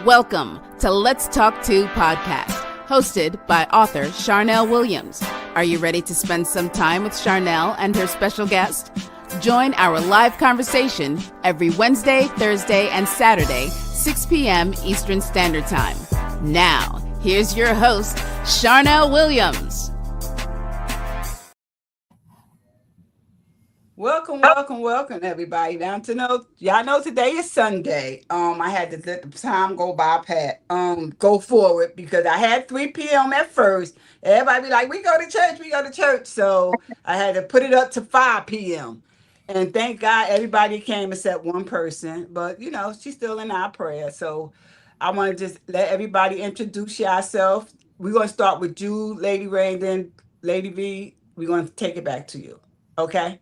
Welcome to Let's Talk To podcast, hosted by author Charnel Williams. Are you ready to spend some time with Charnel and her special guest? Join our live conversation every Wednesday, Thursday, and Saturday, 6 p.m. Eastern Standard Time. Now, here's your host, Charnel Williams. Welcome, everybody. Y'all know today is Sunday. I had to let the time go forward because I had 3 p.m. at first. Everybody be like, we go to church. So I had to put it up to 5 p.m. And thank God everybody came except one person. But, she's still in our prayer. So I want to just let everybody introduce yourself. We're going to start with you, Lady Ray, and then Lady V. We're going to take it back to you. Okay?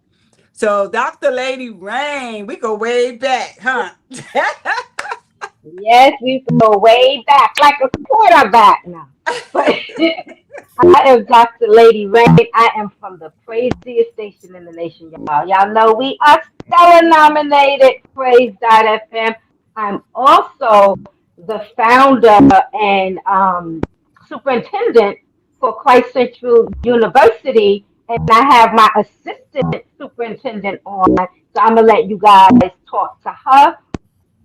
So, Dr. Lady Rain, we go way back, huh? Yes, we go way back, like a quarterback now. But I am Dr. Lady Rain. I am from the craziest station in the nation, y'all. Y'all know we are Stellar nominated, Praise.fm. I'm also the founder and superintendent for Christ Central University, and I have my assistant superintendent on. So I'm going to let you guys talk to her,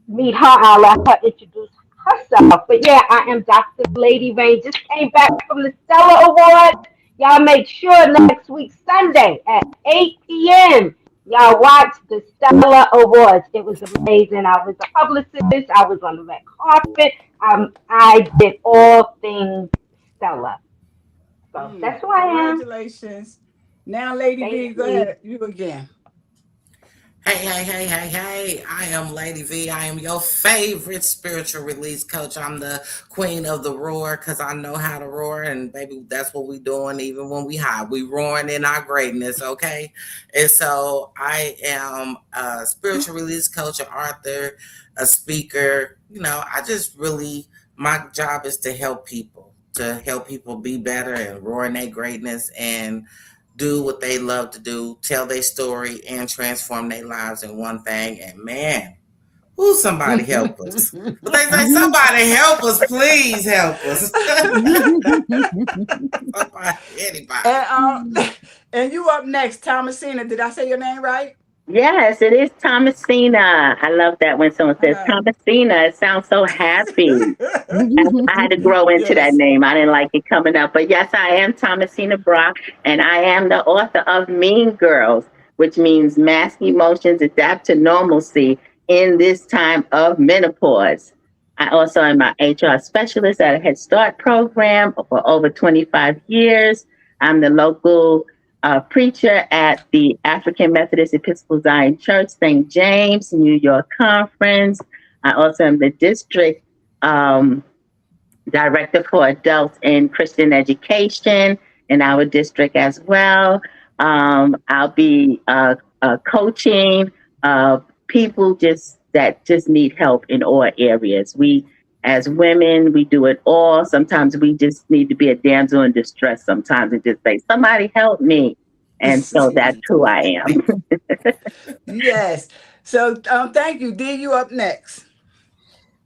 meet her. I'll let her introduce herself. But yeah, I am Dr. Lady Rain. Just came back from the Stellar Awards. Y'all make sure next week, Sunday at 8 p.m., y'all watch the Stellar Awards. It was amazing. I was a publicist. I was on the red carpet. I did all things Stellar. So that's who I am. Congratulations. Now, Lady V, go ahead. You again. Hey. I am Lady V. I am your favorite spiritual release coach. I'm the queen of the roar because I know how to roar. And baby, that's what we doing even when we high. We roaring in our greatness, okay? And so I am a spiritual release coach, an author, a speaker. My job is to help people be better and roar in their greatness and do what they love to do, tell their story, and transform their lives in one thing. And man, somebody help us. But they say, somebody help us, please help us. Anybody. And you up next, Thomasina. Did I say your name right? Yes, it is Thomasina. I love that when someone says Thomasina. It sounds so happy. I had to grow into that name. I didn't like it coming up. But yes, I am Thomasina Brock, and I am the author of Mean Girls, which means mask emotions, adapt to normalcy in this time of menopause. I also am an HR specialist at a Head Start program for over 25 years. I'm the local preacher at the African Methodist Episcopal Zion Church, St. James, New York Conference. I also am the district director for adults in Christian education in our district as well. I'll be coaching people that just need help in all areas. We, as women, we do it all. Sometimes we just need to be a damsel in distress sometimes and just say, somebody help me. And so that's who I am. Yes. So thank you. D, you up next.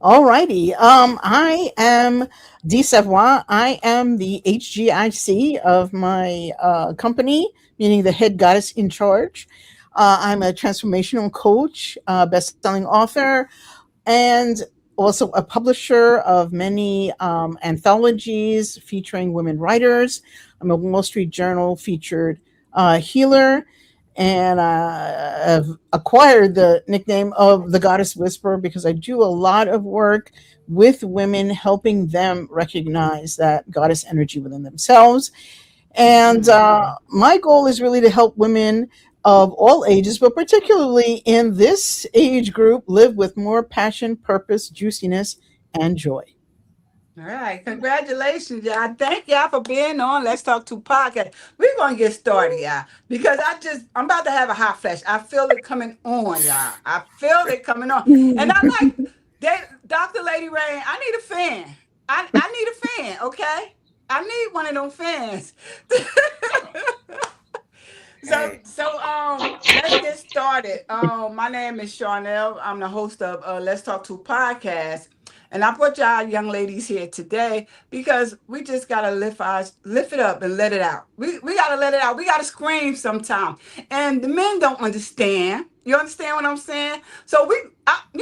All righty. I am Dee Savoy. I am the HGIC of my company, meaning the head goddess in charge. I'm a transformational coach, best-selling author, and also a publisher of many anthologies featuring women writers. I'm a Wall Street Journal featured healer, and I've acquired the nickname of the Goddess Whisperer because I do a lot of work with women, helping them recognize that goddess energy within themselves. And my goal is really to help women of all ages, but particularly in this age group, live with more passion, purpose, juiciness, and joy. All right. Congratulations, y'all. Thank y'all for being on Let's Talk To podcast. We're going to get started, y'all, because I'm about to have a hot flash. I feel it coming on, y'all. I feel it coming on. And I Dr. Lady Rain, I need a fan. I need a fan, okay? I need one of them fans. So let's get started. My name is Charnel. I'm the host of Let's Talk To podcast. And I brought y'all young ladies here today because we just gotta lift it up and let it out. We gotta let it out. We gotta scream sometime. And the men don't understand. You understand what I'm saying? So you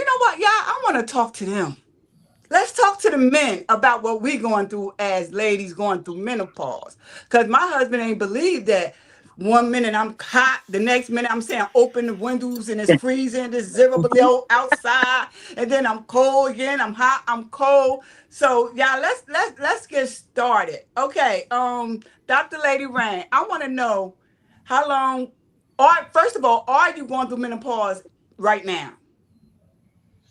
know what, y'all? I want to talk to them. Let's talk to the men about what we going through as ladies going through menopause. Cause my husband ain't believe that. One minute I'm hot, the next minute I'm saying open the windows and it's freezing, it's 0 below outside, and then I'm cold again. I'm hot, I'm cold. So yeah, let's get started. Okay, Dr. Lady Rain, I want to know how long. Or first of all, are you going through menopause right now?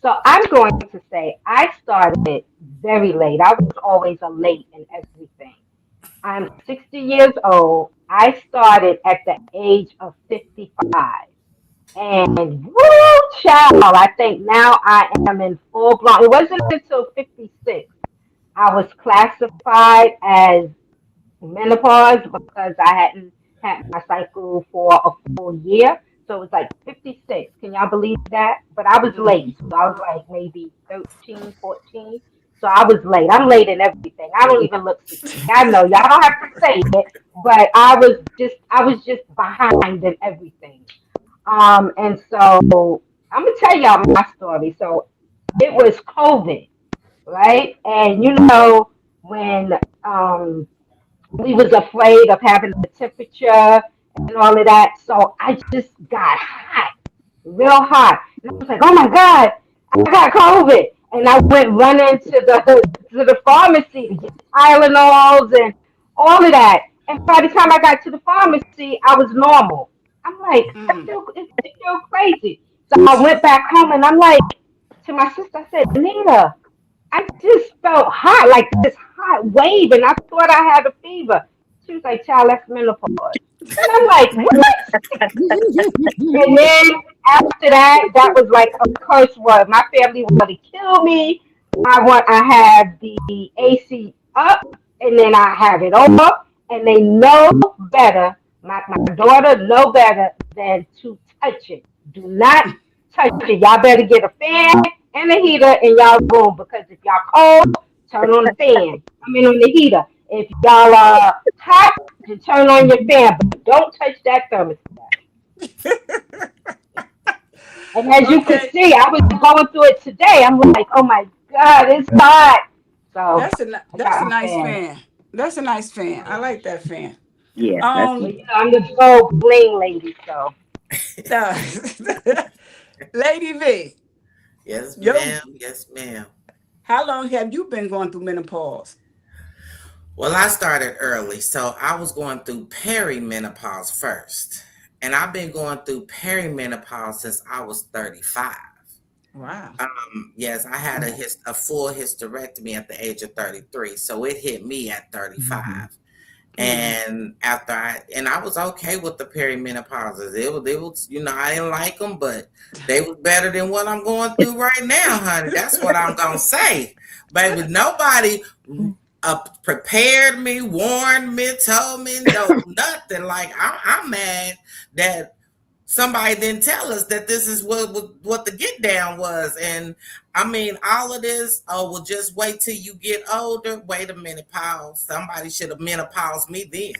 So I'm going to say I started very late. I was always a late in everything. I'm 60 years old. I started at the age of 55. And woo, child, I think now I am in full blown. It wasn't until 56 I was classified as menopause because I hadn't had my cycle for a full year. So it was like 56. Can y'all believe that? But I was late. So I was like maybe 13, 14. So I was late. I'm late in everything. I don't even look 60. I know y'all don't have to say it, but I was just behind in everything. And so I'm gonna tell y'all my story. So it was COVID, right? And you know when we was afraid of having the temperature and all of that. So I just got hot, real hot. And I was like, oh my God, I got COVID. And I went running to the pharmacy to get Tylenols and all of that. And by the time I got to the pharmacy, I was normal. I'm like, I feel crazy. So I went back home and I'm like to my sister, I said, Anita, I just felt hot, like this hot wave, and I thought I had a fever. She was like, child, that's menopause. And I'm like, what? And then after that, that was like a curse word. My family wanted to kill me. I have the AC up, and then I have it off, and they know better. My daughter know better than to touch it. Do not touch it. Y'all better get a fan and a heater in y'all room because if y'all cold, turn on the fan. I mean on the heater. If y'all are hot, then turn on your fan, but don't touch that thermostat. And as you could Okay, see, I was going through it today. I'm like, oh my God, it's hot. So I that's got a my nice fan. fan. That's a nice fan. I like that fan. Yeah, that's Well, Um, I'm the gold bling lady, so uh, Lady V, Yes, yo, ma'am. Yes, ma'am. how long have you been going through menopause? Well, I started early, so I was going through perimenopause first. And I've been going through perimenopause since I was 35. Wow. Yes, I had a full hysterectomy at the age of 33, so it hit me at 35. Mm. And I was okay with the perimenopauses. It was, I didn't like them, but they was better than what I'm going through right now, honey. That's what I'm gonna say, baby. Nobody prepared me, warned me, told me no nothing. Like I'm mad that somebody didn't tell us that this is what the get down was. And I mean, all of this, oh, well, just wait till you get older. Wait a minute, pause. Somebody should have menopaused me then.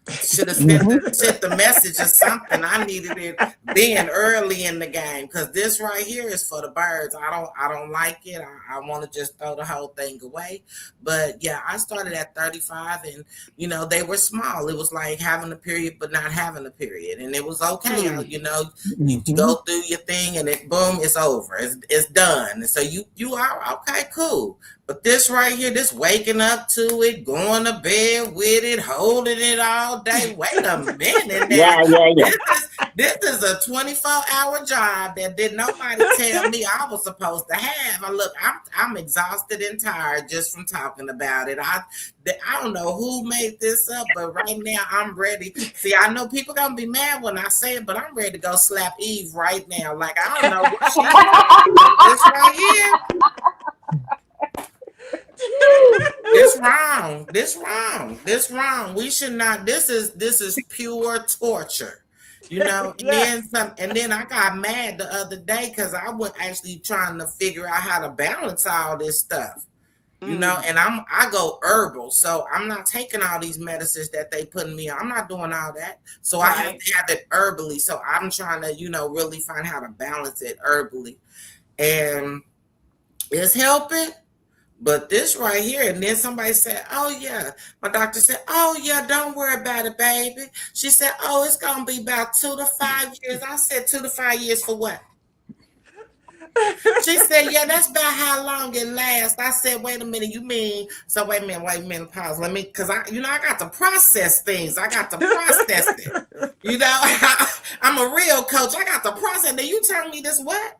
Should have sent the message or something. I needed it then early in the game because this right here is for the birds. I don't like it. I want to just throw the whole thing away. But yeah, I started at 35 and they were small. It was like having a period but not having a period. And it was okay. Mm. You go through your thing and it boom, it's over. It's done. And so you are okay, cool. But this right here, this waking up to it, going to bed with it, holding it all day. Wait a minute now. yeah, yeah, yeah. This is a 24-hour job that did nobody tell me I was supposed to have. I'm exhausted and tired just from talking about it. I don't know who made this up, but right now I'm ready. See, I know people gonna be mad when I say it, but I'm ready to go slap Eve right now. Like I don't know what she did, but this right here. This wrong. This wrong. This wrong. We should not. This is pure torture. Yeah. And then I got mad the other day because I was actually trying to figure out how to balance all this stuff. And I go herbal, so I'm not taking all these medicines that they putting me on. I'm not doing all that. So I have Right. to have it herbally. So I'm trying to, really find how to balance it herbally. And it's helping. But this right here, and then somebody said, "Oh yeah," my doctor said, "Oh yeah, don't worry about it, baby." She said, "Oh, it's gonna be about 2 to 5 years." I said, 2 to 5 years for what? She said, "Yeah, that's about how long it lasts." I said, "Wait a minute, you mean so? Wait a minute, pause. Let me, because I got to process things. I got to process it. I'm a real coach. I got to process. Then you tell me this what?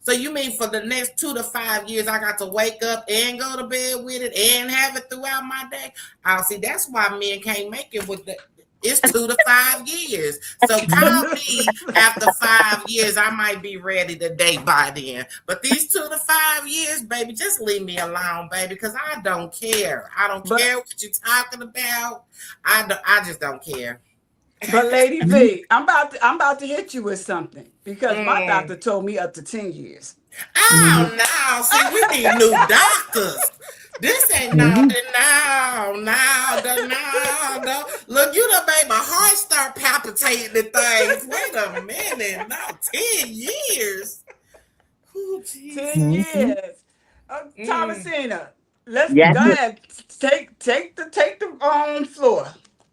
So you mean for the next 2 to 5 years, I got to wake up and go to bed with it and have it throughout my day? I see. That's why men can't make it with the. It's 2 to 5 years. So call me after 5 years. I might be ready to date by then. But these 2 to 5 years, baby, just leave me alone, baby, because I don't care. I don't But care what you're talking about. I just don't care. but Lady V, I'm about to hit you with something because my Mm. doctor told me up to 10 years. Oh no! See, we need new doctors. This ain't nothing. No, no, no, no. Look, you done made my heart start palpitating and things. Wait a minute. No, 10 years. Oh, 10 Jesus. years. Mm. Thomasina, let's Yes. go ahead. Take the floor.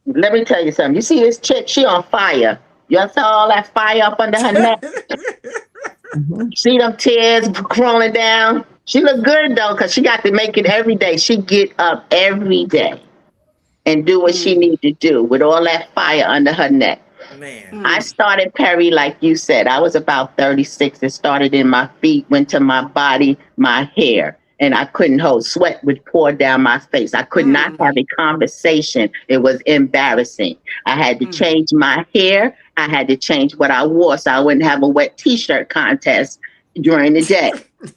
Let me tell you something. You see this chick? She on fire. You saw all that fire up under her neck. See them tears crawling down. She look good though, cause she got to make it every day. She get up every day and do what she Mm, need to do with all that fire under her neck. Man. I mm, started Perry like you said. I was about 36. It started in my feet, went to my body, my hair, and I couldn't hold. Sweat would pour down my face. I could not have mm, a conversation. It was embarrassing. I had to mm. change my hair. I had to change what I wore so I wouldn't have a wet t-shirt contest during the day.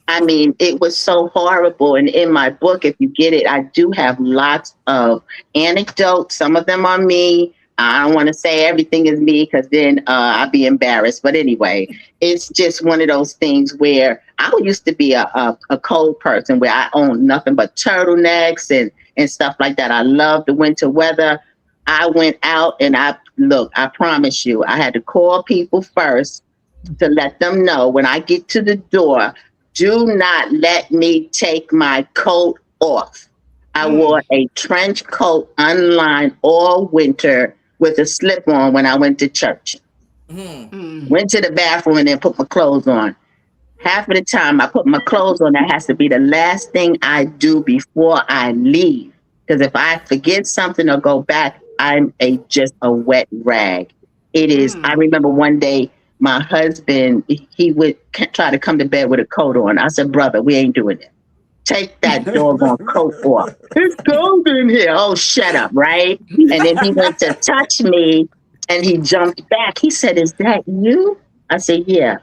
I mean, it was so horrible. And in my book, if you get it, I do have lots of anecdotes. Some of them are me. I don't want to say everything is me because then I'd be embarrassed. But anyway, it's just one of those things where I used to be a cold person where I owned nothing but turtlenecks and stuff like that. I love the winter weather. I went out and I promise you, I had to call people first to let them know when I get to the door, do not let me take my coat off. I Mm, wore a trench coat unlined all winter with a slip on when I went to church. Mm. mm. Went to the bathroom and then put my clothes on. Half of the time I put my clothes on, that has to be the last thing I do before I leave. Because if I forget something or go back, I'm just a wet rag. It is. I Mm. remember one day my husband, he would try to come to bed with a coat on. I said, brother, we ain't doing it. Take that doggone coat off. It's cold in here. Oh, shut up, right? And then he went to touch me and he jumped back. He said, is that you? I said, yeah,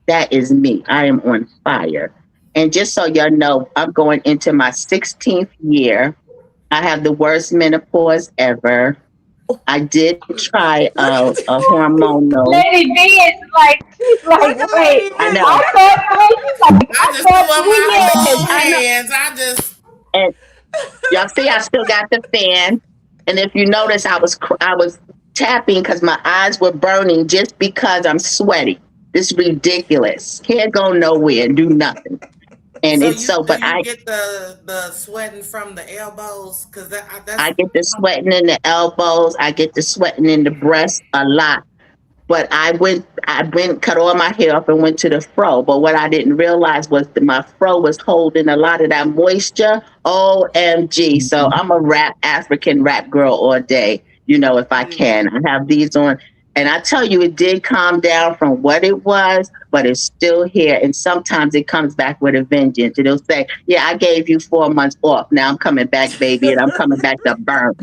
that is me. I am on fire. And just so y'all know, I'm going into my 16th year. I have the worst menopause ever. I did try a hormonal. Lady V is like, she's Look like, at wait, Lady I V. know. I thought three. She's like, I I just threw thought up my 3 years. own I know. hands. I just. And y'all see, I still got the fan. And if you notice, I was tapping because my eyes were burning just because I'm sweaty. This is ridiculous. Can't go nowhere and do nothing. And So it's you so, do but you get the sweating from the elbows? Because I that's. get the sweating in the elbows. I get the sweating in the breast a lot. But I went, cut all my hair off and went to the fro. But what I didn't realize was that my fro was holding a lot of that moisture. OMG. So I'm a African rap girl all day, if I Mm. can. I have these on. And I tell you, it did calm down from what it was, but it's still here. And sometimes it comes back with a vengeance. It'll say, yeah, I gave you 4 months off. Now I'm coming back, baby, and I'm coming back to burn.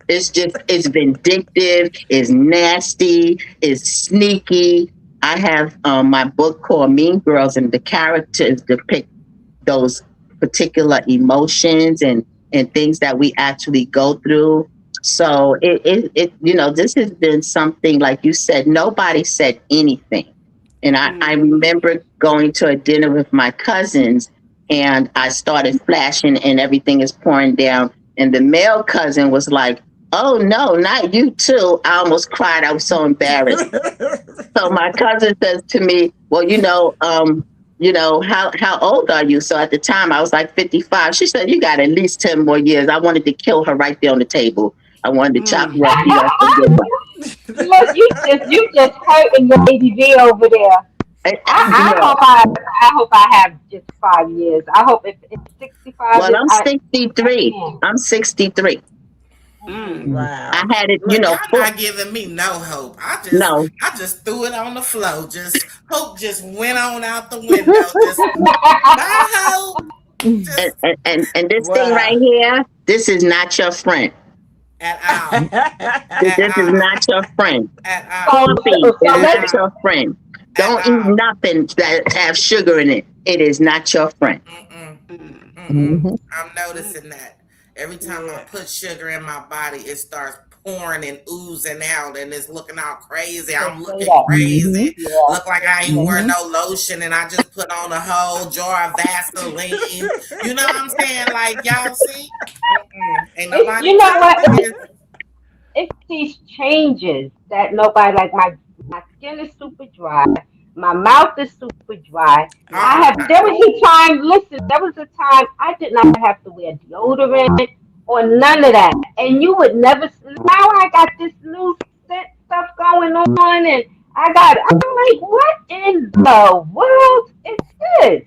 It's vindictive, it's nasty, it's sneaky. I have my book called Mean Girls, and the characters depict those particular emotions and things that we actually go through. So this has been something, like you said, nobody said anything. And I remember going to a dinner with my cousins, and I started flashing and everything is pouring down. And the male cousin was like, "Oh no, not you too." I almost cried. I was so embarrassed. So my cousin says to me, "Well, how old are you?" So at the time I was like 55. She said, "You got at least 10 more years." I wanted to kill her right there on the table. I wanted to chop her up. You have to give up. Look, you just hurting your Lady V over there. I hope I have just 5 years. I hope if it's 65 Well, years, I'm I 63. can. I'm 63. I Wow. had it, Look, y'all full. not giving me no hope. No. I just threw it on the floor. Just hope just went on out the window. Just bye hope. Just And this thing right Wow. here, this is not your friend. at all. This is At not your friend. So, all. Coffee so, is so not let's your friend. At Don't eat all. nothing that have sugar in it. It is not your friend. Mm-mm. Mm-mm. Mhm. I'm noticing that. Every time I Yeah. put sugar in my body, it starts pouring and oozing out, and it's looking all crazy. I'm say looking that. Mhm. crazy. Yeah, Look like I ain't wearing Mhm. no lotion, and I just put on a whole jar of Vaseline. You know what I'm saying? Like, y'all see? Mm-mm. Ain't it's nobody you know telling what? me this. It's these changes that nobody like. My skin is super dry. My mouth is super dry. All the There time. was a time. Listen, there was a time I did not have to wear deodorant or none of that, and you would never. Now I got this new scent stuff going on, and I'm like, what in the world is this?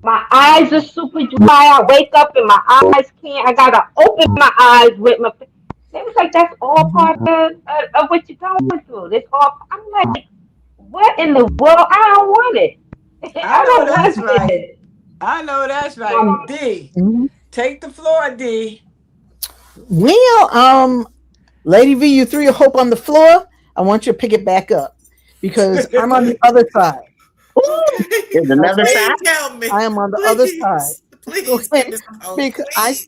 My eyes are super dry. I wake up and my eyes can't. I gotta open my eyes with my. They was like, that's all part of what you're going through. This all. I'm like, what in the world? I don't want it. I I know don't that's want right. this. I know that's right. Um, D, Mhm. take the floor, D. Well, Lady V, you threw your hope on the floor. I want you to pick it back up because I'm on the other side. Ooh, Okay. there's another Okay, side. Please help me. I am on the other side. Please. Please Okay, give me some hope. because Please.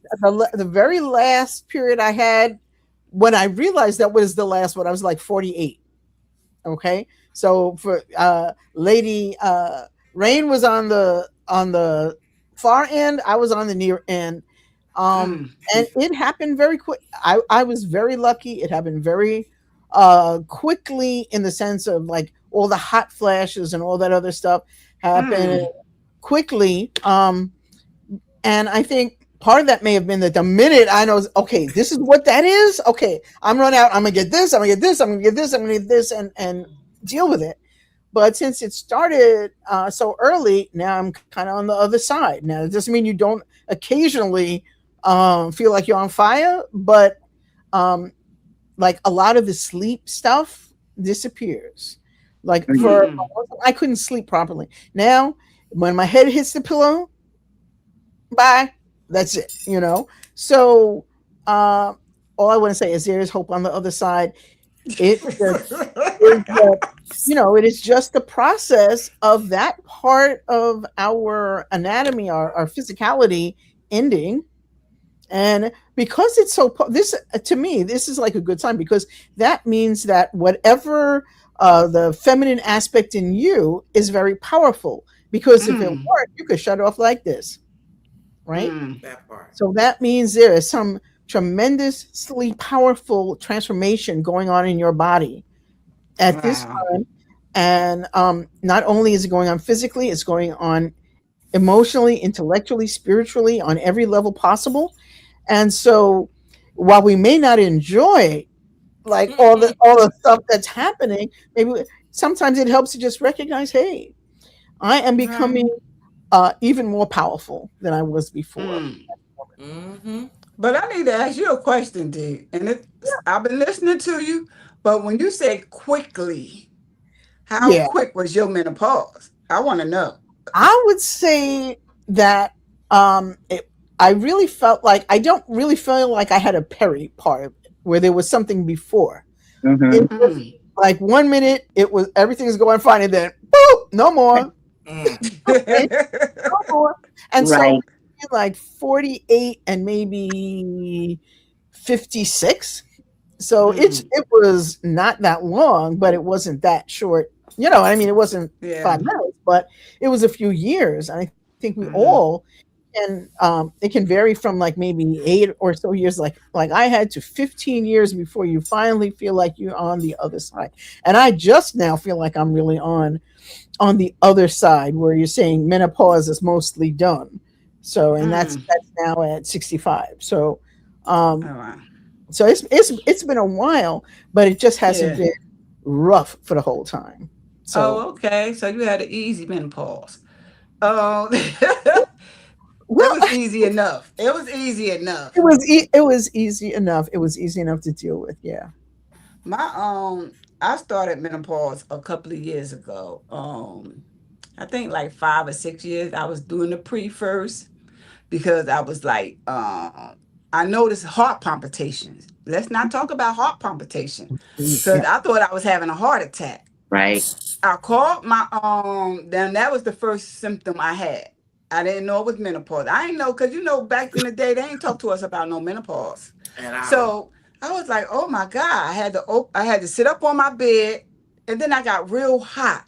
the very last period I had when I realized that was the last one, I was like 48. Okay, so for Lady Rain was on the far end, I was on the near end. Mm, And it happened very quick. I was very lucky. It happened very quickly, in the sense of like all the hot flashes and all that other stuff happened mm. quickly. And I think part of that may have been that the minute I know, okay, this is what that is. Okay, I'm running out. I'm gonna get this. I'm gonna get this. I'm gonna get this. I'm gonna get this, and deal with it. But since it started so early, now I'm kind of on the other side. Now it doesn't mean you don't occasionally feel like you're on fire, but um, like a lot of the sleep stuff disappears. Like for Mm. I couldn't sleep properly. Now when my head hits the pillow, bye. That's it. So all I want to say is there is hope on the other side. It just is that it is just the process of that part of our anatomy, our physicality ending. And because it's so this to me, this is like a good sign, because that means that whatever the feminine aspect in you is very powerful, because if it Mm, weren't, you could shut it off like this, right? mm. That part. So that means there is some tremendously powerful transformation going on in your body at this Wow. time. And not only is it going on physically, it's going on emotionally, intellectually, spiritually, on every level possible. And so while we may not enjoy like all the stuff that's happening, maybe sometimes it helps to just recognize, hey, I am Right. becoming even more powerful than I was before. Mm. Mm-hmm. But I need to ask you a question, D. And I've been listening to you, but when you say quickly, how Yeah, quick was your menopause? I want to know. I would say that I really felt like I don't really feel like I had a peri part of it, where there was something before. Mm-hmm. It was Mm. like 1 minute it was everything's going fine, and then boop, no more. Mm. Okay, no more. And so Right. like 48 and maybe 56. So Mm. it was not that long, but it wasn't that short. You know, I mean, it wasn't Yeah. 5 minutes, but it was a few years. And I think we all, Mm-hmm. and it can vary from like maybe 8 or so years, like I had, to 15 years before you finally feel like you're on the other side. And I just now feel like I'm really on the other side, where you're saying menopause is mostly done. So, and Mm. that's now at 65. So, All um, right. so it's been a while, but it just hasn't Yeah. been rough for the whole time. So, Oh, okay. So you had an easy menopause. Oh, it well, was easy enough. It was easy enough. it was easy enough. It was easy enough to deal with. Yeah. My I started menopause a couple of years ago. I think like 5 or 6 years. I was doing the pre first because I was like, I noticed heart palpitations. Let's not talk about heart palpitation because Yeah. I thought I was having a heart attack. Right. I called my then that was the first symptom I had. I didn't know it was menopause. I didn't know because back in the day they ain't talk to us about no menopause. at all. So I was like, oh my God. I had to sit up on my bed and then I got real hot.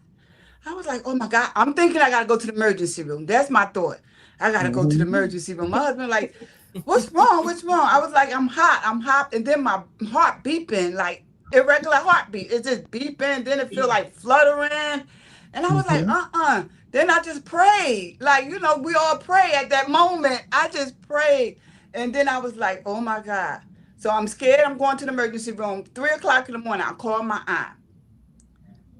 I was like, oh my God. I'm thinking I gotta go to the emergency room. That's my thought. I gotta go to the Mhm. emergency room. My husband like, what's wrong? What's wrong? I was like, I'm hot. I'm hot. And then my heart beeping, like irregular heartbeat. It's just beeping. Then it feel like fluttering. And I was like, Mhm. Then I just prayed. Like, we all pray at that moment. I just prayed. And then I was like, oh my God. So I'm scared. I'm going to the emergency room. 3 o'clock in the morning, I called my aunt.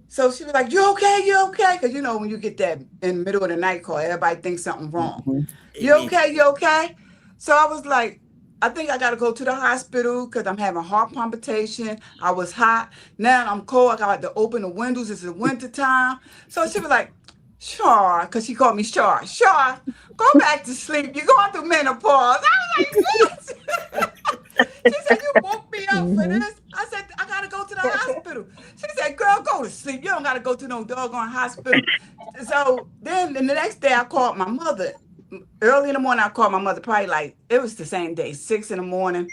So she was like, you okay? You okay? Because when you get that in the middle of the night call, everybody thinks something wrong. Mhm. You Immediately. okay? You okay? So I was like, I think I got to go to the hospital because I'm having heart palpitation. I was hot. Now I'm cold. I got to open the windows. It's the winter time. So she was like, sure, because she called me Sure. Sure, go back to sleep. You're going through menopause. I was like, what? She said, you woke me up for Mhm. this. I said, I got to go to the hospital. She said, girl, go to sleep. You don't got to go to no doggone hospital. So then the next day I called my mother. Early in the morning, I called my mother, probably like, it was the same day, 6 in the morning.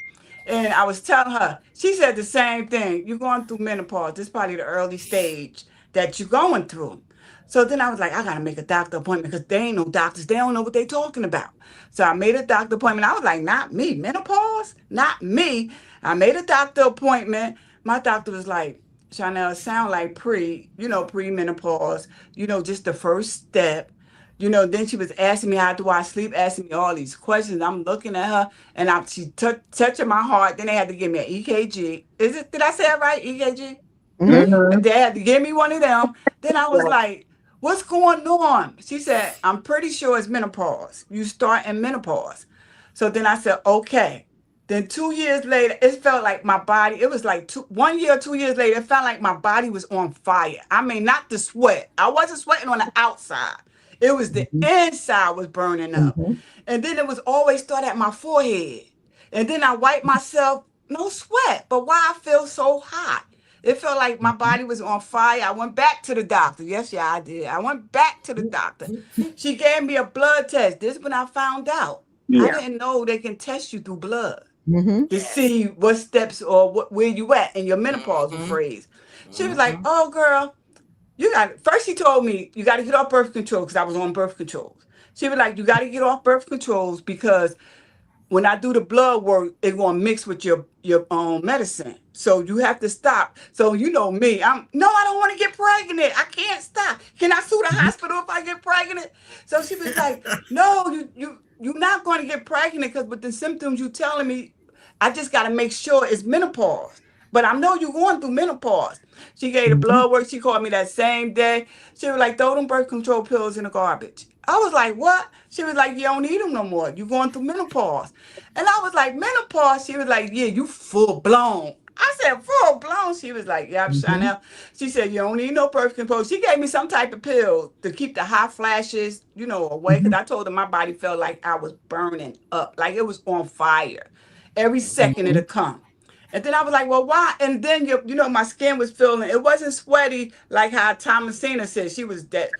And I was telling her, she said the same thing. You're going through menopause. This is probably the early stage that you're going through. So then I was like, I got to make a doctor appointment because they ain't no doctors. They don't know what they talking about. So I made a doctor appointment. I was like, not me. Menopause? Not me. I made a doctor appointment. My doctor was like, Chanel, it sound like pre-menopause, just the first step. Then she was asking me how do I sleep, asking me all these questions. I'm looking at her and she touching my heart. Then they had to give me an EKG. Did I say it right? EKG? Mhm. Mm-hmm. They had to give me one of them. Then I was Right. like, what's going on? She said, I'm pretty sure it's menopause. You start in menopause. So then I said, okay. Then 2 years later, it felt like my body, it was like 1 year, 2 years later, it felt like my body was on fire. I mean, not the sweat. I wasn't sweating on the outside. It was the Mhm. inside was burning up. Mhm. And then it was always start at my forehead. And then I wiped myself, no sweat, but why I feel so hot? It felt like my Mhm. body was on fire. I went back to the doctor. Yes, yeah, I did. I went back to the doctor. She gave me a blood test. This is when I found out. I Yeah. didn't know they can test you through blood Mhm. to Yes. see what steps or where you at in your menopausal Mm-hmm. phase. She was like, Mm-hmm. "Oh, girl, you got." First, she told me you got to get off birth control because I was on birth controls. She was like, "You got to get off birth controls because when I do the blood work, it's gonna mix with your medicine. So you have to stop. So you know me, I don't want to get pregnant. I can't stop. Can I sue the Mhm. hospital if I get pregnant? So she was like, no, you're not going to get pregnant because with the symptoms you telling me, I just got to make sure it's menopause. But I know you're going through menopause. She gave the Mhm. blood work. She called me that same day. She was like, throw them birth control pills in the garbage. I was like, what? She was like, you don't need them no more. You're going through menopause. And I was like, menopause? She was like, yeah, you full blown. I said, full blown? She was like, yeah, Mhm. Chanel. She said, you don't need no birth control. She gave me some type of pill to keep the hot flashes, away. Because Mhm. I told her my body felt like I was burning up, like it was on fire. Every second Mhm. it'd come. And then I was like, well, why? And then my skin was feeling. It wasn't sweaty like how Thomasina said. She was that.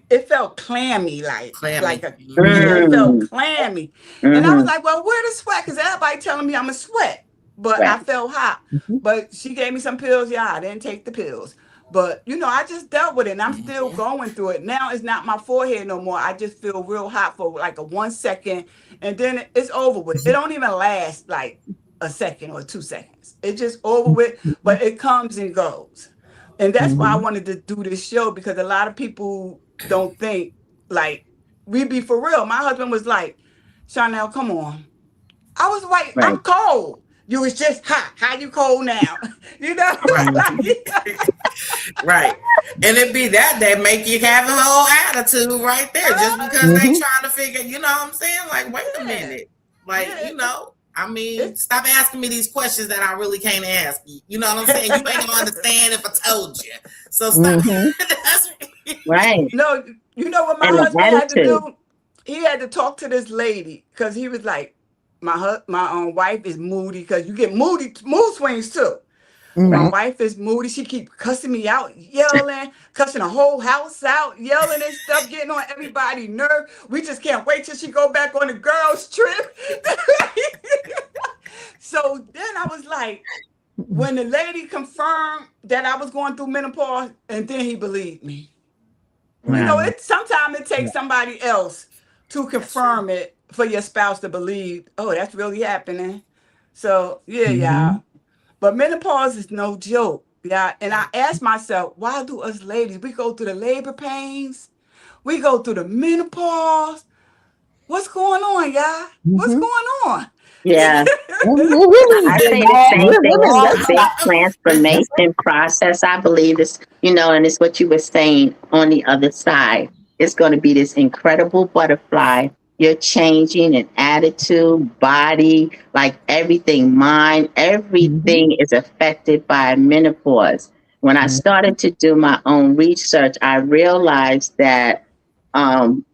It felt clammy, like Clammy. a Mm-hmm. yeah. It felt Mm. clammy. And I was Mm-hmm. like, well, where the sweat? Because everybody telling me I'm a sweat. but I Right. felt hot. Mhm. But she gave me some pills. Yeah, I didn't take the pills. But I just dealt with it, and I'm still going through it. Now it's not my forehead no more. I just feel real hot for like a 1 second, and then it's over with. It don't even last like a second or 2 seconds. It's just over with, Mhm. but it comes and goes. And that's why I Mhm. wanted to do this show, because a lot of people don't think like we be for real. My husband was like, Chanel, come on. I was like, Right. I'm cold. You was just hot. How you cold now? Right. Mhm. Like, Right. And it be that make you have a whole attitude right there just because they Mhm. trying to figure, you know what I'm saying? Like, wait a yeah, minute. Like, yeah. I mean, It's stop asking me these questions that I really can't ask you. You know what I'm saying? You ain't gonna understand if I told you. So stop. Mhm. That's Right. no, you know what my And the husband had to attitude. do? He had to talk to this lady because he was like, my wife is moody, because you get mood swings too. My Mhm. Right. wife is moody. She keep cussing me out, yelling, cussing the whole house out, yelling and stuff, getting on everybody's nerve. We just can't wait till she go back on the girls' trip. So then I was like, when the lady confirmed that I was going through menopause, and then he believed me. Wow. Mhm. It sometimes it Yeah. takes somebody else to That's true. confirm it for your spouse to believe, oh, that's really happening. So yeah, yeah. Mhm. But menopause is no joke. Yeah. And I asked myself, why do us ladies, we go through the labor pains, we go through the menopause. What's going on, y'all? What's Mhm. going on? Yeah. And we're I women. say the same We're thing. women. It's All a That's big yep. transformation process. I believe it's, and it's what you were saying on the other side. It's going to be this incredible butterfly. You're changing an attitude, body, like everything, mind, Mhm. everything is affected by menopause. When I Mhm. started to do my own research, I realized that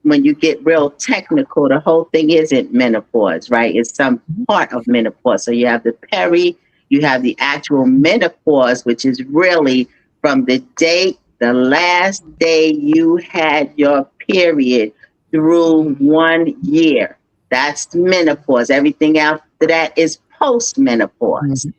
when you get real technical, the whole thing isn't menopause, right? It's some part of menopause. So you have the peri, you have the actual menopause, which is really from the date, the last day you had your period through Mhm. 1 year. That's menopause. Everything after that is post-menopause. Mhm.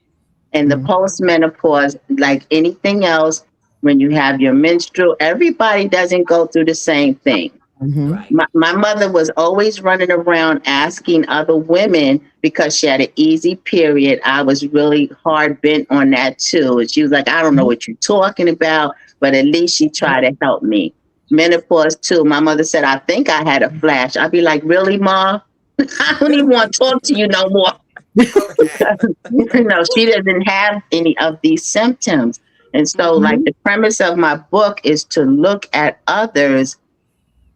And the Mhm. post-menopause, like anything else, when you have your menstrual, everybody doesn't go through the same thing. Mhm. Right. My mother was always running around asking other women because she had an easy period. I was really hard bent on that too. And she was like, I don't know Mhm. what you're talking about, but at least she Yep. tried to help me. Menopause too. My mother said, I think I had a flash. I'd be like, really, Ma? I don't even want to talk to you no more. Okay. She doesn't have any of these symptoms. And so, like, Mhm. the premise of my book is to look at others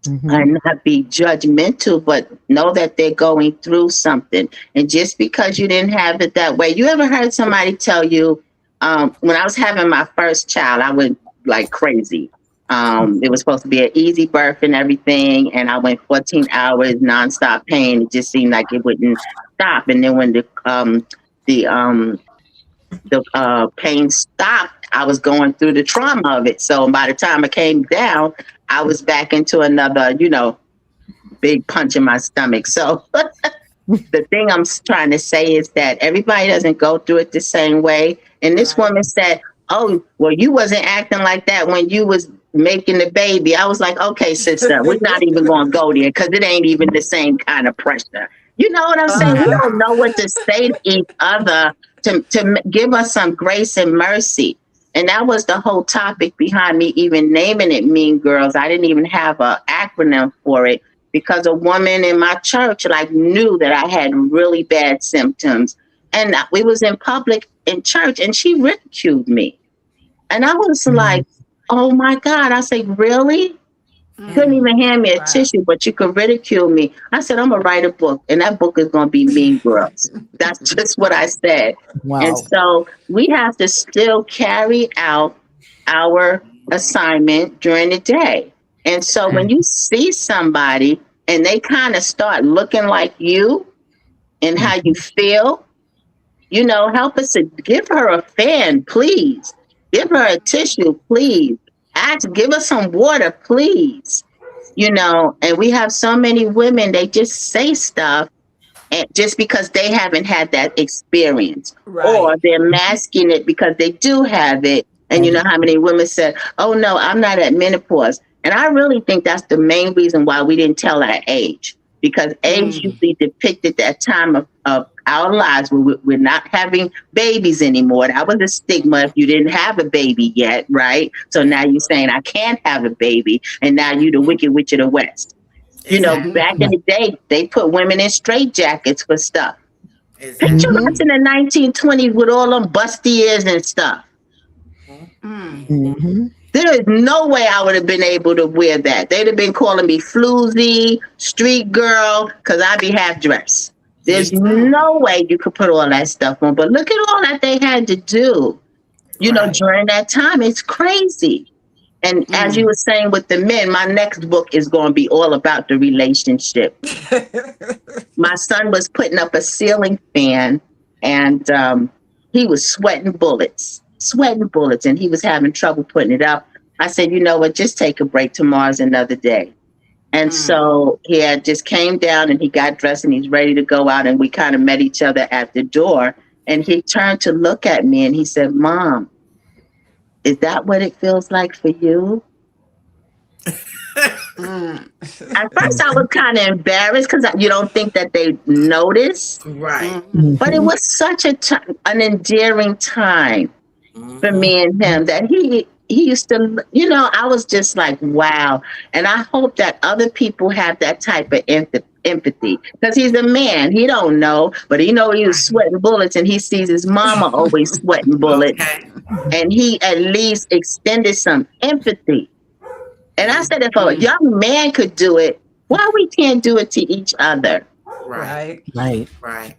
Mhm. and not be judgmental, but know that they're going through something. And just because you didn't have it that way, you ever heard somebody tell you, when I was having my first child, I went like crazy. It was supposed to be an easy birth and everything, and I went 14 hours nonstop pain. It just seemed like it wouldn't stop. And then when the pain stopped, I was going through the trauma of it. So by the time I came down, I was back into another, big punch in my stomach. So the thing I'm trying to say is that everybody doesn't go through it the same way. And this Right. woman said, "Oh, well, you wasn't acting like that when you was making the baby." I was like, "Okay, sister, we're not even going to go there because it ain't even the same kind of pressure." You know what I'm saying? We Uh-huh. don't know what to say to each other to give us some grace and mercy. And that was the whole topic behind me even naming it Mean Girls. I didn't even have an acronym for it because a woman in my church like knew that I had really bad symptoms. And we was in public in church and she ridiculed me. And I was Mhm. like, oh my God. I said, really? Couldn't Mm. even hand me a Wow. tissue, but you could ridicule me. I said, I'm gonna write a book, and that book is gonna be Mean Girls. That's just what I said. And Wow. so we have to still carry out our assignment during the day. And so when Mhm. you see somebody and they kind of start looking like you and how you Mhm. feel, help us to give her a fan, please. Give her a tissue, please. Give us some water, please. And we have so many women, they just say stuff and just because they haven't had that experience, or Right. they're masking it because they do have it. And you know how many women said, "Oh no, I'm not at menopause." And I really think that's the main reason why we didn't tell our age, because age Mm. usually depicted that time of our lives where we're not having babies anymore. That was a stigma if you didn't have a baby yet, right? So now you're saying I can't have a baby, and now you the Mm-hmm. wicked witch of the west. You know, Exactly. back in Mm-hmm. the day, they put women in straitjackets for stuff. Picture Exactly. Mm-hmm. us in the 1920s with all them busty ears and stuff. Mm. Mm-hmm. Mm-hmm. There is no way I would have been able to wear that. They'd have been calling me floozy, street girl, because I'd be half dressed. There's Me Mm. no way you could put all that stuff on. But look at all that they had to do, right. during that time. It's crazy. And as you Mm. were saying with the men, my next book is going to be all about the relationship. My son was putting up a ceiling fan, and he was sweating bullets, and he was having trouble putting it up. I said, you know what, just take a break. Tomorrow's another day. And Mm. so he had just came down and he got dressed and he's ready to go out. And we kind of met each other at the door. And he turned to look at me and he said, Mom, is that what it feels like for you? Mm. At first, I was kind of embarrassed because you don't think that they notice. Right. Mm-hmm. But it was such an endearing time for Mm-hmm. me and him that he used to, I was just like, wow. And I hope that other people have that type of empathy, because he's a man. He don't know, but he know he was Right. sweating bullets, and he sees his mama always sweating bullets, Okay. and he at least extended some empathy. And I said, if a Mm. young man could do it, why we can't do it to each other? Right. Right. Right. Right.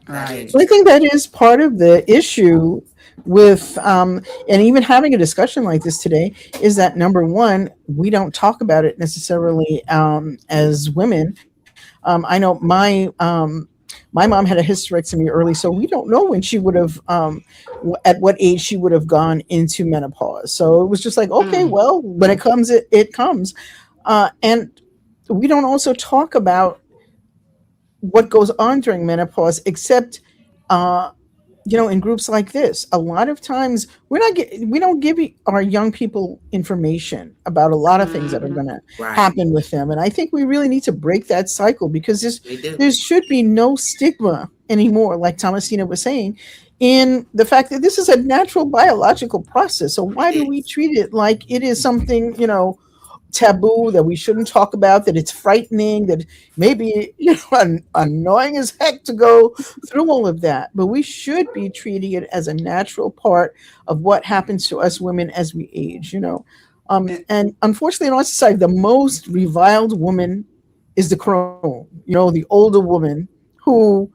That is Right. I true. think that is part of the issue with, and even having a discussion like this today, is that number one, we don't talk about it necessarily as women. I know my mom had a hysterectomy early, so we don't know when she would have, at what age she would have gone into menopause. So it was just like, okay, Mm. well, when it comes, it comes. And we don't also talk about what goes on during menopause, except uh, in groups like this. A lot of times we don't give our young people information about a lot of things that are Mm-hmm. going to Right. happen with them, and I think we really need to break that cycle, because We do. there should be no stigma anymore, like Thomasina was saying, in the fact that this is a natural biological process. So why It do we is. treat it like it is something, taboo, that we shouldn't talk about, that it's frightening, that maybe annoying as heck to go through all of that. But we should be treating it as a natural part of what happens to us women as we age. And, And unfortunately, in our society, the most reviled woman is the crone, the older woman who,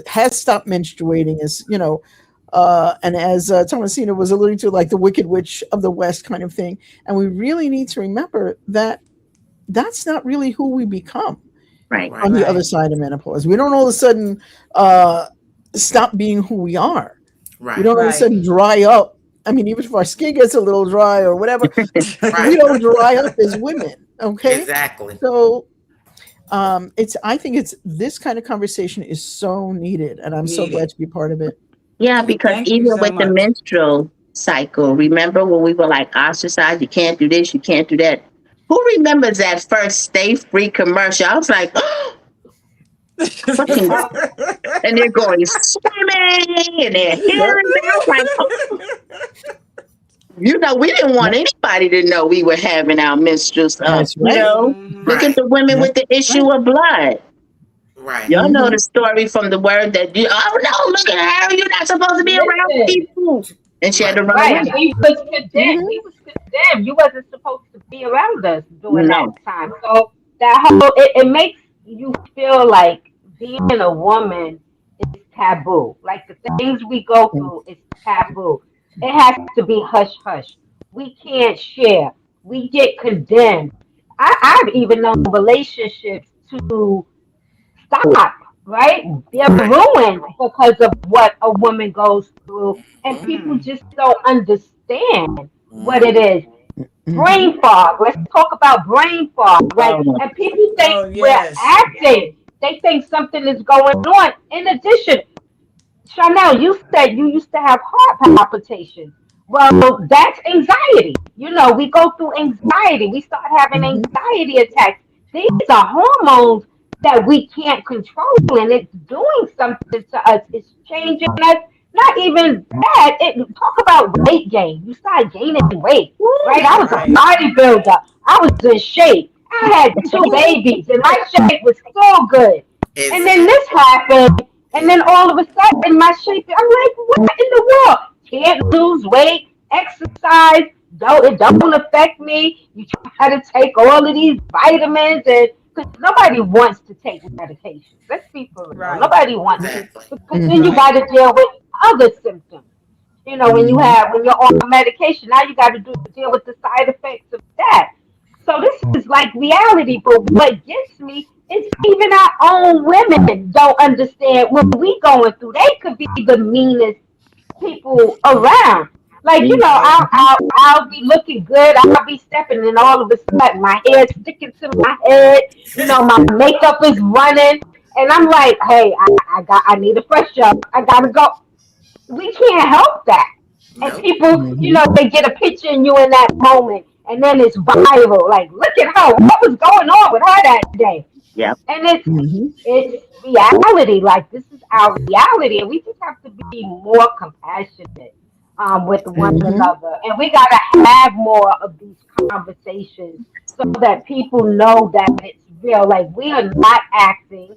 has stopped menstruating, is, and as Thomasina was alluding to, like the Wicked Witch of the West kind of thing. And we really need to remember that that's not really who we become Right. on Right. the other right. side of menopause. We don't all of a sudden uh, stop being who we are. We Right. don't all of a Right. sudden dry up. I mean, even if our skin gets a little dry or whatever, we Right. don't dry up as women. Okay. Exactly. So I think it's this kind of conversation is so needed, and I'm so glad Needed. to be part of it. Yeah, Well, because thank you even so with the much. menstrual cycle, remember when we were like ostracized, you can't do this, you can't do that. Who remembers that first Stay Free commercial? I was like, oh, fucking, and they're going swimming and they're here and there. I was like, oh, we didn't want anybody to know we were having our menstruals up. That's right. Look at Right. the women with That's the right. issue of blood. Right. Y'all know the Hmm. story from the word that oh no, look at her, you're not supposed to be around Listen, people. And she had Right. to run right? away. He was condemned. Hmm. He was condemned. You wasn't supposed to be around us during that No. time. So that whole it makes you feel like being a woman is taboo. Like the things we go through is taboo. It has to be hush hush. We can't share. We get condemned. I've even known relationships to stop, right? They're Right. ruined because of what a woman goes through, and people Mm. just don't understand what it Mm-hmm. is. Hmm. Brain fog. Let's talk about brain fog, right? Oh, And people think Oh we're yes. acting. they think something is going on. In addition, Chanel, you said you used to have heart palpitations. Well, that's anxiety. You know, we go through anxiety. We start having anxiety attacks. These are hormones that we can't control, and it's doing something to us. It's changing us. Not even that. Talk about weight gain. You start gaining weight, right? I was a Right. bodybuilder. I was in shape. I had two babies, and my shape was so good. And then Exactly. this happened, and then Exactly. all of a sudden, my shape, I'm like, what in the world? Can't lose weight, exercise, it don't affect me. You try to take all of these vitamins, and because nobody wants to take medication. Let's be for real. Right. Nobody wants to, Exactly. because then you Mhm. got Right. to deal with other symptoms. You know, Mhm. when you're on medication, now you got to deal with the side effects of that. So this is like reality. But what gets me is even our own women don't understand what we going through. They could be the meanest people around. Like, you know, Right. I'll be looking good, I'll be stepping, and all of a sudden my hair's sticking to my head, you know, my makeup is running, and I'm like, hey, I need a fresh up. I gotta go. We can't help that. And Nope. people, you know, Mhm. they get a picture of you in that moment, and then it's viral. Like, look at her. What was going on with her that day? Yep. And Mhm. it's reality. Like, this is our reality, and we just have to be more compassionate with one Mhm. another, and we got to have more of these conversations so that people know that it's real. Like, we are not acting,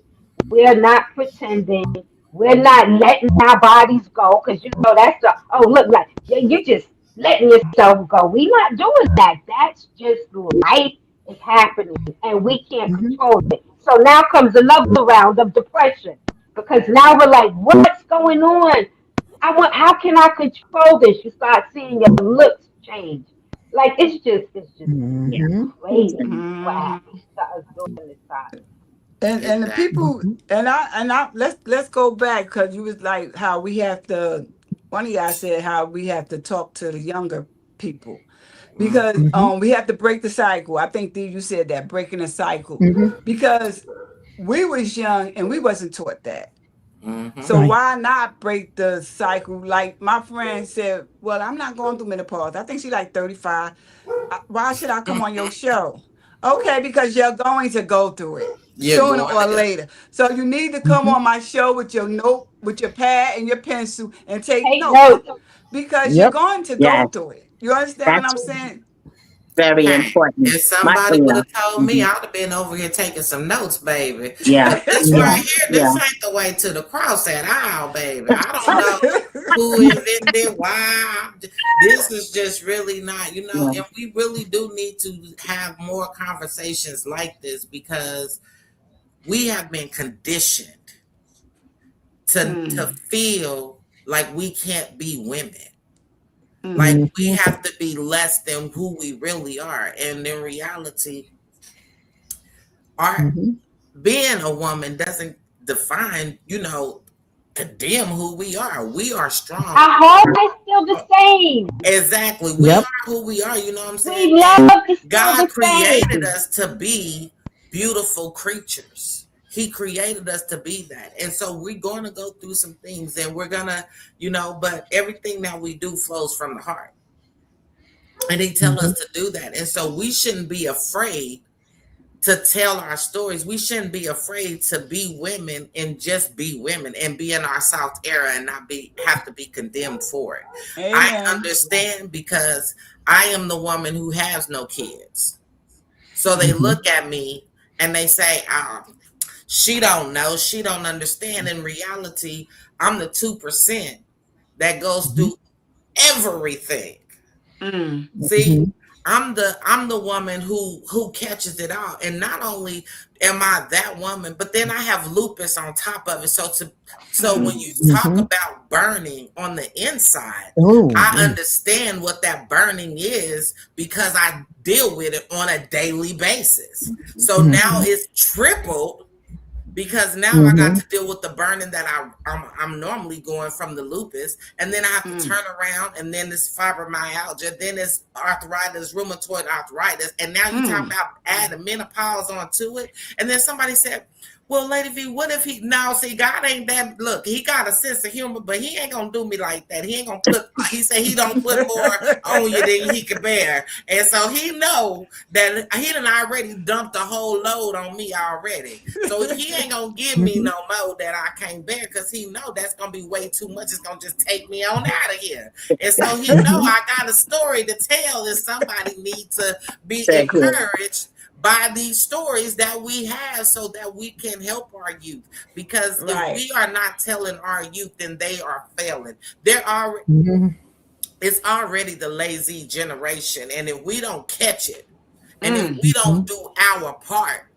we are not pretending, we're not letting our bodies go, because you know that's the, oh, look, like you just letting yourself go. We're not doing that. That's just life is happening, and we can't Mhm. control it. So now comes another round of depression, because now we're like, what's going on? How can I control this? You start seeing your looks change. Like, it's just Yeah. Mhm. crazy what Mhm. happens to us during this time. And the Exactly. people and I let's go back because you was like how we have to. One of y'all said how we have to talk to the younger people because Mm-hmm. Mhm. we have to break the cycle. I think you said that breaking the cycle Mhm. because we was young and we wasn't taught that. Mm-hmm. So Right. why not break the cycle? Like my friend said, well, I'm not going through menopause. I think she's like 35. Why should I come on your show? Okay, because you're going to go through it You're sooner going or to go. later. So you need to come Mhm. on my show with your note, with your pad and your pencil and take Take notes notes. because you're Yep. going to go Yes. through it. You understand what That's I'm saying? very Hey, important. if My, somebody oh, would yeah. have told me, Hmm. I'd have been over here taking some notes, baby. Yeah. Because this Yeah. right here, Yeah. this ain't the way to the cross at all, baby. I don't know who invented it, why. This is just really not, Yeah. and we really do need to have more conversations like this because we have been conditioned to Mm, feel like we can't be women. Like mm, we Mhm. have to be less than who we really are. And in reality, our Mhm. being a woman doesn't define, condemn who we are. We are strong. Our heart is still the same. Exactly. We Yep. are who we are, you know what I'm saying? We love is And still God the created same. us to be beautiful creatures. He created us to be that. And so we're going to go through some things and we're going to, but everything that we do flows from the heart. And he tell us Mhm. to do that. And so we shouldn't be afraid to tell our stories. We shouldn't be afraid to be women and just be women and be in our South era and not be have to be condemned for it. I amen. understand because I am the woman who has no kids. So they Mm, look at me and they say, "Oh, she don't know, she don't understand." In reality, I'm the 2% that goes Mhm. through everything. mm, See, Mhm. I'm the woman who catches it all. And not only am I that woman, but then I have lupus on top of it. So when mm, you talk Mhm. about burning on the inside, Oh. I understand what that burning is because I deal with it on a daily basis. So now Mhm. it's tripled because now I got Mhm. to deal with the burning that I'm normally going from the lupus, and then I have to mm, turn around, and then this fibromyalgia, then it's arthritis, rheumatoid arthritis, and now you talk mm. about adding menopause onto it. And then somebody said, Well, Lady V, what if he now see God ain't that look, he got a sense of humor, but he ain't gonna do me like that. He ain't gonna put he said he don't put more on you than he can bear. And so he know that he done already dumped a whole load on me already. So he ain't gonna give me no more that I can't bear because he know that's gonna be way too much. It's gonna just take me on out of here. And so he know I got a story to tell if somebody needs to be Exactly. encouraged by these stories that we have so that we can help our youth. Because if we are not telling our youth, then they are failing. It's already the lazy generation. And if we don't catch it, and if we don't do our part,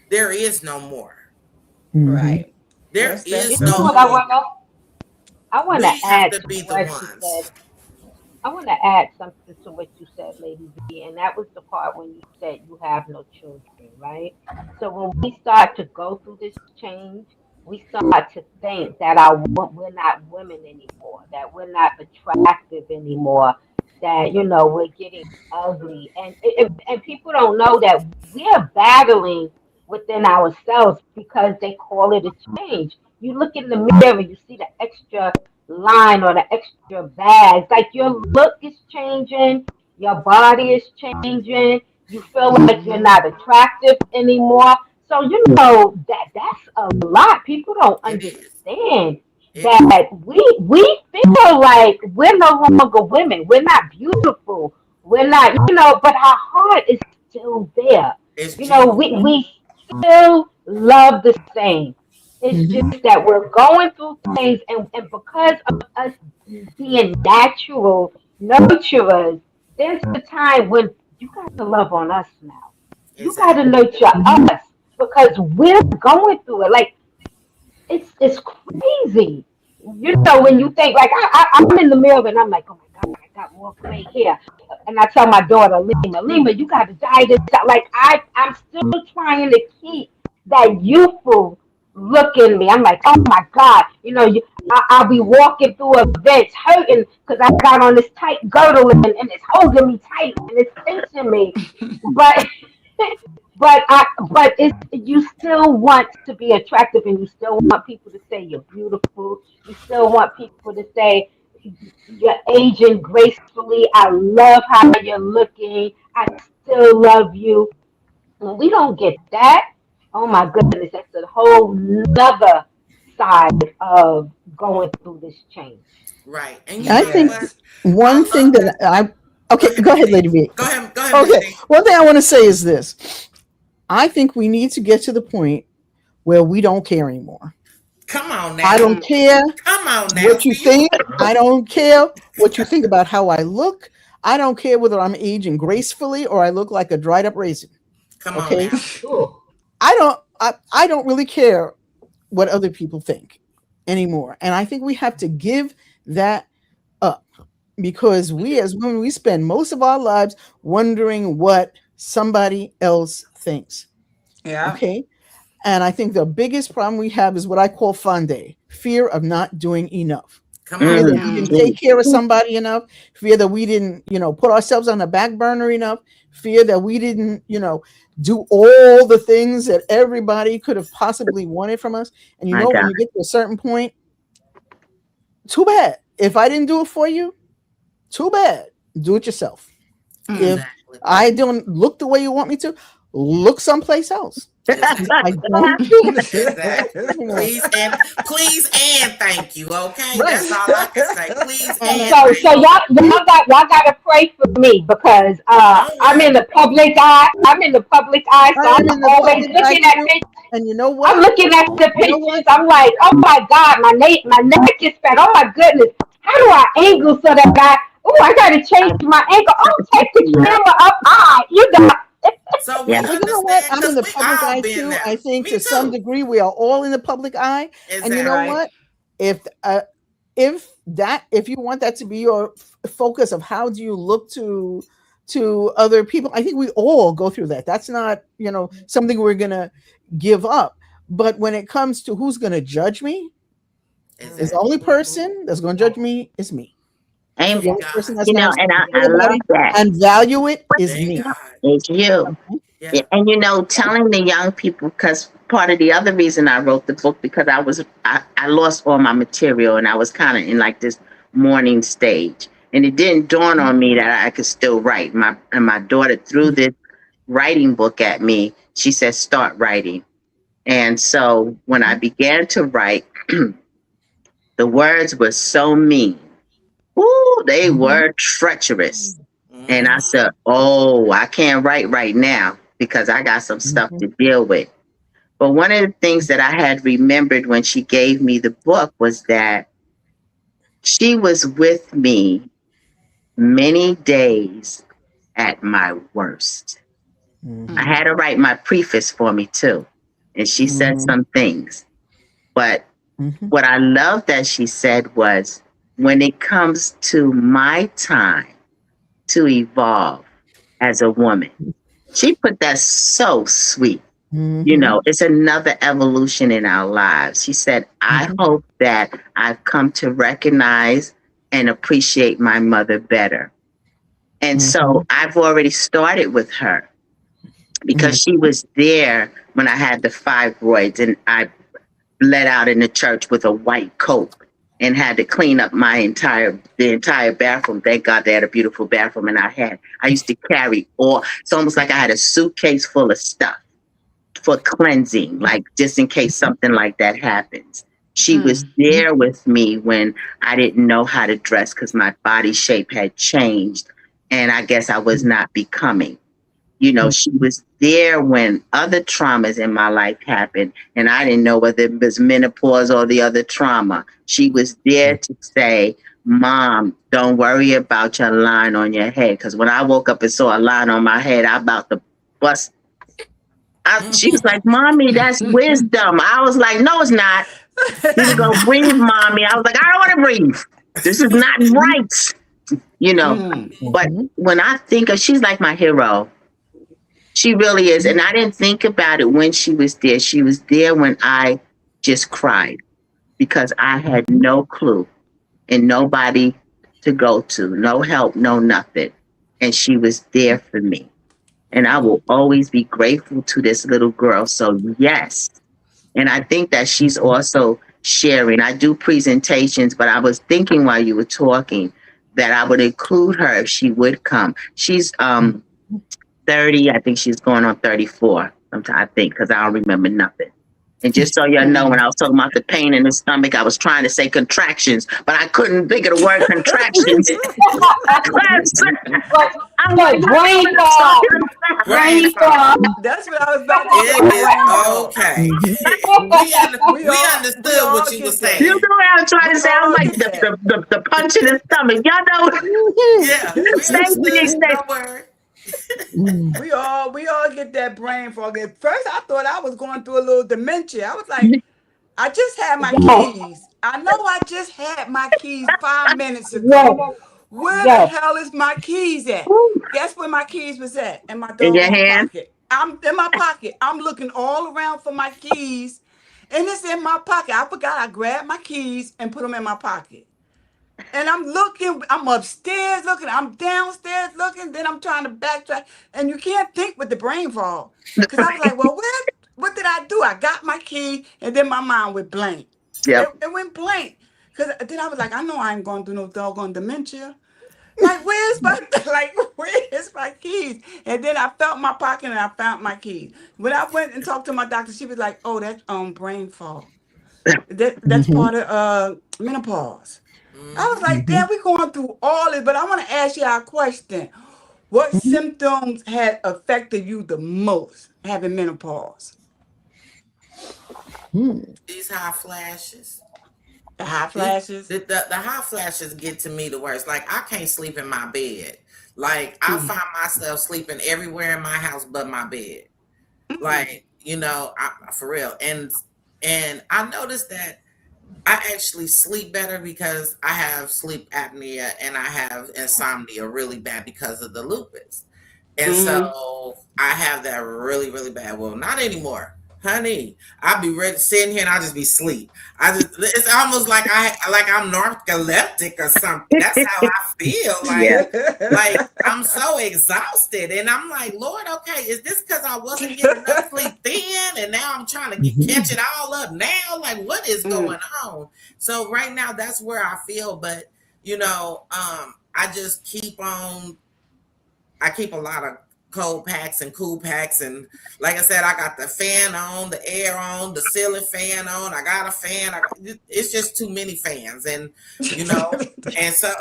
there is no more. Right. There is You know no what more. I want to We have add to to be the what you ones. said. I want to add something to what you said, Lady V, and that was the part when you said you have no children, right? So when we start to go through this change, we start to think that we're not women anymore, that we're not attractive anymore, that we're getting ugly, and people don't know that we are battling within ourselves because they call it a change. You look in the mirror, you see the extra line or the extra bags. Like your look is changing, your body is changing. You feel like you're not attractive anymore. So you know that's a lot. People don't It is. understand It is. that we feel like we're no longer women. We're not beautiful. We're not, but our heart is still there. It's genuine. We still love the same. It's just that we're going through things, and because of us being natural nurturers, there's a time when you got to love on us now. You got to Exactly. nurture us because we're going through it. Like it's crazy. When you think like I'm in the mirror and I'm like, oh my God, I got more gray hair, and I tell my daughter, Lima, you got to dye this out. Like I'm still trying to keep that youthful look in me. I'm like, oh my God, I'll be walking through events hurting because I got on this tight girdle and it's holding me tight and it's pinching me, but. But it's you still want to be attractive and you still want people to say you're beautiful. You still want people to say you're aging gracefully. I love how you're looking. I still love you. When we don't get that, oh my goodness, that's a whole nother side of going through this change. Right. And you I know think what? one I thing love that Go okay, ahead, go Miss ahead, D. Lady V. Go ahead, Miss Okay, D. one thing I want to say is this. I think we need to get to the point where we don't care anymore. Come on I now. don't care Come on now. what you See you. think. I don't care what you think about how I look. I don't care whether I'm aging gracefully or I look like a dried up raisin. Come on Okay? now. Cool. I don't really care what other people think anymore. And I think we have to give that up because We we do. as women we spend most of our lives wondering what somebody else thinks. Yeah. Okay? And I think the biggest problem we have is what I call funde, fear of not doing enough. Come Fear on that now. we didn't Mm. take care of somebody enough, fear that we didn't, put ourselves on the back burner enough, fear that we didn't, do all the things that everybody could have possibly wanted from us. And My when God. you get to a certain point, too bad. If I didn't do it for you, too bad. Do it yourself. If Exactly. I don't look the way you want me to, look someplace else. I Exactly. don't do it Exactly. anymore. Please and thank you. Okay. Right. That's all I can say. Please And and So thank you. y'all gotta pray for me because All I'm right. in the public eye. I'm in the public eye, I so am I'm in the always public eye looking at too. pictures. And you know I'm what? looking at the You know pictures. what? I'm like, oh my God, my neck is fat. Oh my goodness, how do I angle so that I gotta change my angle. Oh, take the Yeah. camera up high. So Yeah. we Well, you know what? understand I'm in because the we public all eye been too. there. I think Me to some too. degree we are all in the public eye. And you know Exactly. Right. what? If if you want that to be your focus of how do you look to other people, I think we all go through that. That's not something we're gonna give up. But when it comes to who's gonna judge me, is the Exactly. only person that's gonna judge me is me. And The Thank only person God. that's gonna have something to say I about love it that. and value it is Thank me. God. It's you. Okay? Yeah. And telling the young people, because part of the other reason I wrote the book because I lost all my material and I was kind of in like this mourning stage. And it didn't dawn on me that I could still write. My daughter threw this writing book at me. She said, "Start writing." And so when I began to write, the words were so mean. Ooh, they were treacherous. And I said, "Oh, I can't write right now because I got some stuff to deal with." But one of the things that I had remembered when she gave me the book was that she was with me many days at my worst. I had her write my preface for me too. And she said some things. But what I love that she said was, when it comes to my time to evolve as a woman, she put that so sweet. You know, it's another evolution in our lives. She said, "I hope that I've come to recognize and appreciate my mother better." And so I've already started with her because she was there when I had the fibroids and I bled out in the church with a white coat and had to clean up the entire bathroom. Thank God they had a beautiful bathroom. And I used to carry it's almost like I had a suitcase full of stuff for cleansing, like just in case something like that happens. She was there with me when I didn't know how to dress because my body shape had changed and I guess I was not becoming. You know, she was there when other traumas in my life happened and I didn't know whether it was menopause or the other trauma. She was there to say, "Mom, don't worry about your line on your head." Because when I woke up and saw a line on my head, I about to bust. She was like, "Mommy, that's wisdom." I was like, "No, it's not." She was going, "Breathe, Mommy." I was like, "I don't want to breathe. This is not right." You know, but when I think of, she's like my hero. She really is. And I didn't think about it when she was there. She was there when I just cried because I had no clue and nobody to go to, no help, no nothing. And she was there for me. And I will always be grateful to this little girl. So, yes. And I think that she's also sharing. I do presentations, but I was thinking while you were talking that I would include her if she would come. She's 30. I think she's going on 34 sometime, I think, because I don't remember nothing. And just so y'all know, when I was talking about the pain in the stomach, I was trying to say contractions, but I couldn't think of the word contractions. I'm like, brain fog. Brain fog. That's what I was about to say. Brain fog. Okay. We understood what you were saying. You know what I was trying to say? I was like the punch in the stomach. Y'all know? Yeah, we understood that word. We all get that brain fog. At first, I thought I was going through a little dementia. I was like, I just had my keys. I know I just had my keys 5 minutes ago. Yes. Where the Yes. hell is my keys at? Guess where my keys was at? In my In your doggone hand? pocket. I'm in my pocket. I'm looking all around for my keys, and it's in my pocket. I forgot I grabbed my keys and put them in my pocket. And I'm looking, I'm upstairs looking, I'm downstairs looking, then I'm trying to backtrack. And you can't think with the brain fog. Because I was like, well, what did I do? I got my key, and then my mind went blank. Yep. It went blank. Because then I was like, I know I ain't going through no doggone dementia. Like, where's my keys? And then I felt my pocket and I found my keys. When I went and talked to my doctor, she was like, oh, that's brain fog. That's part of menopause. I was like, damn, we going through all this, but I want to ask you a question. What symptoms had affected you the most having menopause? These high flashes. The hot flashes? The hot flashes get to me the worst. Like, I can't sleep in my bed. Like, I find myself sleeping everywhere in my house but my bed. Like, for real. And I noticed that I actually sleep better because I have sleep apnea and I have insomnia really bad because of the lupus. And so I have that really, really bad. Well, not anymore. honey, I'll be ready sitting here and I'll just be asleep. It's almost like I'm narcoleptic or something. That's how I feel. Yeah. Like I'm so exhausted, and I'm like, Lord, okay, is this because I wasn't getting enough sleep then, and now I'm trying to catch it all up now? Like, what is going on? So right now, that's where I feel, but I just keep on. I keep a lot of cold packs and cool packs, and like I said, I got the fan on, the air on, the ceiling fan on. I got a fan. It's just too many fans, and and so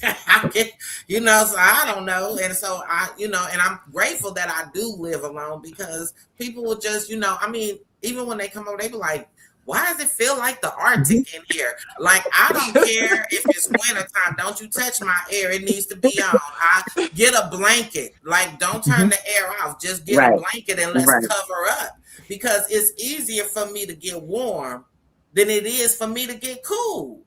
I get, so I don't know, and so and I'm grateful that I do live alone because people will just, I mean, even when they come over, they be like, why does it feel like the Arctic in here? Like, I don't care if it's wintertime. Don't you touch my air. It needs to be on. I get a blanket. Like, don't turn the air off. Just get a blanket and let's cover up. Because it's easier for me to get warm than it is for me to get cool.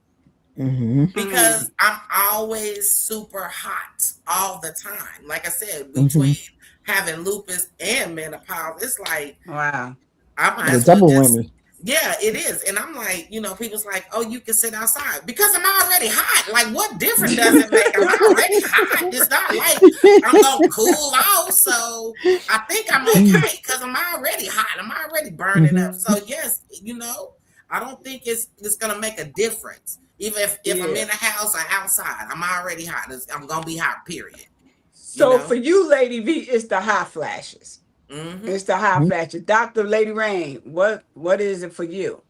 Because I'm always super hot all the time. Like I said, between having lupus and menopause, it's like, wow. I might as double well whammy. Yeah, it is. And I'm like, people's like, oh, you can sit outside because I'm already hot. Like, what difference does it make? I'm already hot. It's not like I'm going to cool off. So I think I'm okay because I'm already hot. I'm already burning up. So, yes, I don't think it's going to make a difference. Even if I'm in the house or outside, I'm already hot. I'm going to be hot, period. So for you, Lady V, it's the hot flashes. It's the hot flashes. Dr. Lady Rain, what is it for you?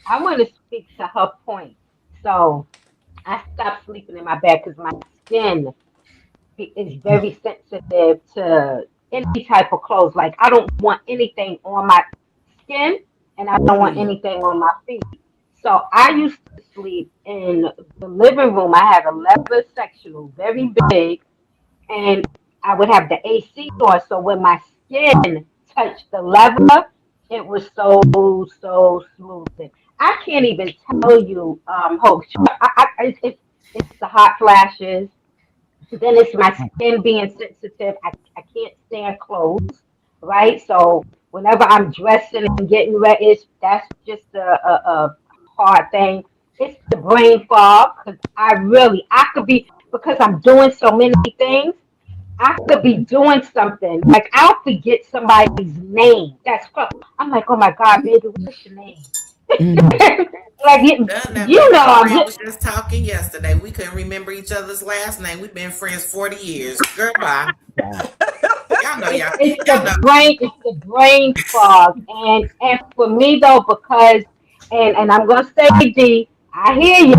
I want to speak to her point. So I stopped sleeping in my bed because my skin is very sensitive to any type of clothes. Like, I don't want anything on my skin, and I don't want anything on my feet. So I used to sleep in the living room. I had a leather sectional, very big, and I would have the AC on. So when my skin touched the leather, it was so smooth. I can't even tell you, Hope. It's the hot flashes. Then it's my skin being sensitive. I can't stand clothes, right? So whenever I'm dressing and getting ready, that's just a hard thing. It's the brain fog because I could be, because I'm doing so many things. I could be doing something like I'll forget somebody's name. I'm like, oh my God, baby, what's your name? Like I was just talking yesterday. We couldn't remember each other's last name. We've been friends 40 years. Goodbye. Y'all know it's the brain fog, and for me though, because and I'm gonna say, D, I hear you.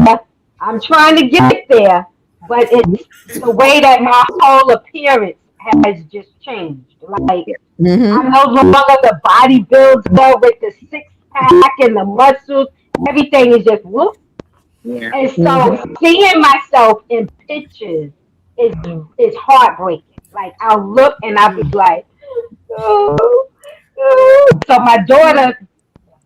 I'm trying to get there, but it's the way that my whole appearance has just changed. Like, I'm no longer the bodybuilder with the six pack and the muscles. Everything is just whoop. Yeah. And so seeing myself in pictures is is heartbreaking. Like, I'll look and I'll be like, oh, oh. So my daughter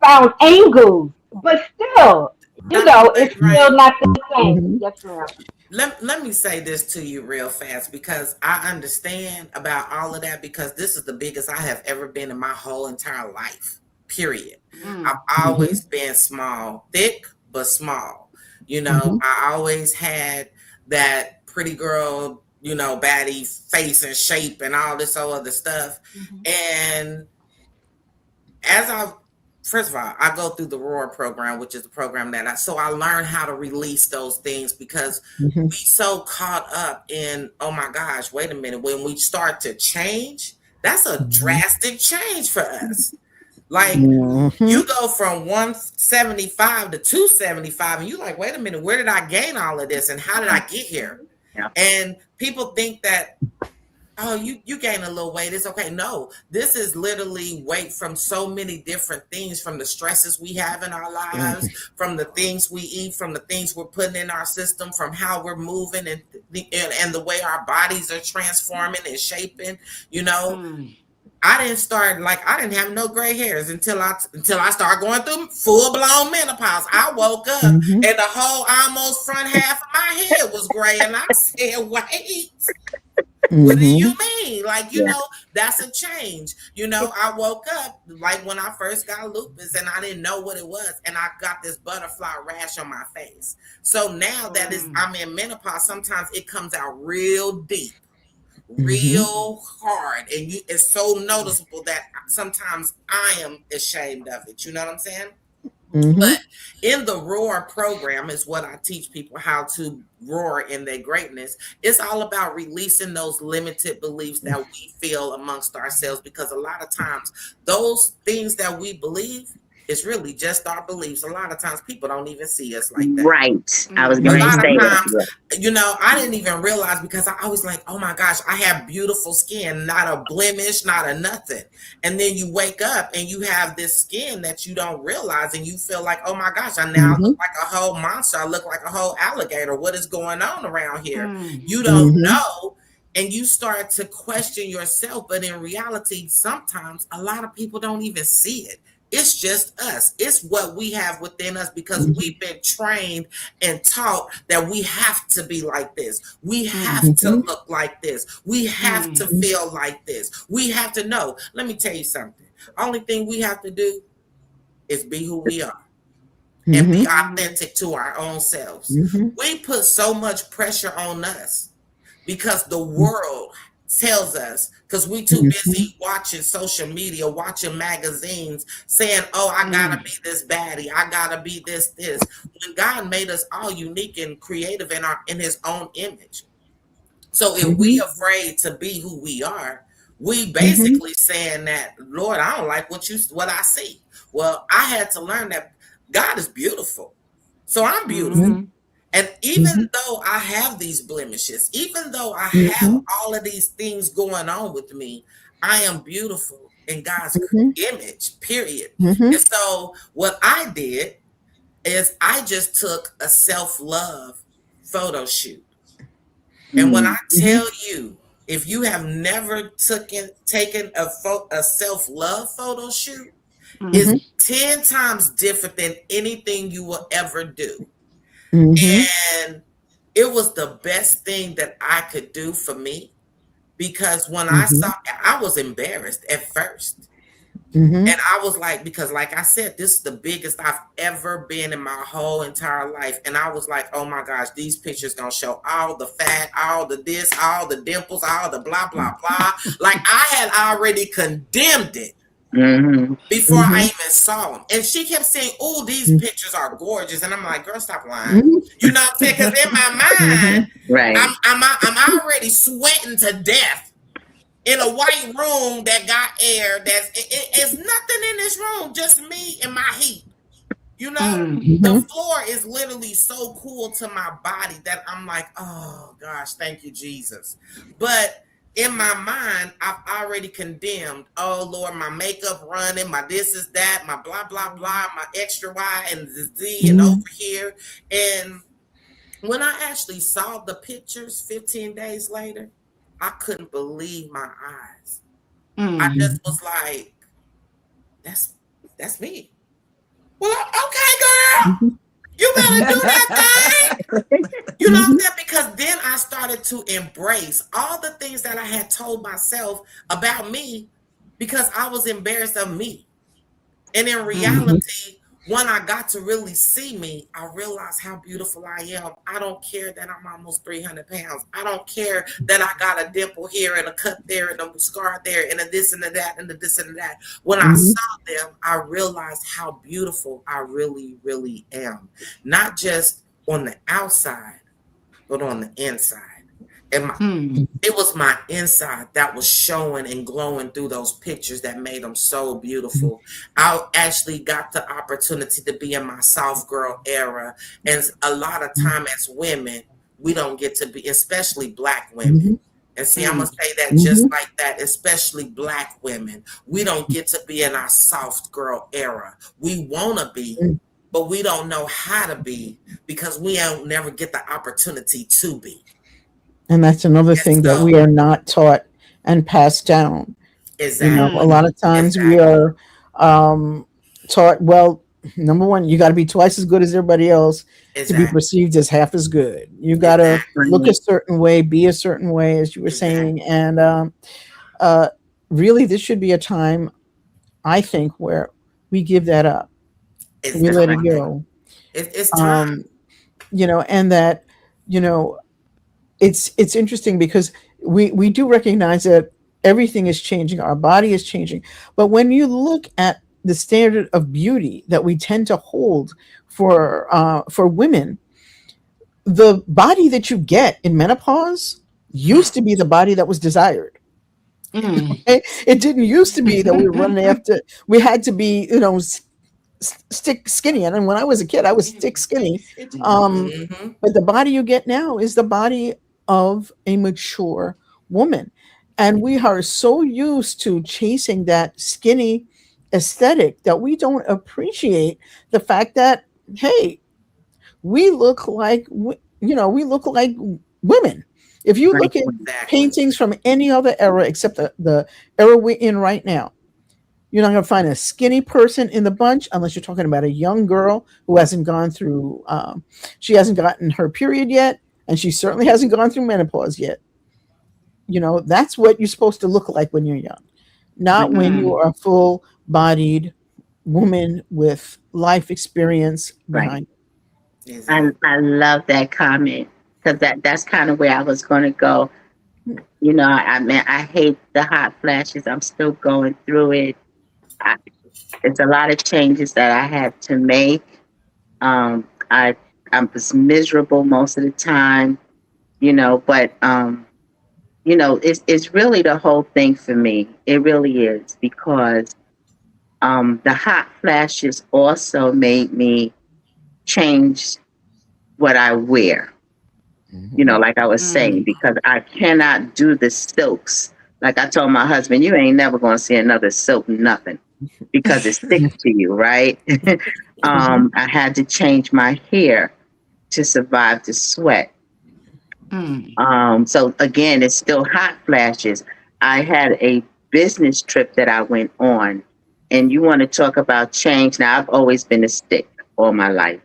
found angles, but still, it's still not the same. Yes, ma'am. Let me say this to you real fast because I understand about all of that because this is the biggest I have ever been in my whole entire life. Period. I've always been small, thick, but small. I always had that pretty girl, baddie face and shape and all this other stuff. And first of all, I go through the ROAR program, which is the program that I learn how to release those things because we so caught up in, oh my gosh, wait a minute. When we start to change, that's a drastic change for us. Like, you go from 175 to 275 and you're like, wait a minute, where did I gain all of this and how did I get here? Yeah. And people think that, oh, you gain a little weight, it's okay. No, this is literally weight from so many different things, from the stresses we have in our lives, from the things we eat, from the things we're putting in our system, from how we're moving and the way our bodies are transforming and shaping. I didn't have no gray hairs until I started going through full blown menopause. I woke up and the whole almost front half of my head was gray, and I said, "Wait, what do you mean? Like, Yeah. that's a change. I woke up like when I first got lupus and I didn't know what it was. And I got this butterfly rash on my face. So now that I'm in menopause, sometimes it comes out real deep, Mhm. real hard. And it's so noticeable that sometimes I am ashamed of it. You know what I'm saying? Mhm. But in the roar program is what I teach people how to roar in their greatness. It's all about releasing those limited beliefs that we feel amongst ourselves, because a lot of times those things that we believe is really just our beliefs. A lot of times people don't even see us like that. Right. I was A going to lot of say that. times, I didn't even realize, because I was like, oh my gosh, I have beautiful skin, not a blemish, not a nothing. And then you wake up and you have this skin that you don't realize, and you feel like, oh my gosh, I now look Mhm. like a whole monster. I look like a whole alligator. What is going on around here? You don't Mhm. know. And you start to question yourself. But in reality, sometimes a lot of people don't even see it. It's just us. It's what we have within us, because Mhm. we've been trained and taught that we have to be like this. We have to Mhm. look like this. We have to feel like this. We have to know. Let me tell you something. Only thing we have to do is be who we are and be Mhm. authentic to our own selves. Mhm. We put so much pressure on us because the world tells us, because we too Mhm. busy watching social media, watching magazines, saying, oh, I gotta be this baddie, I gotta be this, when God made us all unique and creative in his own image. So if we Mhm. afraid to be who we are, we Mhm. basically saying that, Lord, I don't like what I see. Well, I had to learn that God is beautiful. So I'm beautiful. Mhm. And even Mhm. though I have these blemishes, even though I have Mhm. all of these things going on with me, I am beautiful in God's Mhm. image, period. And Mhm. so what I did is I just took a self-love photo shoot. And when I Mhm. tell you, if you have never taken a self-love photo shoot, it's Mhm. 10 times different than anything you will ever do. Mhm. And it was the best thing that I could do for me, because when I saw, Mhm. I was embarrassed at first. And Mhm. I was like, because like I said, this is the biggest I've ever been in my whole entire life. And I was like, oh my gosh, these pictures gonna show all the fat, all the this, all the dimples, all the blah, blah, blah. Like I had already condemned it Mm-hmm. before I Mhm. even saw them. And she kept saying, oh, these Mhm. pictures are gorgeous. And I'm like, girl, stop lying. Mhm. You know what I'm saying? Because in my mind, Mhm. Right. I'm already sweating to death in a white room that got air. It's nothing in this room, just me and my heat. You know, the Mhm. floor is literally so cool to my body that I'm like, oh gosh, thank you, Jesus. But in my mind, I've already condemned, oh Lord, my makeup running, my this is that, my blah, blah, blah, my extra Y and the Z and over Mhm. here. And when I actually saw the pictures 15 days later, I couldn't believe my eyes. I just was like, that's that's me. Well, okay, girl. Mhm. You better do that thing. You know what I'm saying? Because then I started to embrace all the things that I had told myself about me, because I was embarrassed of me. And in Mhm. reality, when I got to really see me, I realized how beautiful I am. I don't care that I'm almost 300 pounds. I don't care that I got a dimple here and a cut there and a scar there and a this and a that and a this and a that. When I Mhm. saw them, I realized how beautiful I really, really am. Not just on the outside, but on the inside. And it was my inside that was showing and glowing through those pictures that made them so beautiful. I actually got the opportunity to be in my soft girl era. And a lot of time as women, we don't get to be, especially black women. Mhm. And see, I'm going to say that just Mhm. like that, especially black women. We don't get to be in our soft girl era. We want to be, but we don't know how to be, because we don't never get the opportunity to be. And that's another And thing that so, we are not taught and passed down. You know, a exactly. lot of times we Exactly. are um, taught, well, number one, you got to be twice as good as everybody else to be Exactly. perceived as half as good. You got to Exactly. look a Right. certain way, be a certain way, as you were saying. Exactly. And uh, really, this should be a time, I think, where we give that up. We let it Exactly. go. It's time. Um, and that, you know, it's interesting because we do recognize that everything is changing, our body is changing, but when you look at the standard of beauty that we tend to hold for women, the body that you get in menopause used to be the body that was desired. Mm. It didn't used to be that we were running after, we had to be, stick skinny. And when I was a kid, I was stick skinny. Um, Mm-hmm. but the body you get now is the body of a mature woman. And we are so used to chasing that skinny aesthetic that we don't appreciate the fact that, hey, we look like, we look like women. If you Right. look at Exactly. paintings from any other era except the era we're in right now, you're not going to find a skinny person in the bunch unless you're talking about a young girl who hasn't gone through, she hasn't gotten her period yet, and she certainly hasn't gone through menopause yet. That's what you're supposed to look like when you're young, not Right. when you Mm. are a full bodied woman with life experience Right. behind Exactly. I love that comment because that's kind of where I was going to go. you. I mean, I hate the hot flashes. I'm still going through it. I, it's a lot of changes that I had to make. I was miserable most of the time, but it's really the whole thing for me. It really is because the hot flashes also made me change what I wear. Like I was saying, Mm. because I cannot do the silks. Like I told my husband, you ain't never going to see another silk, nothing, because it sticks to you, right? Mhm. I had to change my hair to survive the sweat. Mm. So again, it's still hot flashes. I had a business trip that I went on, and you want to talk about change. Now, I've always been a stick all my life.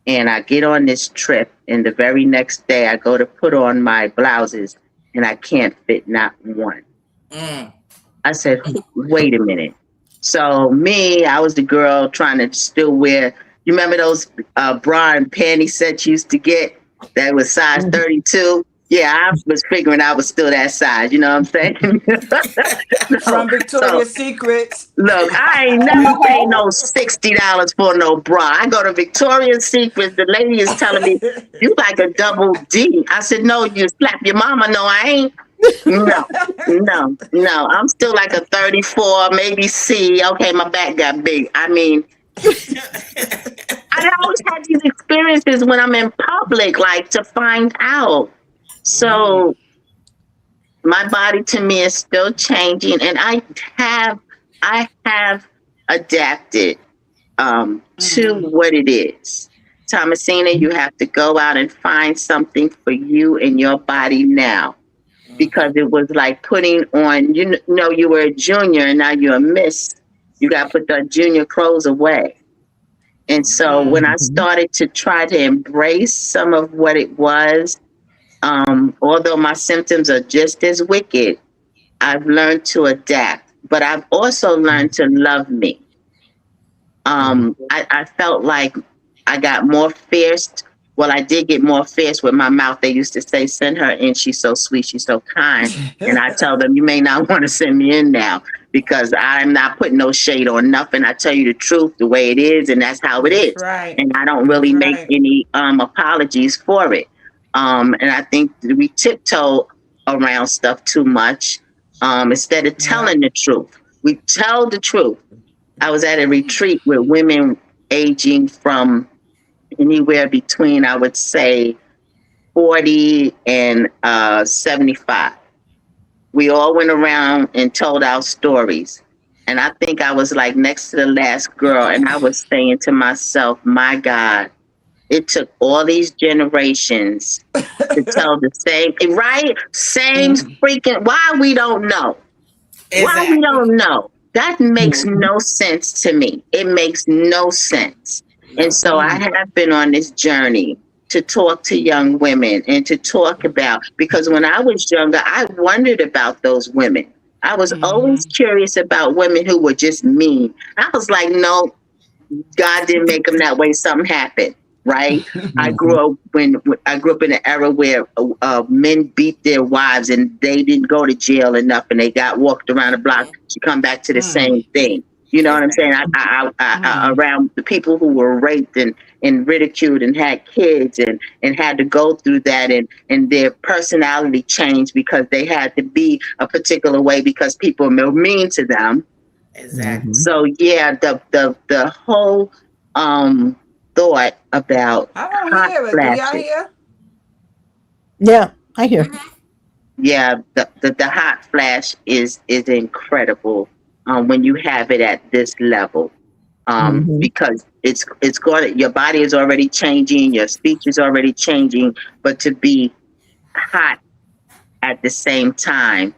And I get on this trip, and the very next day I go to put on my blouses, and I can't fit not one. Mm. I said, wait a minute. So me, I was the girl trying to still wear. You remember those bra and panty sets you used to get that was size Mhm. 32? Yeah, I was figuring I was still that size. You know what I'm saying? so, From so Victoria's Secrets. look, I ain't never paid no $60 for no bra. I go to Victoria's Secret. The lady is telling me, you like a double D. I said, no, you slap your mama. No, I ain't. No, no. I'm still like a 34, maybe C. Okay, my back got big. I mean, I always had these experiences when I'm in public, like to find out. Mm-hmm. So my body to me is still changing, and have I have adapted to Mm. what it is. Thomasina, you have to go out and find something for you and your body now, because it was like putting on, you were a junior and now you're a miss. You got to put the junior clothes away. And so when I Mm. Mhm. started to try to embrace some of what it was, although my symptoms are just as wicked, I've learned to adapt. But I've also learned to love me. I felt like I got more fierce. Well, I did get more fierce with my mouth. They used to say, send her in. She's so sweet. She's so kind. And I tell them, you may not want to send me in now because I'm not putting no shade on nothing. I tell you the truth the way it is, and that's how it That's is. right. And I don't That's really make right. any apologies for it. And I think that we tiptoe around stuff too much, instead of Yeah. telling the truth. We tell the truth. I was at a retreat with women aging from anywhere between, I would say, 40 and 75. We all went around and told our stories. And I think I was like next to the last girl, and I was saying to myself, my God, it took all these generations to tell the same, right? Same Mm. freaking, why we don't know. Why we Exactly. don't know? That makes Mhm. no sense to me. It makes no sense. And No. so I Mm. have been on this journey to talk to young women and to talk about, because when I was younger, I wondered about those women. I was always Mm-hmm. curious about women who were just mean. I was like, no, God didn't make them that way. Something happened, right? Mhm. I grew up in an era where men beat their wives and they didn't go to jail enough, and they got walked around the block to come back to the Mm. same thing. You know what I'm saying? Mm. Around the people who were raped and ridiculed and had kids and had to go through that, and their personality changed because they had to be a particular way because people were mean to them. Exactly. Mhm. So yeah, the whole thought about I don't hot hear it. Do y'all flashes. hear? Yeah, I hear. Yeah, the hot flash is incredible when you have it at this level. Mhm. Because it's going, your body is already changing, your speech is already changing, but to be hot at the same time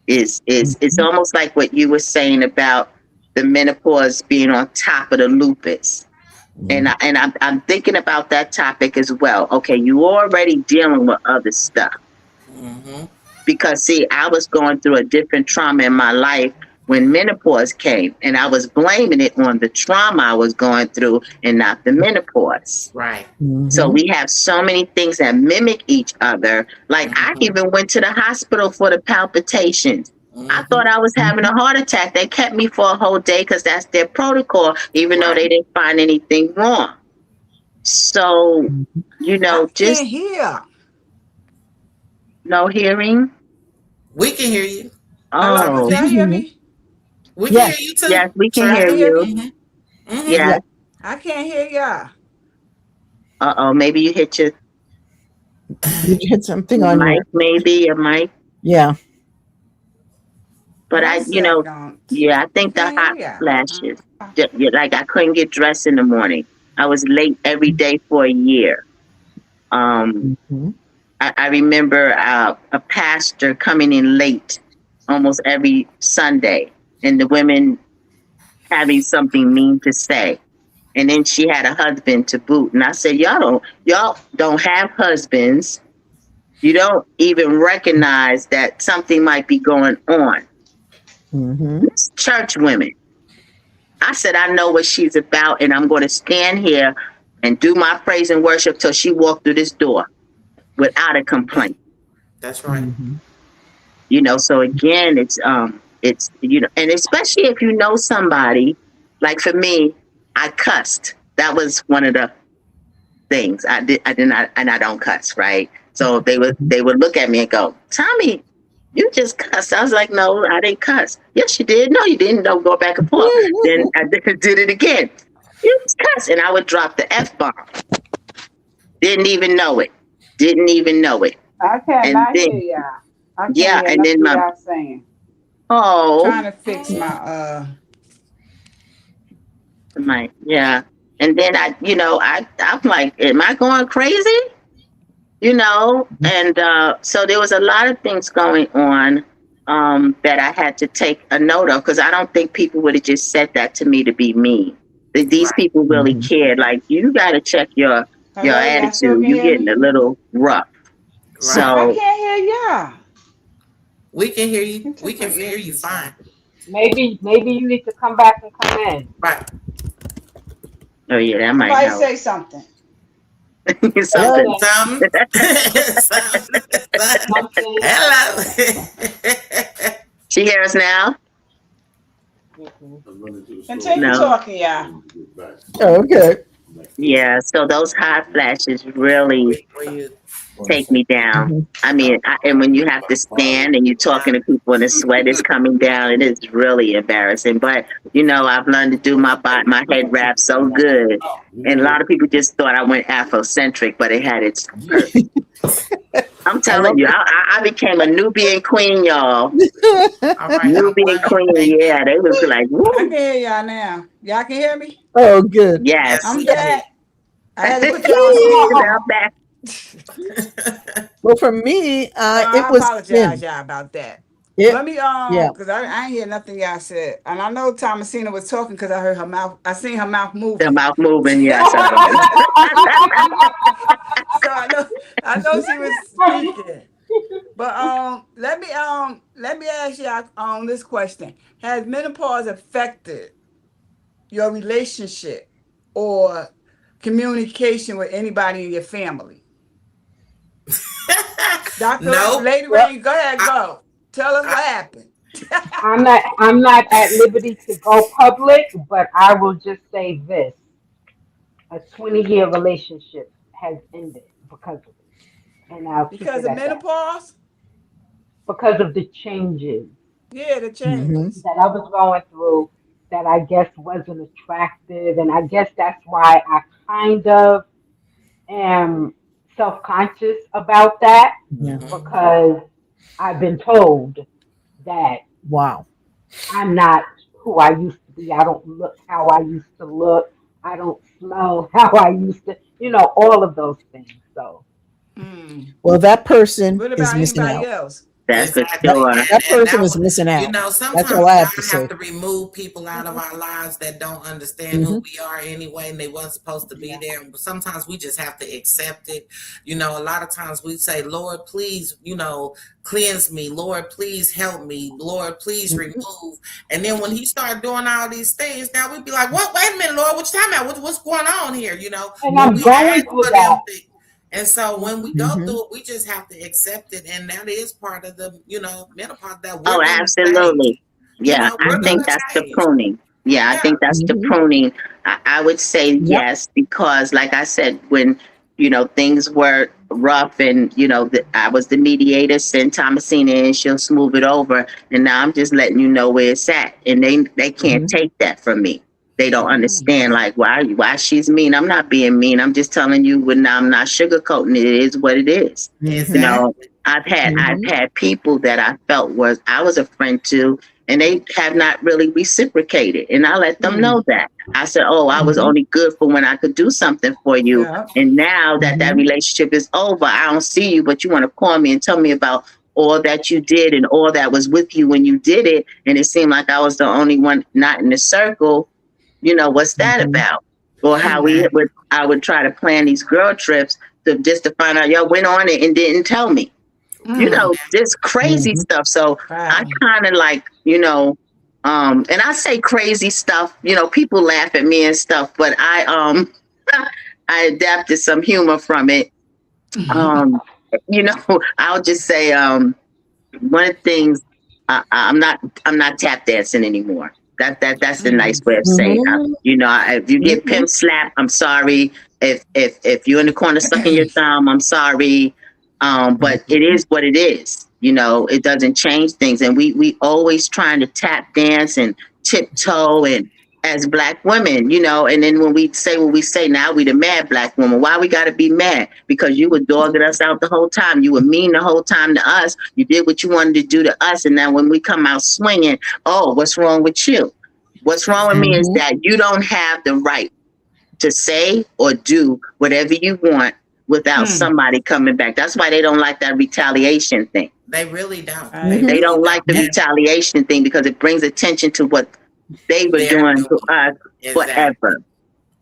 is it's Mhm. almost like what you were saying about the menopause being on top of the lupus. Mhm. I'm thinking about that topic as well. Okay, you already dealing with other stuff Mm-hmm. because see, I was going through a different trauma in my life when menopause came, and I was blaming it on the trauma I was going through and not the menopause. Right. So Mhm. we have so many things that mimic each other. Like I Mm-hmm. even went to the hospital for the palpitations. I Mm-hmm. thought I was having a heart attack. They kept me for a whole day because that's their protocol, even though Right. they didn't find anything wrong. So, Mhm. I just can't hear. no hearing. We can hear you. Hello, could Oh, We y'all can hear hear you. me? We can hear Yes. you too. yes, we can Y'all hear can Charnel. hear you. me? Mm-hmm. Mm-hmm. Yeah. Yes. I can't hear y'all. Oh, maybe you hit Did you hit something your on your? mic, maybe a mic. Yeah. But One second. yeah, I I think the can't hot hear y'all. flashes. Yeah, like I couldn't get dressed in the morning. I was late every day for a year. Um, Mhm. I remember a pastor coming in late almost every Sunday, and the women having something mean to say. And then she had a husband to boot. And I said, y'all don't have husbands. You don't even recognize that something might be going on. Mhm. It's church women. I said, I know what she's about, and I'm going to stand here and do my praise and worship till she walked through this door without a complaint. That's right. Mhm. So again, it's and especially if you know somebody, like for me, I cussed. That was one of the things I did not, and I don't cuss, right? So they would look at me and go, Tommy, you just cussed. I was like, no, I didn't cuss. Yes, you did. No, you didn't. Don't go back and forth. Then I did it again. You just cuss, and I would drop the F bomb. Didn't even know it. Didn't even know it. I And cannot hear then y'all. I can't yeah, hear and then nothing my y'all saying. oh Trying to fix yeah. And then I'm like, am I going crazy? And so there was a lot of things going on that I had to take a note of because I don't think people would have just said that to me to be mean. These Right. people really Mhm. cared. Like you got to check your hello, y'all still attitude. can You're hear getting me? a little rough. Right. I So can't hear y'all. We can hear you. Who We took my can hear you earpiece fine. out? Maybe you need to come back and come in. Right. oh yeah, that might Somebody help. say something. Something. Hello. Something, Something. Something. something. Hello. She hear us now? Mm-mm. Continue No. talking, y'all. Oh, okay. Yeah. So those hot flashes really Wait for you. take me down. Mhm. I mean, and when you have to stand and you're talking to people and the sweat is coming down, it is really embarrassing. But I've learned to do my head wrap so good, and a lot of people just thought I went Afrocentric, but it had its perk. I'm I telling love you, it. I became a Nubian queen, y'all. All right. I Nubian love it. queen, Thank you. yeah. They would be like, I can woo, hear y'all now. Y'all can hear me? Oh, good. Yes, yes. I'm we can hear back. you. I had to put y'all on Now speaker. back. Well, for me, So it I was apologize, thin. y'all, about that. It, Let me yeah. cause I ain't hear nothing y'all said. And I know Thomasina was talking because I heard her mouth, I seen her mouth The moving. mouth moving, So yes. I know she was speaking. But let me ask you this question: has menopause affected your relationship or communication with anybody in your family? Dr. Nope. Lady Well, Rain, go ahead, I, go. Tell us I, what happened. I'm not at liberty to go public, but I will just say this: a 20-year relationship has ended because of it, and I'll keep Because it of at that. menopause? Because of the changes Yeah, the Mm-hmm. changes. that I was going through, that I guess wasn't attractive, and I guess that's why I kind of am self-conscious about that, Yeah. mhm. because I've been told that Wow. I'm not who I used to be. I don't look how I used to look. I don't smell how I used to, all of those things. So, Hmm. Well, that person What is about missing anybody out. else? That's for That Exactly. sure. And person that is was, missing out. That's all sometimes I have to God have say. to remove people out of our lives that don't understand who Hmm. we are anyway, and they wasn't supposed to be yeah. there. Sometimes we just have to accept it. A lot of times we say, Lord, please, cleanse me. Lord, please help me. Lord, please remove. And then when he started doing all these things, now we'd be like, what? Wait a minute, Lord, what you talking about? What's going on here? And When I'm we going ask through for that. them things. And so when we go Hmm. through it, we just have to accept it. And that is part of the, menopause that we're Oh, going to change. absolutely. Yeah, I We're Hmm. think going to that's the change. pruning. Yeah, I Yeah. think that's the Hmm. pruning. I would say Yep. yes, because like I said, when, things were rough and, I was the mediator, send Thomasina in, she'll smooth it over. And now I'm just letting you know where it's at. And they can't Hmm. take that from me. They don't Mm, understand like why she's mean. I'm not being mean. I'm just telling you when I'm not sugarcoating it. It is what it is. You Hmm. know, Exactly. I've Hmm. had people that I felt I was a friend to, and they have not really reciprocated. And I let them Hmm. know that. I said, "Oh, I was Hmm. only good for when I could do something for you. Yeah. And now that that Hmm. relationship is over, I don't see you, but you want to call me and tell me about all that you did and all that was with you when you did it. And it seemed like I was the only one not in the circle. What's that Hmm. about?" Or how Exactly. I would try to plan these girl trips to find out y'all went on it and didn't tell me, Hmm. this crazy Hmm. stuff. So I Wow. kind of like, and I say crazy stuff, people laugh at me and stuff, but I adapted some humor from it. Um, I'll just say, one of the things I'm not tap dancing anymore. That's the nice Hmm. way of saying. Hmm. If you get Hmm. pimp slap, I'm sorry. If you're in the corner sucking your thumb, I'm sorry. But it is what it is. It doesn't change things, and we always trying to tap dance and tiptoe and as black women, and then when we say what we say, now we the mad black woman. Why we got to be mad? Because you were dogging us out the whole time. You were mean the whole time to us. You did what you wanted to do to us. And now when we come out swinging, oh, what's wrong with you? What's wrong with me is Exactly. Hmm. that you don't have the right to say or do whatever you want without Hmm. somebody coming back. That's why they don't like that retaliation thing. They really don't. They Right. They Hmm. really don't like the don't. And retaliation thing because it brings attention to what they were they're doing to doing. us Exactly. forever.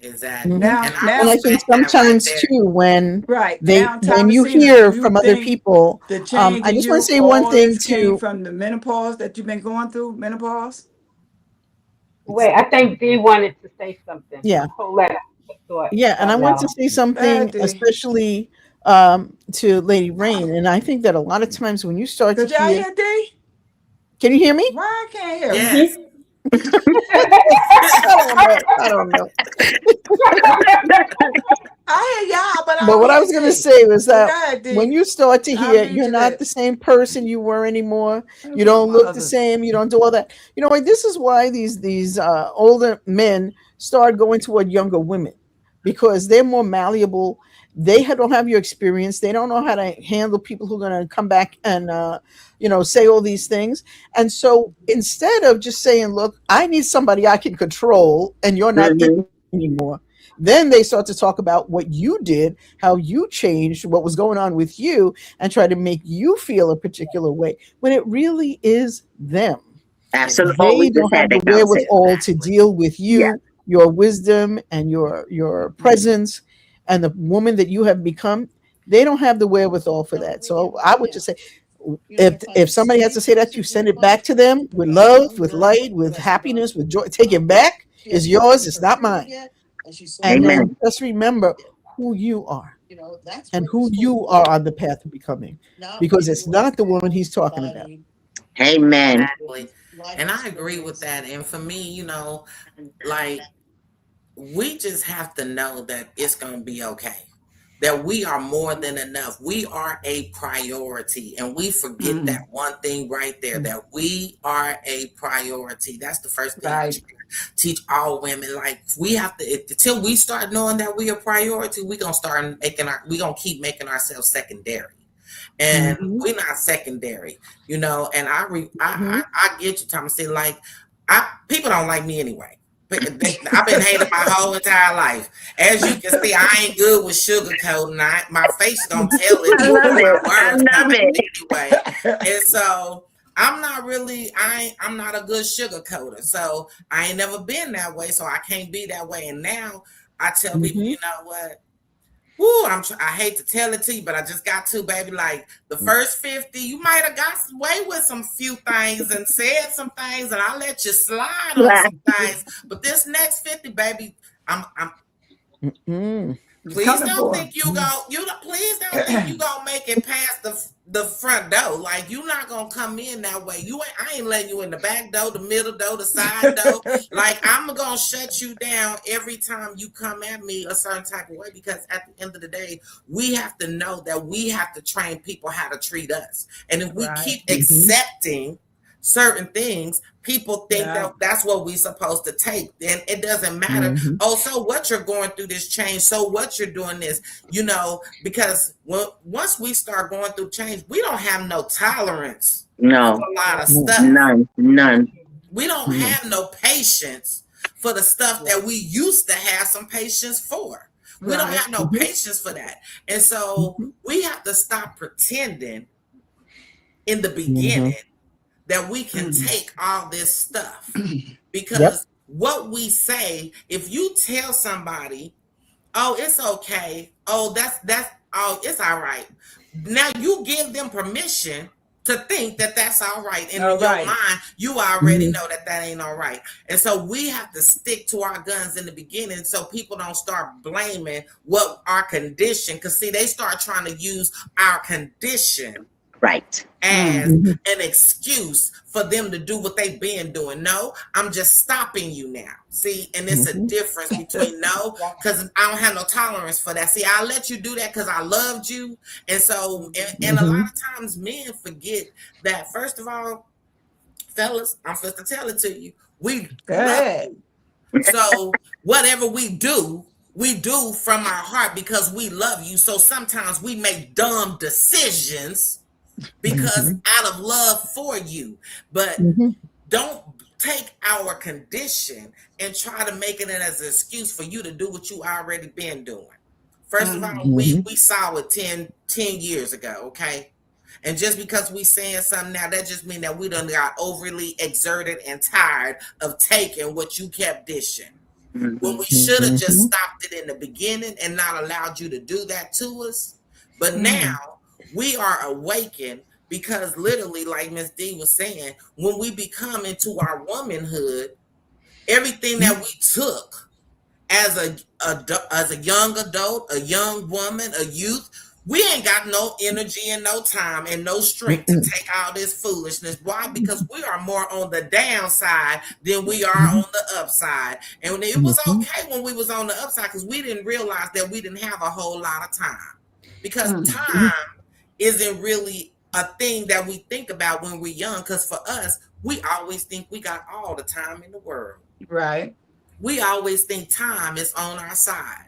Exactly. Hmm. Now, And I And I now, think respect that right sometimes there. too, right now, when you Thomasina, do hear you from other think people, the change I in just want you, to say one all thing this came to, from the menopause that you've been going through? Menopause? wait, I think Dee wanted to say something. yeah, Hold that thought, yeah, and I want to Charnel. say Go ahead, something, D. especially to Lady Rain. And I think that a lot of times when you start to Could y'all hear, hear D? can you hear me? Why I can't hear her? Yes. Mm-hmm. I don't know. I don't know. I hear y'all, but I But don't what I hear was going to D. say was So go that ahead, when D. you start to I'll hear read you're your not the lips. same person you were anymore, Let me you put on don't my look the other. same, you don't do all that. Like, this is why these older men start going toward younger women because they're more malleable. Don't have your experience. They don't know how to handle people who are going to come back and say all these things. And so instead of just saying, "Look, I need somebody I can control," and you're not it Hmm. anymore, then they start to talk about what you did, how you changed, what was going on with you, and try to make you feel a particular way when it really is them. Absolutely. Oh, we They just don't had have the that conversation. wherewithal to Exactly. deal with Yeah. you, your wisdom, and your presence, and the woman that you have become. They don't have the wherewithal for that. So I would just say, if somebody has to say that, you send it back to them with love, with light, with happiness, with joy. Take it back. It's yours. It's not mine. And then Amen. just remember who you are and who you are on the path of becoming, because it's not the woman he's talking about. Amen. Exactly. And I agree with that. And for me, like we just have to know that it's going to be okay. That we are more than enough. We are a priority. And we forget that one thing right there, that we are a priority. That's the first thing I Right. teach all women. Like we have to, until we start knowing that we are a priority, we're going to keep making ourselves secondary. And Mhm. we're not secondary, and Mhm. I get you, Thomas. See, like, people don't like me anyway. I've been hated my whole entire life. As you can see, I ain't good with sugarcoating. My face gonna tell it, I even love when it. my I words love coming it. anyway. And so I'm not a good sugarcoater. So I ain't never been that way. So I can't be that way. And now I tell people, Mhm. you know what? Woo, I hate to tell it to you, but I just got to, baby. Like the first 50, you might have got away with some few things and said some things, and I let you slide on Right. some things. But this next 50, baby, I'm Mhm. You're please coming don't for think please don't think you gonna make it past the front door. Like you not gonna come in that way. I ain't letting you in the back door, the middle door, the side door. him. Like I'm gonna shut you down every time you come at me a certain type of way, because at the end of the day, we have to know that we have to train people how to treat us. And if we Right. keep Mhm. accepting certain things, people think Yeah. that that's what we're supposed to take. Then it doesn't matter. Mhm. Oh, so what, you're going through this change, so what, you're doing this, because once we start going through change, we don't have no tolerance for No, a lot of No. stuff. none, none. We don't No. have no patience for the stuff that we used to have some patience for. We don't Right. have no Mhm. patience for that. And so Mhm. we have to stop pretending in the beginning Mhm. that we can Mm. take all this stuff, Yep. because what we say, if you tell somebody, oh, it's okay, oh, oh, it's all right, now you give them permission to think that that's all right, and All in your right. mind you already Mhm. know that that ain't all right. And so we have to stick to our guns in the beginning, so people don't start blaming what our condition, because see, they start trying to use our condition Right. as Mm. Mhm. an excuse for them to do what they've been doing. No, I'm just stopping you now. See, and it's a Mhm. difference between no, because I don't have no tolerance for that. See, I let you do that because I loved you. And so, and a lot Mhm. of times men forget that, first of all, fellas, I'm supposed to tell it to you, we Go love ahead. you. So whatever we do from our heart because we love you. So sometimes we make dumb decisions because Mhm. out of love for you. But Mhm. don't take our condition and try to make it as an excuse for you to do what you already been doing. First of all, Mm. we saw it 10 years ago, okay? And just because we saying something now, that just means that we done got overly exerted and tired of taking what you kept dishing, when Hmm. we should have just Mhm. stopped it in the beginning and not allowed you to do that to us. But Mm. now we are awakened, because literally, like Miss D was saying, when we become into our womanhood, everything that we took as as a young adult, a young woman, a youth, we ain't got no energy and no time and no strength to Mhm. take all this foolishness. Why? Because we are more on the downside than we are Mhm. on the upside. And it was Mhm. okay when we was on the upside, because we didn't realize that we didn't have a whole lot of time. Because Mm. Mhm. time isn't really a thing that we think about when we're young. Because for us, we always think we got all the time in the world. Right. We always think time is on our side.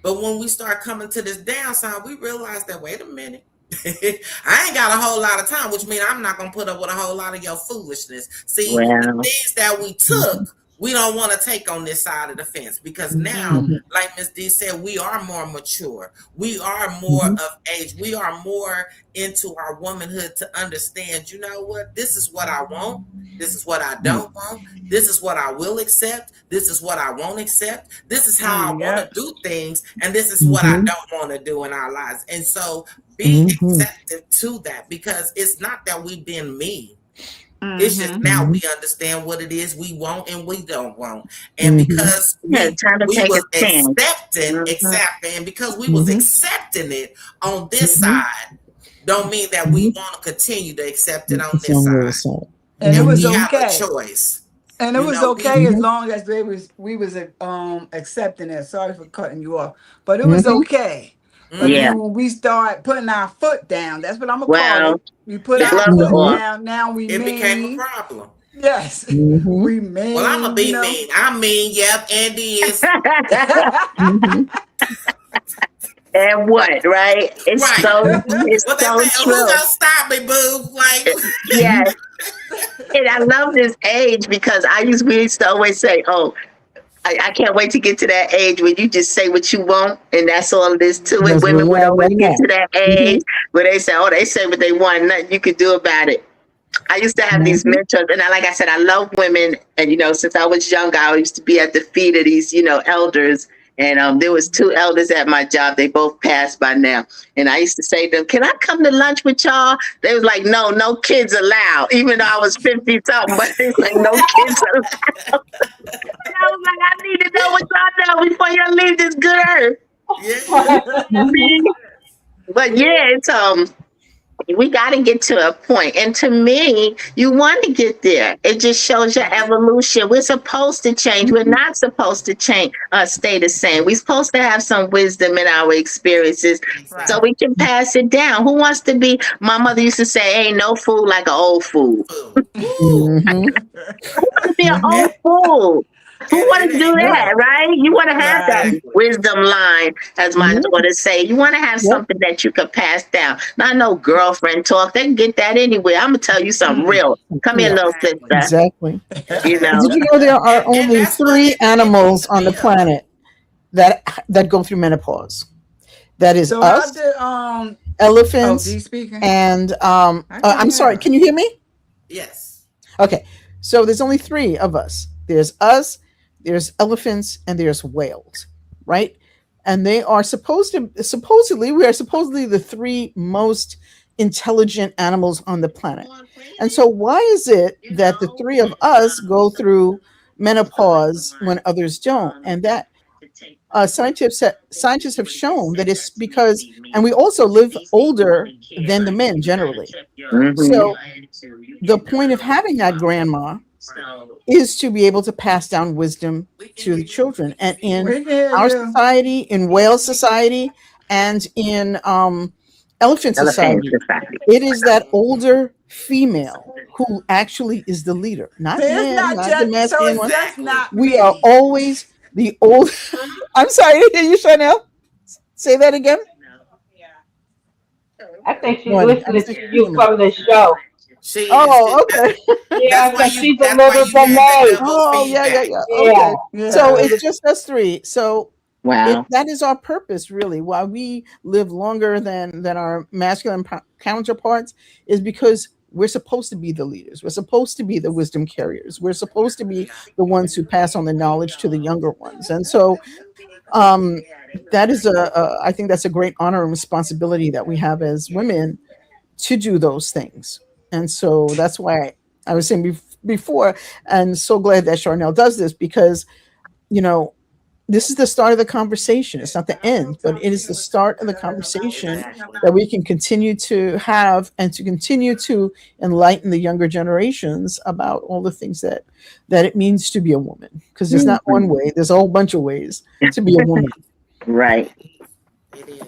But when we start coming to this downside, we realize that, wait a minute, I ain't got a whole lot of time, which means I'm not going to put up with a whole lot of your foolishness. See, the Well, things that we Mhm. took we don't want to take on this side of the fence because now, Mhm. like Miss D said, we are more mature. We are more Mhm. of age. We are more into our womanhood to understand, you know what? This is what I want. This is what I don't want. This is what I will accept. This is what I won't accept. This is how I want to Yep. do things. And this is what I Mhm. don't want to do in our lives. And so be Mhm. acceptive to that because it's not that we've been mean. It's just Mm-hmm. now Mhm. we understand what it is we want and we don't want. And Mhm. because Yeah, time to we take a was stand. accepting, Mhm. accepting, and because we was Mhm. accepting it on this Mhm. side, don't mean that we Mhm. want to continue to accept it on It's this on the other side. side. And it And was we Mhm. have a okay. choice. And it You was know, okay as Mhm. long as we was accepting it. Sorry for cutting you off, but it was Mhm. okay. But Yeah. then when we start putting our foot down, that's what I'm gonna call Well, it. We put the yeah, our gloves are foot Mhm. off. down. Now we it became a mean, problem. yes, Mhm. we Well, I'm gonna mean, be mean. I'm mean. Yep, Andy is Mhm. And what, right? right. It's What they so say? Oh, who true. gonna stop me, boo? Like, Yes. And I love this age because we used to always say, oh, I can't wait to get to that age where you just say what you want and that's all it is to it. That's where Women would we're at always right get now. to that age Mhm. where they say, oh, they say what they want, nothing you can do about it. I used to have these Mhm. mentors, and like I said, I love women. And since I was young, I used to be at the feet of these, elders. And there was two elders at my job. They both passed by now. And I used to say to them, "Can I come to lunch with y'all?" They was like, "No, no kids allowed." Even though I was 50 something, but they was like, "No kids allowed." And I was like, "I need to know what y'all know before y'all leave this good earth." yeah, I mean, but yeah, it's we got to get to a point. And to me, you want to get there. It just shows your evolution. We're supposed to change. We're not supposed to change, stay the same. We're supposed to have some wisdom in our experiences so right. we exactly. can pass it down. Who wants to be, my mother used to say, ain't no food like an old fool. Food. Woo. Mhm. Who want to be an Mhm. old fool? Who want It to do ain't that, Right, no. right? You want to have that right. Exactly. wisdom line, as my Mhm. daughter say. You want to have Yep. something that you could pass down. Not no girlfriend talk. They can get that anywhere. I'm gonna tell you something Mm. real. Come here, Yeah. little Exactly. sister. Exactly. You Did know. you Exactly. know there are And only that's what three it needs animals to on the be of. planet that go through menopause? That is So how us, did oh, elephants, D speaking? and I can't I'm hear sorry. her. Can you hear me? Yes. Okay. So there's only three of us. There's us, there's elephants, and there's whales, right? And they are supposedly we are supposedly the three most intelligent animals on the planet. And so why is it that the three of us go through menopause when others don't? And that scientists have shown that it's because, and we also live older than the men generally. Hmm. So the point of having that grandma is to be able to pass down wisdom to the children. And in We can hear our you. society, in whale society, and in elephant Elephant society, society. it is that older female who actually is the leader, See, not the it's man, not not the just so masculine it's one. just Exactly. not We are me. always the old. I'm sorry to hear you, Chanel. Say that again. I think she's No, I'm listening still to you hearing me. from the show. She is. Oh, okay. Yeah, because she's a That's why little you had the delayed. double Oh, yeah, yeah, feedback. yeah. Yeah. Okay. So Yeah. it's just us three. So Wow. that is our purpose, really. Why we live longer than our masculine counterparts is because we're supposed to be the leaders. We're supposed to be the wisdom carriers. We're supposed to be the ones who pass on the knowledge to the younger ones. And so um, that is I think that's a great honor and responsibility that we have as women to do those things. And so that's why I was saying before, and so glad that Charnel does this because, you know, this is the start of the conversation. It's not the end, but it is the start of the conversation Exactly. that we can continue to have and to continue to enlighten the younger generations about all the things that it means to be a woman. Because there's not one Mhm. way, there's a whole bunch of ways to be a woman. Right. It is.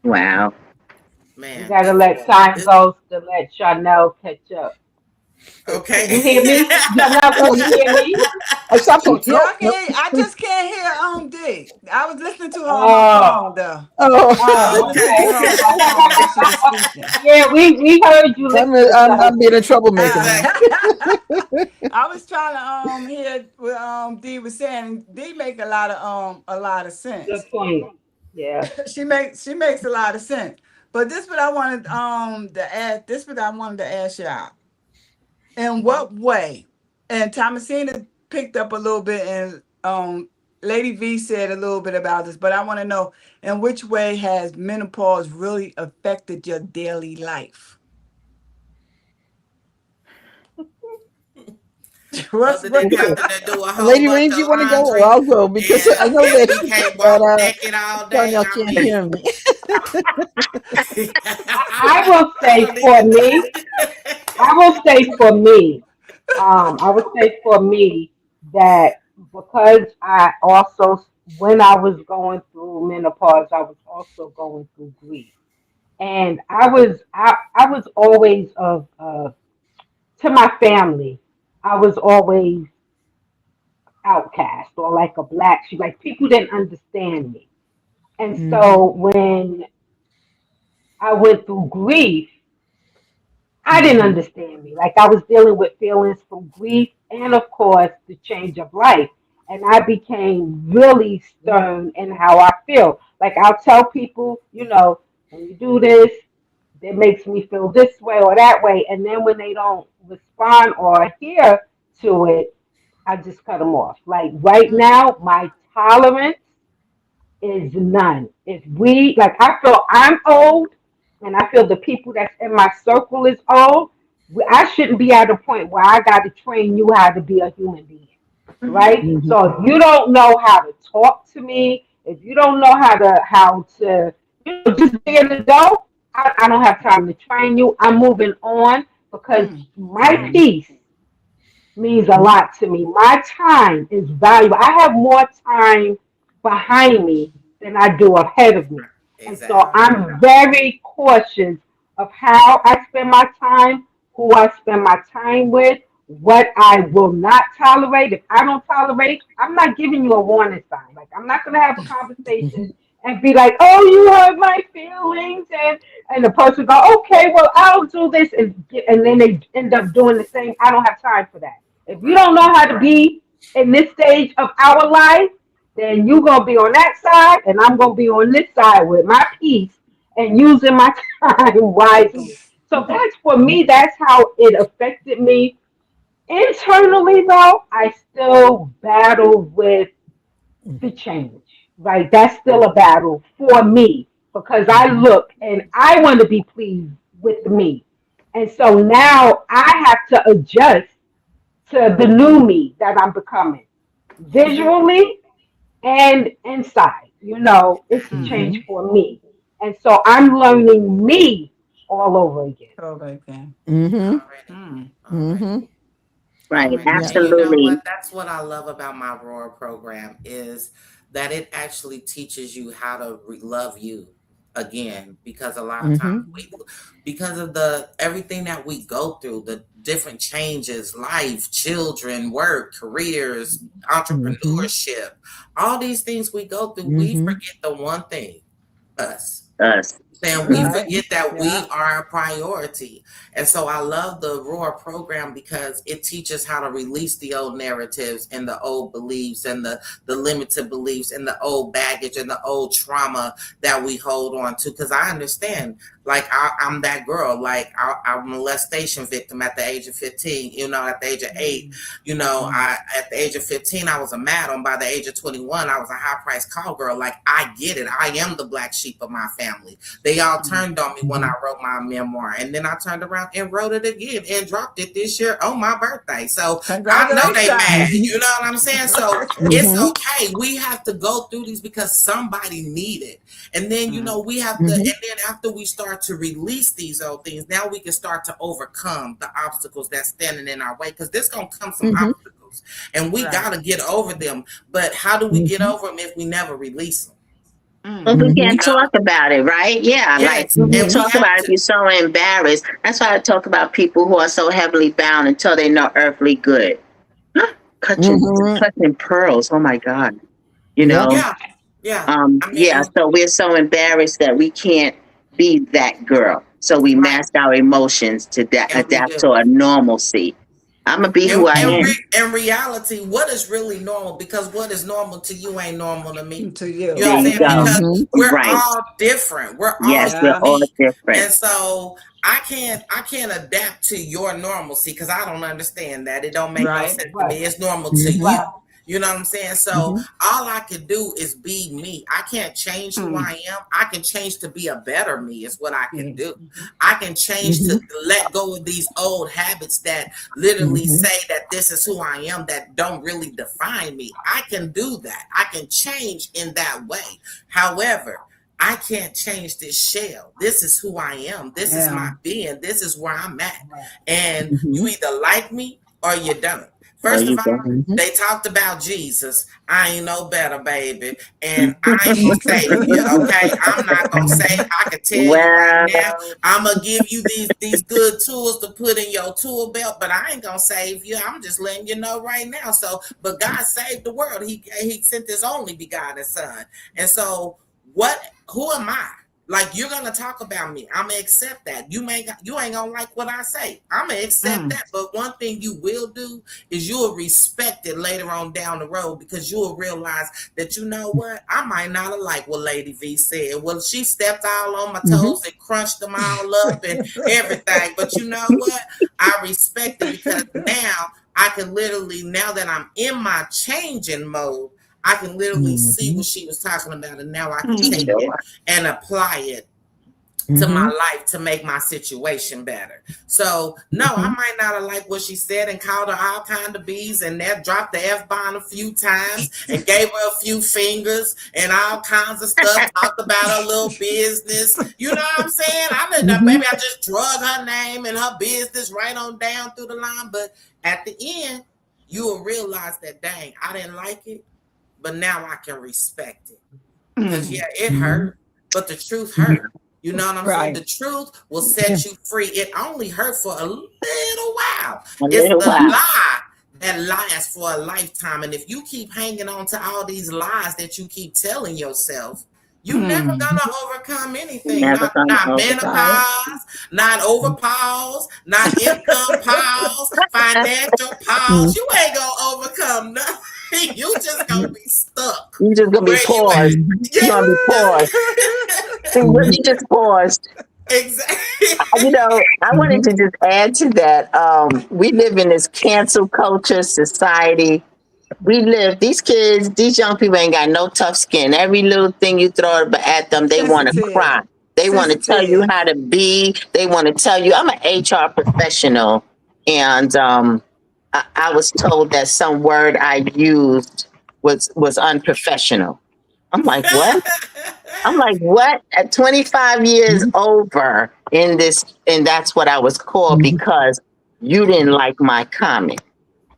Wow. We Man, gotta let time this go to let Chanel catch up. Can you okay. hear me? Chanel, can you hear me? I stopped talking. Yeah, No, I no. can. I just can't hear D. I was listening to her on my Oh, phone though. I was Oh, oh, listening to okay. her on my phone when she was speaking. Yeah, we heard you I'm, listening to I'm her. being a troublemaker now. I was trying to hear what Dee was saying. Dee make a lot of sense. Good point. Yeah. She makes a lot of sense. But this what I wanted to ask. This what I wanted to ask y'all. In what way? And Thomasina picked up a little bit, and Lady V said a little bit about this. But I want to know, in which way has menopause really affected your daily life? Other than having to do a whole Lady bunch Range, of you want to go, or laundry I'll go because I know and we can't walk that naked all day. Darnell I can't mean, hear me. I will I say don't for even. me, I will say for me, I would say for me that because I also, when I was going through menopause, I was also going through grief. And I was always to my family, I was always outcast or like a black sheep. Like people didn't understand me. And Mm-hmm. so when I went through grief, I didn't Mm-hmm. understand me. Like I was dealing with feelings from grief and, of course, the change of life. And I became really stern in how I feel. Like I'll tell people, when you do this, it makes me feel this way or that way. And then when they don't respond or adhere to it, I just cut them off. Like right now, my tolerance is none. If we like, I feel I'm old, and I feel the people that's in my circle is old. I shouldn't be at a point where I got to train you how to be a human being, right? Mm-hmm. So if you don't know how to talk to me, if you don't know how to just be an adult, I don't have time to train you. I'm moving on because my peace means a lot to me. My time is valuable. I have more time behind me than I do ahead of me. And so Exactly. I'm very cautious of how I spend my time, who I spend my time with, what I will not tolerate. If I don't tolerate, I'm not giving you a warning sign. Like I'm not gonna have a conversation and be like, "Oh, you hurt my feelings," and the person go, "Okay, well, I'll do this," and then they end up doing the same. I don't have time for that. If you Right. don't know how to be in this stage of our life, then you're gonna be on that side, and I'm gonna be on this side with my peace and using my time wisely. So that's for me. That's how it affected me. Internally, though, I still battle with the change. Right? That's still a battle for me because I Mm-hmm. look and I want to be pleased with me. And so now I have to adjust to the new me that I'm becoming, visually and inside. It's a change Mm-hmm. for me. And so I'm learning me all over again. Okay. Mm-hmm. Already. Hmm. Mm-hmm. Already. Right. Already. Yeah. And you know Absolutely. what? That's what I love about my Roar program is that it actually teaches you how to love you again because a lot of times Mm-hmm. because of the everything that we go through, the different changes, life, children, work, careers, Mm-hmm. entrepreneurship, all these things we go through, we Mm-hmm. forget the one thing, us. Us. Saying we Mhm. Right. forget that we Yeah. are a priority. And so I love the ROAR program because it teaches how to release the old narratives and the old beliefs and the limited beliefs and the old baggage and the old trauma that we hold on to. Because I understand, like, I'm that girl. Like, I'm a molestation victim at the age of 15, at the age of 8. At the age of 15, I was a madam. By the age of 21, I was a high priced call girl. Like, I get it. I am the black sheep of my family. They all turned on me when I wrote my memoir. And then I turned around and wrote it again and dropped it this year on my birthday. So I know they mad. Congratulations. You know what I'm saying? So it's Mm-hmm. okay. We have to go through these because somebody need it. And then, we have to, and Mm-hmm. then after we start to release these old things, now we can start to overcome the obstacles that's standing in our way. Because there's going to come some Mm-hmm. obstacles and we Right. got to get over them. But how do we get Mm-hmm. over them if we never release them? Well, we Mm-hmm. can't talk about it, right? Yeah, like Yes. you And Mm-hmm. we talk have about it if to. you're so embarrassed. That's why I talk about people who are so heavily bound until they're no earthly good. Mm-hmm. Clutching pearls. Oh my God. You Yep. know, Yeah. Yeah. I yeah. mean, So we're so embarrassed that we can't be that girl. So we right. mask our emotions to And we adapt do. to a normalcy. I'm gonna be who I am. In reality, what is really normal? Because what is normal to you ain't normal to me. To you. You know what There I'm you saying? go. Because Mm-hmm. we're Right. all different. We're all Yes, we're Yeah. all unique. different. And so I can't adapt to your normalcy because I don't understand that. It don't make no Right. sense to Right. me. It's normal to Mm-hmm. you. Right. You know what I'm saying? So Mm-hmm. all I can do is be me. I can't change who Mm. I am. I can change to be a better me is what I can Yeah. do. I can change Mm-hmm. to let go of these old habits that literally Mm-hmm. say that this is who I am that don't really define me. I can do that. I can change in that way. However, I can't change this shell. This is who I am. This is my Yeah. being. This is where I'm at. Right. And you Mm-hmm. either like me or you don't. There First of you all, go. Mm-hmm. they talked about Jesus. I ain't no better, baby. And I ain't gonna save you, okay? I'm not gonna say I can tell you right now, Well, I'm gonna give you these good tools to put in your tool belt, but I ain't gonna save you. I'm just letting you know right now. So, but God saved the world. He sent his only begotten son. And so what who am I? Like you're gonna talk about me. I'm gonna accept that. You ain't gonna like what I say. I'm gonna accept Mm. that. But one thing you will do is you'll respect it later on down the road because you'll realize that you know what? I might not have liked what Lady V said. Well, she stepped all on my Mm-hmm. toes and crunched them all up and everything. But you know what? I respect it because now I can literally, now that I'm in my changing mode, I can literally see Mm-hmm. what she was talking about, and now I can take Mm. it sure. and apply it to my Mm-hmm. life to make my situation better. So no, I might not have liked what she said and called her all kind of bees and that dropped the F-bomb a few times and gave her a few fingers and all kinds of stuff, talked about her little business. You know what I'm saying? I didn't know, Mm-hmm. maybe I just drug her name and her business right on down through the line. But at the end, you will realize that dang, I didn't like it, but now I can respect it. Because Mm. yeah, it Mm-hmm. hurt, but the truth Mm-hmm. hurt. You know what I'm saying? Right. The truth will Yeah. set you free. It only hurt for a little while. A It's little the while. lie that lasts for a lifetime. And if you keep hanging on to all these lies that you keep telling yourself, you never Mm. gonna overcome anything. Never gonna Not overcome. Right. menopause, not overpause, not income pause, financial pause. Mm-hmm. You ain't gonna overcome nothing. You just gonna be stuck You just gonna be where you at. paused. Mm-hmm. You're gonna be paused. You just paused. Exactly. You know, I wanted to just add to that. We live in this cancel culture society. We live, these kids, these young people ain't got no tough skin. Every little thing you throw at them, they want to Sensitive. cry. They want to tell you Sensitive. how to be. They want to tell you, I'm an HR professional. And I was told that some word I used was unprofessional. I'm like, what? I'm like, what? At 25 years over in this, and that's what I was called Mm-hmm. because you didn't like my comment.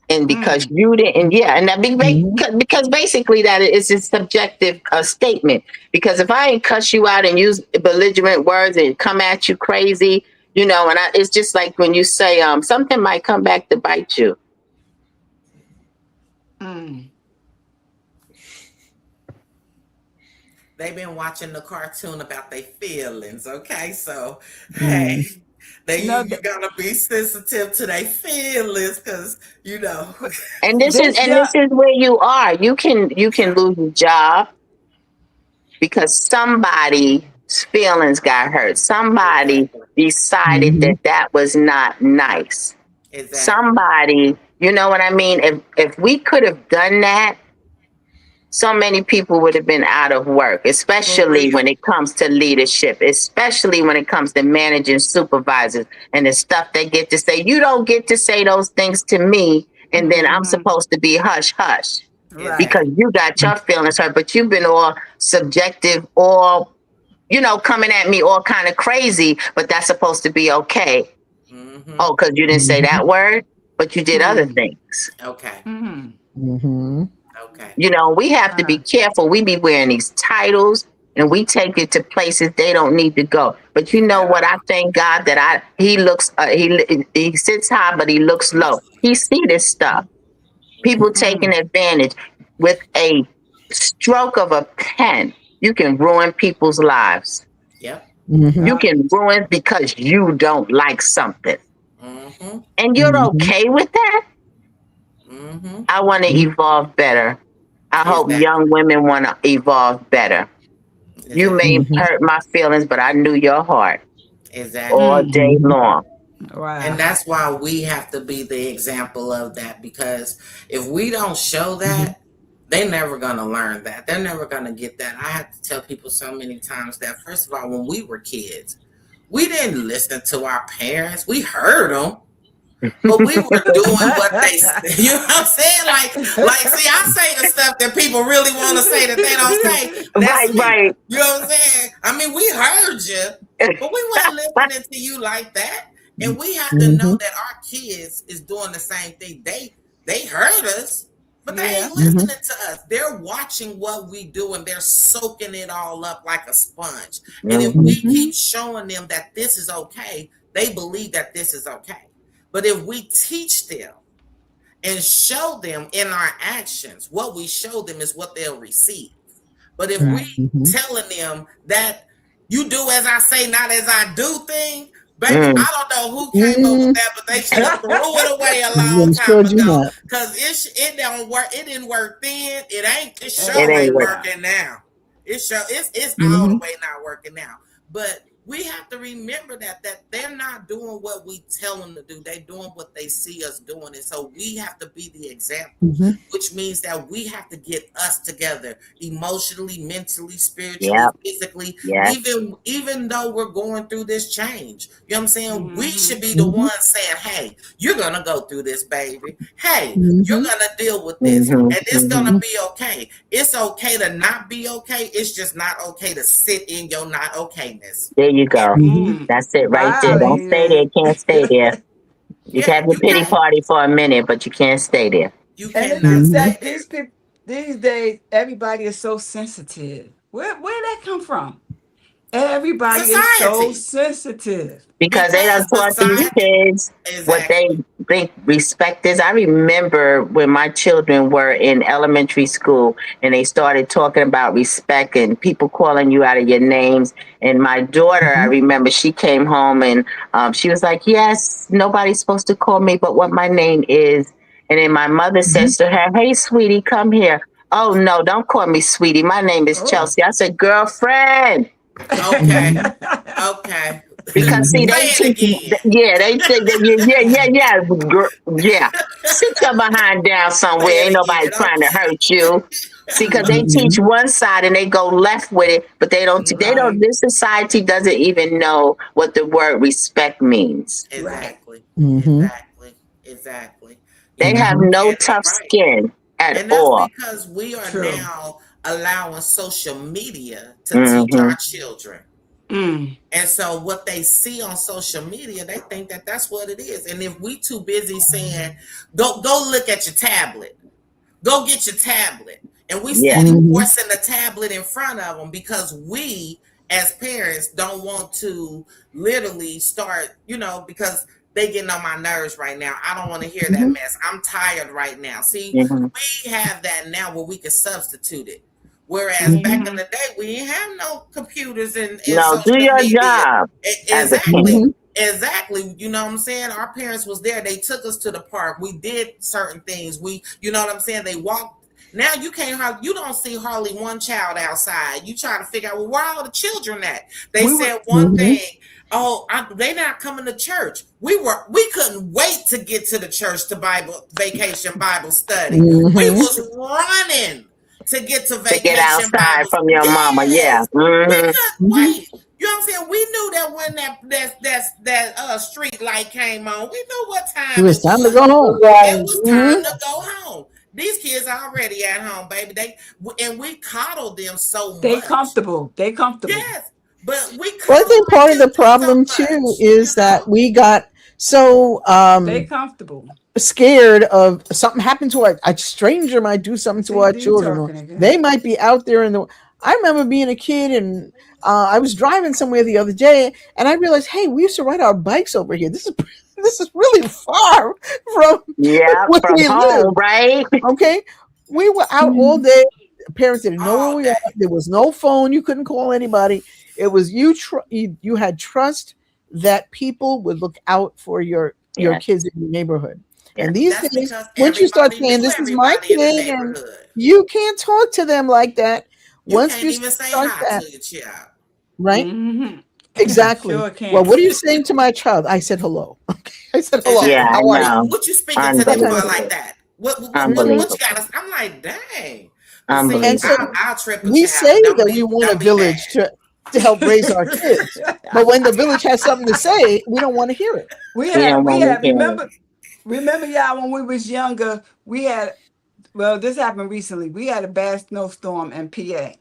And because Mm. you didn't, and yeah, and that Mm-hmm. because basically that is a subjective statement. Because if I ain't cuss you out and use belligerent words and come at you crazy, and it's just like when you say something might come back to bite you. Mm. They've been watching the cartoon about their feelings, okay? So, hey, Mm-hmm. No, you gotta be sensitive to their feelings, cause And this is this and young. this is where you are. You can yeah, lose your job because somebody's feelings got hurt. Somebody exactly, decided Mm-hmm. that was not nice. exactly, Somebody, you know what I mean? If we could have done that, so many people would have been out of work, for especially real. when it comes to leadership, especially when it comes to managing supervisors and the stuff they get to say. You don't get to say those things to me, and then I'm Mm-hmm. supposed to be hush hush Right. because Exactly. you got your feelings hurt, but you've been all subjective, all coming at me all kind of crazy, but that's supposed to be okay. Mm-hmm. Oh, because you didn't say Mm-hmm. that word, but you did other Mm. things. Okay. Mm. Mm-hmm. Okay. We have to be Uh, careful. We be wearing these titles and we take it to places they don't need to go. But you know what? Yeah. I thank God that he looks, he sits high, but he looks low. He see this stuff. People taking mm. advantage with a stroke of a pen. You can ruin people's lives. Yep. You Mm-hmm. Yeah. can ruin because you don't like something. and you're Mhm. okay with that, I want to evolve better. I hope young Exactly. women want to evolve better. You may Exactly. Mhm. hurt my feelings, but I knew your heart all Exactly. day Mhm. long. And Wow. that's why we have to be the example of that, because if we don't show Mhm. that, they're never going to learn that. They're never going to get that. I have to tell people so many times that, first of all, when we were kids, we didn't listen to our parents. We heard them, but we were doing what they, you know what I'm saying? See, I say the stuff that people really want to say that they don't say. Right, That's me. right. You know what I'm saying? I mean, we heard you, but we weren't listening to you like that. And we have to know Mhm. that our kids is doing the same thing. They heard us, but they Yeah. ain't Mhm. listening to us. They're watching what we do and they're soaking it all up like a sponge. And if we Hmm. Mhm. keep showing them that this is okay, they believe that this is okay. But if we teach them and show them in our actions, what we show them is what they'll receive. But if we Right. Mhm. telling them that you do as I say, not as I do thing, baby, Mm. I don't know who came up with Mm. that, but they should have threw it away a long I'm time sure do ago. not. Cause it don't work. It didn't work then. It And It sure ain't ain't work. now. working now. It's all the Mhm. way not working now. But we have to remember that they're not doing what we tell them to do. They're doing what they see us doing. And so we have to be the example, Mhm. which means that we have to get us together emotionally, mentally, spiritually, Yep. physically, Yes. even though we're going through this change. You know what I'm saying? We Mm-hmm. should be the Mhm. ones saying, hey, you're gonna go through this, baby. Hey, you're Mhm. gonna deal with this. Hmm. And it's Hmm. gonna Mhm. be okay. It's okay to not be okay. It's just not okay to sit in your not okayness. There you go. Mhm. Mm. That's it right there. Wow, Don't Lady stay there. Ray. Can't stay there. You can Yeah, have your you pity can't. party for a minute, but you can't stay there. You And it cannot is Mhm. stay that there. these people these days, everybody is so sensitive. Where that come from? Everybody is so Society. sensitive. Because they done Because taught these society. kids what they Exactly. think respect is. I remember when my children were in elementary school and they started talking about respect and people calling you out of your names. And my daughter, I Mhm. remember she came home and she was like, yes, nobody's supposed to call me but what my name is. And then my mother Mhm. says to her, hey, sweetie, come here. Oh, no, don't call me sweetie. My name is Oh. Chelsea. I said, girlfriend. Okay. Mhm. Okay. Because see, Mhm. they Say it teach, again. yeah, they think that yeah. Sit your behind down somewhere. Say Ain't it nobody again. trying to Okay. hurt you. See, because they teach Mhm. one side and they go left with it, but they don't. They don't. Right. This society doesn't even know what the word respect means. Right. Exactly. Mhm. Exactly. Exactly. You They got have Mhm. no and tough right. skin at And that's all. because we are True. now allowing social media to teach Hmm. our children. Mm. And so what they see on social media, they think that that's what it is. And if we too busy saying, go look at your tablet, go get your tablet. And we Yeah. steady Mhm. forcing the tablet in front of them because we as parents don't want to literally start, because they getting on my nerves right now. I don't want to hear that Mhm. mess. I'm tired right now. See, Hmm. we have that now where we can substitute it. Whereas back Mhm. in Mm-hmm. the day, we didn't have no computers and No, do social your media. job as a Exactly. parent. Mhm. Exactly. You know what I'm saying? Our parents was there. They took us to the park. We did certain things. You know what I'm saying? They walked. Now you don't see hardly one child outside. You try to figure out, well, where are all the children at? They We would said one Mhm. thing. Oh, they not coming to church. We couldn't wait to get to the church to Bible study. We Mhm. was running to get to To get vacation outside Bible. from your mama, yeah. Yes, we Hmm. couldn't Mhm. wait. You know what I'm saying? We knew that when that street light came on, we knew what It time it was time to was. go home. It Right. was time Mhm. to go home. These kids are already at home, baby. And we coddle them so they much. comfortable. They comfortable. Yes, but we Well, I coddle think our part of the children so problem too much. is that we got so They comfortable. scared of something happened to a stranger might do something to our CD children, or talking again. they might be out there in the. I remember being a kid and I was driving somewhere the other day and I realized, hey, we used to ride our bikes over here. This is this is really far from Yeah, where from we home, live. right? Okay, we were out all Mhm. day. Parents didn't know where All we are. day. There was no phone. You couldn't call anybody. It was you. You had trust that people would look out for your your Yeah. kids in your neighborhood. Yeah. And these That's days, because once you start everybody saying knew this is my everybody in the kid and neighborhood. you can't talk to them like that, You once can't you even say start hi that, to your child. right? Mm-hmm. Exactly. Sure Well, can. what are you saying to my child? I said hello. Okay. I said hello. Yeah, Exactly. I How are you? know. What you speaking to That them kind for of Unbelievable. thing. like that? What you Unbelievable. got? I'm like, dang. But see, And so Unbelievable. I'll trip a we child, say but that we want a don't be mad. village to help raise our kids. But when the village has something to say, we don't want to hear it. we We had don't we want to had hear it. remember y'all when we was younger, we had well, this happened recently. We had a bad snowstorm in PA.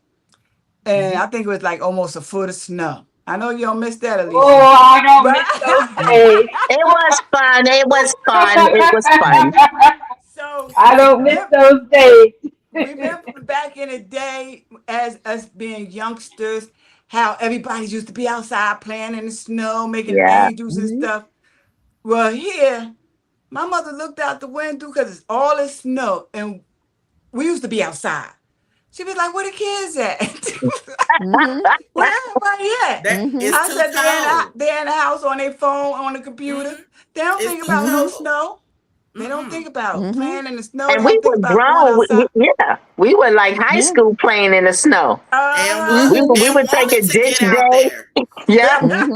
And Mhm. I think it was like almost a foot of snow. I know you don't miss that, Oh, Alicia. I don't But miss those days. It was fun. It was fun. It was fun. so I don't miss those days. remember back in the day as us being youngsters, how everybody used to be outside playing in the snow, making Yeah. angels and Mhm. stuff. Well, here, my mother looked out the window because it's all this snow, and we used to be outside. She'd be like, "Where the kids at? Mhm. Where everybody at?" That Mhm. is I too said, cold. they're in the house on their phone, on the computer. Hmm. They don't It's think too about no Mhm. cold. snow. They don't think Mm-mm. about Mhm. playing in the snow. They And we don't think were about going grown. outside. Yeah. We were like high Yeah. school playing in the snow. And Uh-huh. what Mhm. We would take and a wanted to ditch get out day. there. Yeah. Mhm.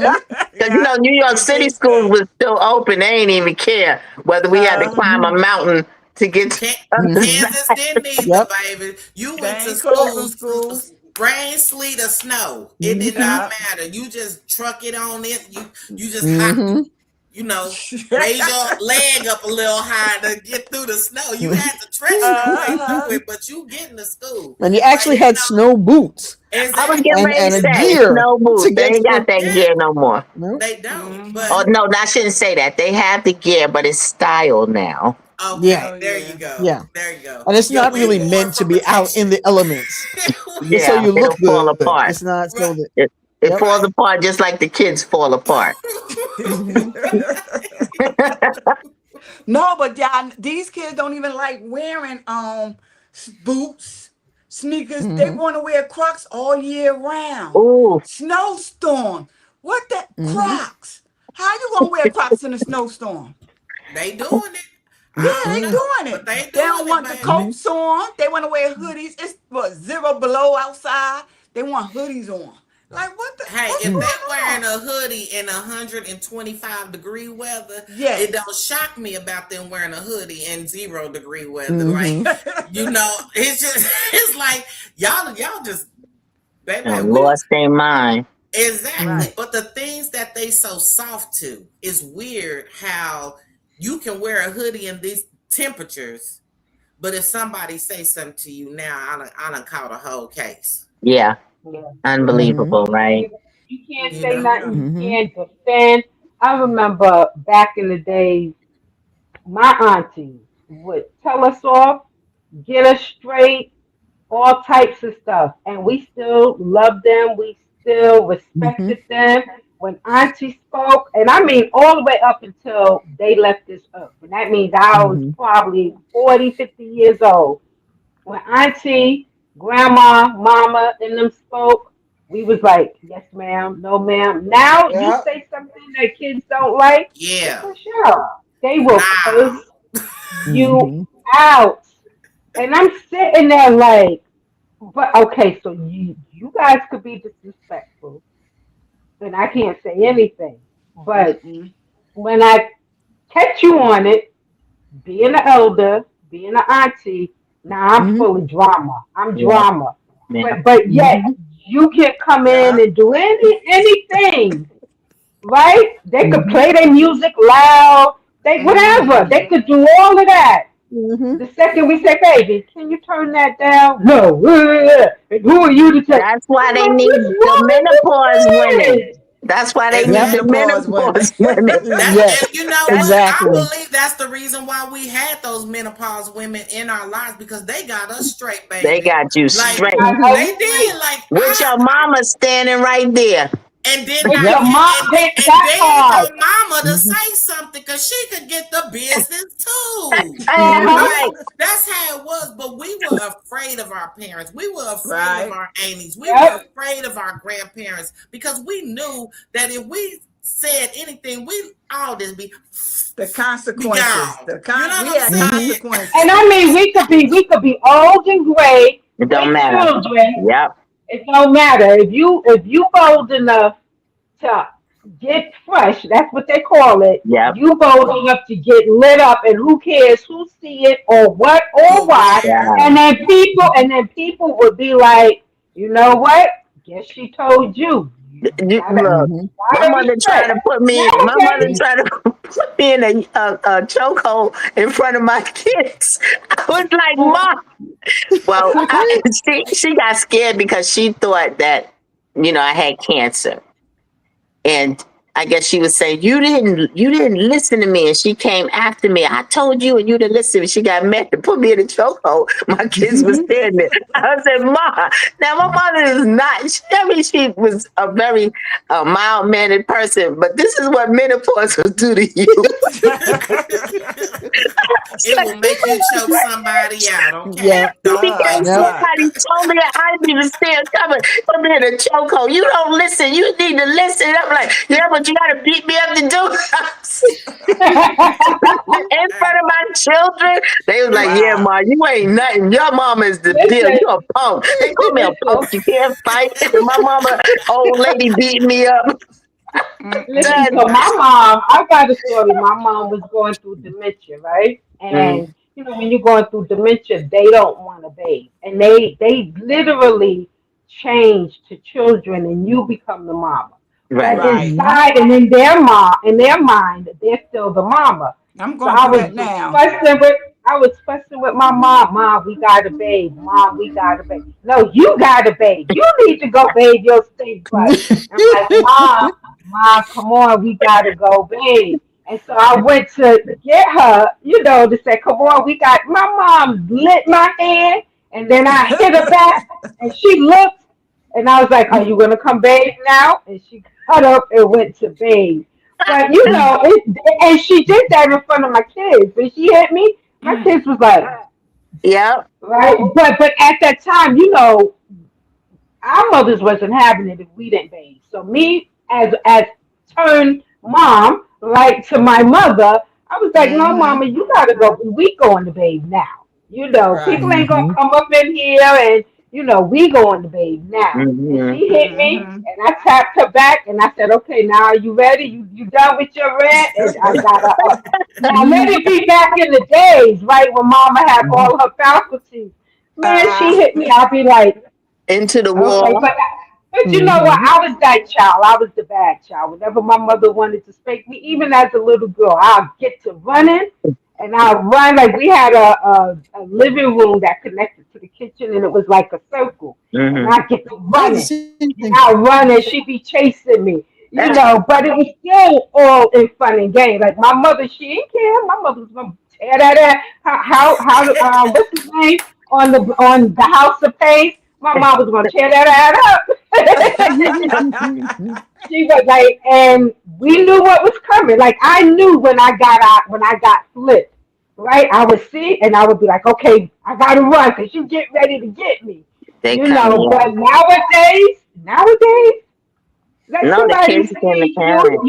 Because, Yeah. New York The City ditch schools day. was still open. They ain't even care whether we had to Uh, climb a Mhm. mountain to get to Can- the other Mhm. side. Kansas didn't either, Yep. baby. You they went to ain't closing school, schools. rain, sleet, or snow. It did Mhm. not Yeah. matter. You just truck it on it. You just hop. Mhm. You know, raise your leg up a little higher to get through the snow. You had to trench your way Uh-huh. through it, but you getting to school. And you But actually had snow boots I was getting exactly, ready and to a say gear snow to boots. They get ain't got through. that yeah, gear no more. No. they don't. Hmm. Oh But no, I shouldn't say that. They have the gear, but it's style now. Yeah. okay, Oh, there you yeah. go. Yeah. There you go. And it's Yeah, not we really wore it meant to for be out protection. in the elements. It's so Yeah, you look it'll fall good. apart. It's not Right. so that. It Yep. falls Right. apart just like the kids fall apart. Mhm. No, but y'all, these kids don't even like wearing boots, sneakers. They Mhm. want to wear Crocs all year round. Ooh, Snowstorm. What the Mhm. Crocs? How you gonna wear Crocs in a snowstorm? They doing it. Yeah, I don't they Mhm. know, doing but it. they They doing don't it, want the baby. Mhm. coats on. They want to wear hoodies. It's what 0 below outside. They want hoodies on. Like Hey, what's if Mhm. they going wearing on? a hoodie in 125-degree weather, it Yes. don't shock me about them wearing a hoodie in 0 degree weather. Like, Mhm. it's just it's like y'all just baby, and we lost their mind. exactly. Right. But the things that they so soft to is weird how you can wear a hoodie in these temperatures, but if somebody say something to you now, I done caught a whole case. Yeah, Yeah. Mhm. unbelievable, right? You can't You say know? Yeah. nothing. You Mhm. can't defend. I remember back in the days, my auntie would tell us off, get us straight, all types of stuff. And we still loved them. We still Mhm. respected them. When Auntie spoke, and I mean all the way up until they left this earth. And that means I was Mhm. probably 40, 50 years old. When Auntie, Grandma, Mama, and them spoke, we was like, yes, ma'am, no, ma'am. Now you Yeah. say something that kids don't like, Yeah. for sure. They will Nah. curse you Mhm. out. And I'm sitting there like, but okay, so you guys could be disrespectful, and I can't say anything. But Mm-mm. when I catch you on it, being an elder, being an auntie, now I'm Mhm. full of drama. I'm Yeah, drama. yeah. But yet Mhm. you can come in Yeah. and do anything, right? They could Mhm. play their music loud, they whatever. They Mm-hmm. could do all of that. Mhm. The second we say, baby, can you turn that down? No. And who are you to tell? That's why I'm they like, need what's the wrong menopause with women. this That's why they Is need Yep. the that Menopause women. menopause women. and Yes. you know That's what? I Exactly. believe that's the reason why we had those menopause women in our lives because they got us straight, they baby. got you Like straight. I Mhm. they did. agree. Like With your mama standing right there. and then With got your Yep. mom, and that begged part. your mama to Mhm. say something because she could get the business too. Uh-huh. Mhm. Like that's how it was. But we were afraid of our parents. We were afraid of Right. our aunties. We were Yep. afraid of our grandparents because we knew that if we said anything, we all just be The be consequences. gone. You know what I'm We had saying? consequences. And I mean, we could be old and gray It with don't matter. children. Yep. It don't matter if you bold enough to get fresh. That's what they call it. Yep. You bold enough to get lit up, and who cares who see it or what or Or why. where? Yeah. And then people would be like, you know what? Guess she told you. You gotta, Look, you my gotta mother tried respect. to put me. My mother Nowadays, tried to put me in a chokehold in front of my kids. I was like, Mom. Well, she got scared because she thought that I had cancer, and I guess she was saying you didn't listen to me, and she came after me. I told you, and you didn't listen. She got mad and put me in a chokehold. My kids was standing there. I said, "Ma, now my mother is not. She was a very mild mannered person, but this is what menopause will do to you." It will make you choke somebody out, okay? Yeah. Don't Because play with Yep. it. somebody told me that I didn't even stand covered. Put me in a chokehold. You don't listen. You need to listen. I'm like, yeah, but you got to beat me up to do it. In front of my children. They was like, yeah, Wow. Ma, you ain't nothing. Your mama is the deal. listen, You a punk. They call me a listen, punk. You can't fight. And my mama, old lady, beat me up. listen. Mm-mm-mm. So Done. my mom, I got a story. My mom was going through dementia, right? Mm, And when you're going through dementia, they don't want to bathe, and they literally change to children, and you become the mama. But right. Right. inside and in their mind, they're still the mama. I'm So going I through was that now. fussing with my mom. Mom, we gotta bathe. Mom, we gotta bathe. No, you gotta bathe. You need to go bathe your stink butt. I'm like, Mom, come on, we gotta go bathe. And so I went to get her, to say, come on, my mom lit my hand, and then I hit her back, and she looked, and I was like, are you gonna come bathe now? And she got up and went to bathe. But and she did that in front of my kids. And she hit me. My kids was like, Yep. right. But at that time, our mothers wasn't having it if we didn't bathe. So me as turned mom, right, to my mother, I was like, no, Mm-hmm. mama, you gotta go. We going to bathe now. People Right. ain't gonna come up in here and we going to bathe now. And Hmm. she hit me Mm-hmm. and I tapped her back and I said, okay, now are you ready? You done with your rant? And I got her up. Now let it be back in the days, right, when mama had all her faculties. Man, she hit me, I'll be like, Into the okay, wall. but you know what? I was that child. I was the bad child. Whenever my mother wanted to spank me, even as a little girl, I'll get to running and I'll run. Like we had a living room that connected to the kitchen and it was like a circle. And Hmm. I get to I had the running same and thing. I'll run and she be chasing me. But it was still all in fun and games. Like my mother, she didn't care. My mother was gonna tear that ass. What's his name on the House of Pain? My mom was gonna tear that ass up. She was like, and we knew what was coming. Like I knew when I got out, when I got flipped, right? I would see and I would be like, okay, I gotta run because you get ready to get me, They coming. But nowadays, let No, the somebody kids and the see parents.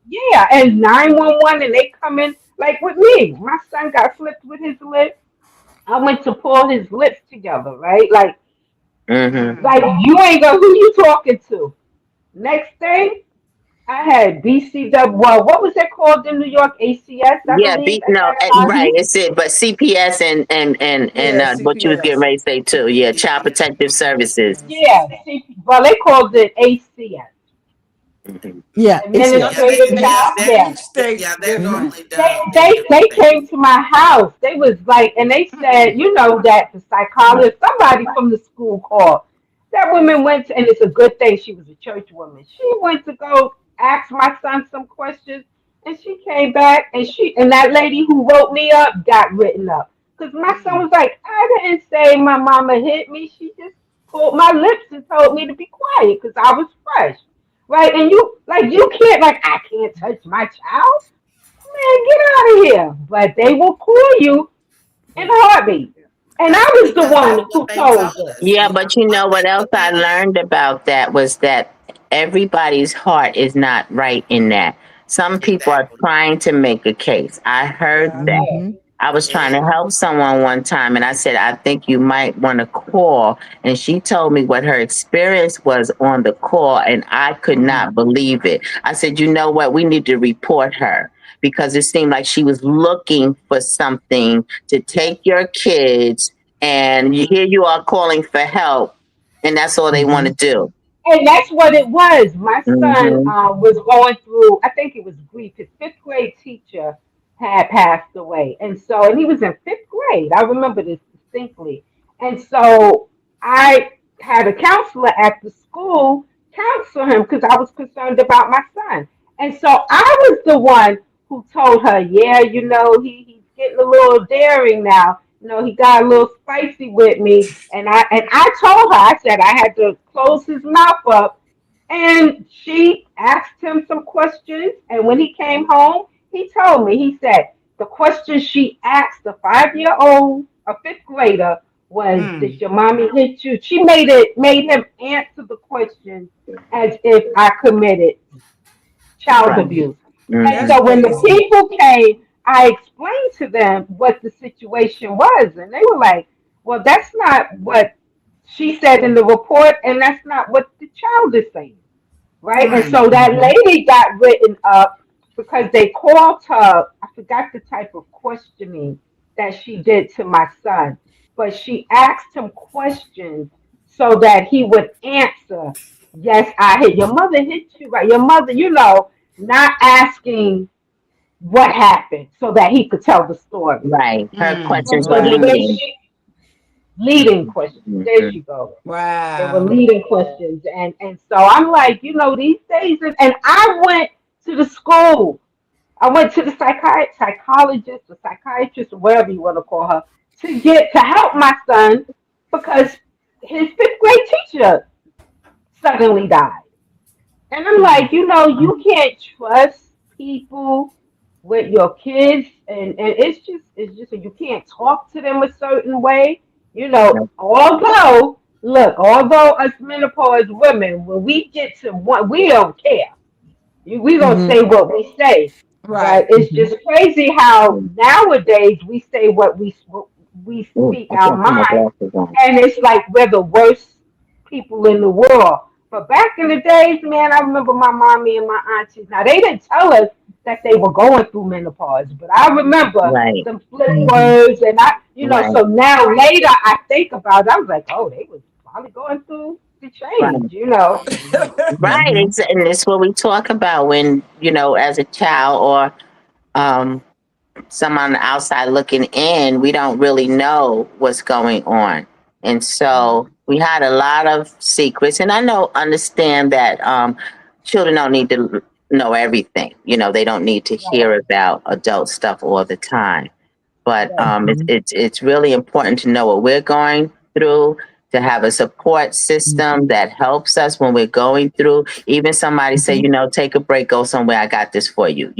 yeah, and 911 and they come in like with me. My son got flipped with his lip. I went to pull his lips together, right? Hmm. Like you ain't gonna who you talking to. Next thing, I had BCW. Well, what was that called in New York? ACS, I Yeah, believe, at no, that time. right. It's it, but CPS and Yeah, what you was getting CPS. ready to say too. Yeah, Child Protective CPS. Services. Yeah, well, they called it ACS, Hmm. Yeah. ACS. Yeah, Administrative Child. Yeah, Each state's yeah, they're different. normally they done in they different they states. came to my house. They was like, and they said, that the psychologist, somebody from the school called. That woman went to, and it's a good thing she was a church woman. She went to go ask my son some questions, and she came back, and that lady who wrote me up got written up. Because my son was like, I didn't say my mama hit me. She just pulled my lips and told me to be quiet because I was fresh. Right? And you can't, I can't touch my child. Man, get out of here. But they will pull you in a heartbeat. And I That's was the because that's one what who they told told her. us. Yeah, You know but you what know what else what I that is? learned about that was that everybody's heart is not right in that. Some people are Exactly. trying to make a case. I heard Yeah. that. Mm-hmm. I was trying to Yeah. help someone one time and I said, I think you might want to call. And she told me what her experience was on the call, and I could not believe it. I said, you know what? We need to report her because it seemed like she was looking for something to take your kids, and here you are calling for help, and that's all they want Mm-hmm. to do. And that's what it was. My son Hmm. was going through, I think it was grief. His fifth grade teacher had passed away. And so, and he was in fifth grade. I remember this distinctly. And so I had a counselor at the school counsel him because I was concerned about my son. And so I was the one who told her, yeah, he's getting a little daring now. He got a little spicy with me, and I told her, I said I had to close his mouth up. And she asked him some questions, and when he came home, he told me, he said the question she asked a 5-year old, a fifth grader, was, did Mm. your mommy hit you? She made him answer the question as if I committed child Right. Mm. abuse. And That's Hmm. so when the crazy. people came, I explained to them what the situation was, and they were like, well, that's not what she said in the report, and that's not what the child is saying, right? And Mm. so that Mm-hmm. lady got written up because they called her. I forgot the type of questioning that she did to my son, but she asked him questions so that he would answer, yes, I hit your mother hit you, right? Your mother, not asking what happened so that he could tell the story. Right. Her Mm. questions But were the Wow. way leading. she leading questions, there Hmm. she goes. They were Wow. leading questions, and so I'm like, these days, and I went to the school. I went to the psychologist, or psychiatrist, or whatever you want to call her, to help my son because his fifth grade teacher suddenly died. And I'm Mm. like, you can't trust people with your kids, and it's just you can't talk to them a certain way. Although us menopause women, when we get to one, we don't care. We gonna Mm-hmm. say what we say, but Right. it's Mm-hmm. just crazy how nowadays we say what we Oh, speak I our can't put my mind, glasses on. and it's like we're the worst people in the world. But back in the days, man, I remember my mommy and my aunties. Now they didn't tell us that they were going through menopause, but I remember Right. them flip Mm-hmm. words, and Right. so now later I think about it, I was like, oh, they was probably going through the change, Right. Right. Mm-hmm. And it's what we talk about when, as a child or um, someone on the outside looking in, we don't really know what's going on. And so we had a lot of secrets. And I understand that children don't need to know everything. They don't need to right, hear about adult stuff all the time. But right, it's really important to know what we're going through, to have a support system Mm-hmm. that helps us when we're going through. Even somebody say, Mm-hmm. take a break, go somewhere. I got this for you.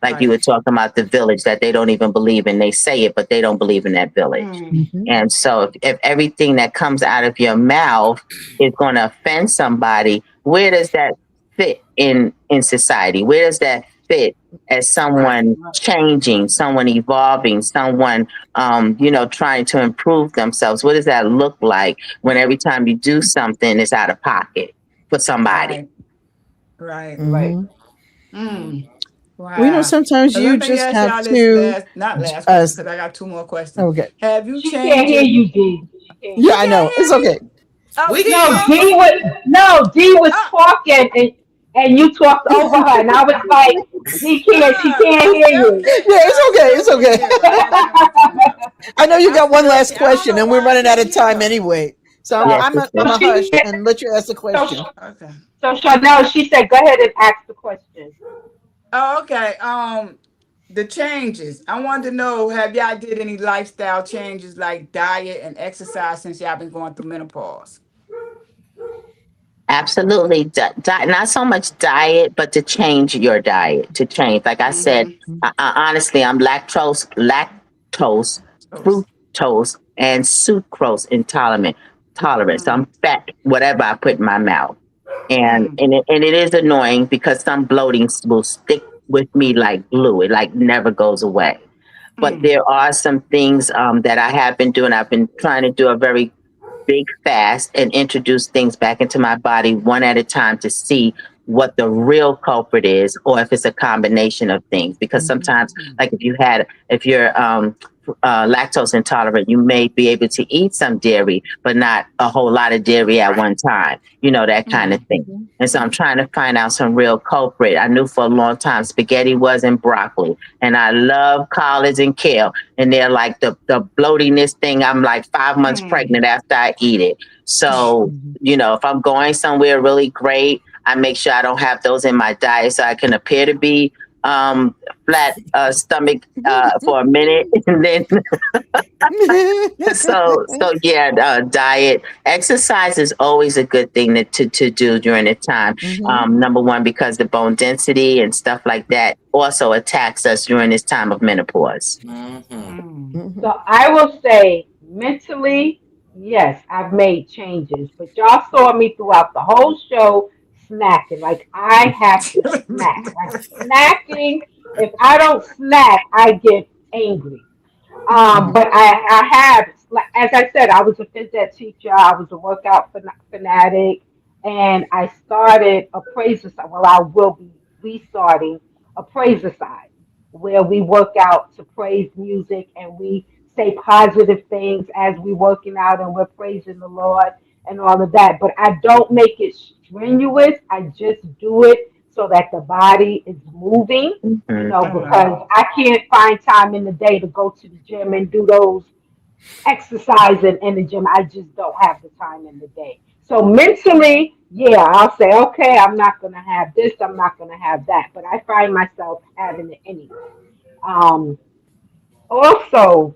Like you Right. were talking about the village that they don't even believe in. They say it, but they don't believe in that village. Mm. Mm-hmm. And so if everything that comes out of your mouth is going to offend somebody, where does that fit in society? Where does that fit as Right. someone right. changing, someone evolving, someone trying to improve themselves? What does that look like when every time you do something it's out of pocket for somebody? Right. Right. Right. Mm-hmm. Mm. Well, Wow. sometimes So you let me just ask have y'all this to. not last Uh, question because I got two more questions. okay. Have you She can't changed hear your? you, D. She can't Yeah, You hear I you. know. can't It's hear me? okay. Oh, We she hear No, you. talking? D was Oh, talking, and you talked over her, and I was like, she can't hear okay, you. okay. Yeah, Now it's I okay. see It's what we okay. do. I see what we do. I know you I got one still, last I don't question, know and we're why I running out can't of hear time her. anyway. So I'm so, Yes, I'm it's a, good. I'm so a she hush said, and let you ask the so, question. Okay. so Chanel, she said, go ahead and ask the question. Oh, okay. The changes. I wanted to know, have y'all did any lifestyle changes like diet and exercise since y'all been going through menopause? Absolutely. Not so much diet, but to change your diet, to change. Like I said, Mm-hmm. honestly, I'm lactose, fructose, and sucrose intolerant. Tolerance. Mm. I'm fat, whatever I put in my mouth. and it is annoying because some bloating will stick with me like glue. It like never goes away. But there are some things that I have been doing. I've been trying to do a very big fast and introduce things back into my body one at a time to see what the real culprit is or if it's a combination of things, because sometimes, like if you're lactose intolerant, you may be able to eat some dairy but not a whole lot of dairy at one time, that kind of thing. And so I'm trying to find out some real culprit. I knew for a long time spaghetti wasn't broccoli, and I love collards and kale, and they're like the bloatiness thing. I'm like 5 months pregnant after I eat it. So, if I'm going somewhere really great, I make sure I don't have those in my diet so I can appear to be flat stomach for a minute, and then diet, exercise is always a good thing to do during the time. Number one, because the bone density and stuff like that also attacks us during this time of menopause. So I will say mentally, yes, I've made changes, but y'all saw me throughout the whole show snacking. Like I have to snack. Like snacking, if I don't snack, I get angry. But I have, like, as I said, I was a phys ed teacher. I was a workout fanatic, and I started a praise side. Well, I will be restarting a praise side where we work out to praise music and we say positive things as we working out and we're praising the Lord and all of that. But I don't make it strenuous. I just do it so that the body is moving, because I can't find time in the day to go to the gym and do those exercising in the gym. I just don't have the time in the day. So mentally, yeah, I'll say, okay, I'm not going to have this, I'm not going to have that. But I find myself having it anyway. Um, Also,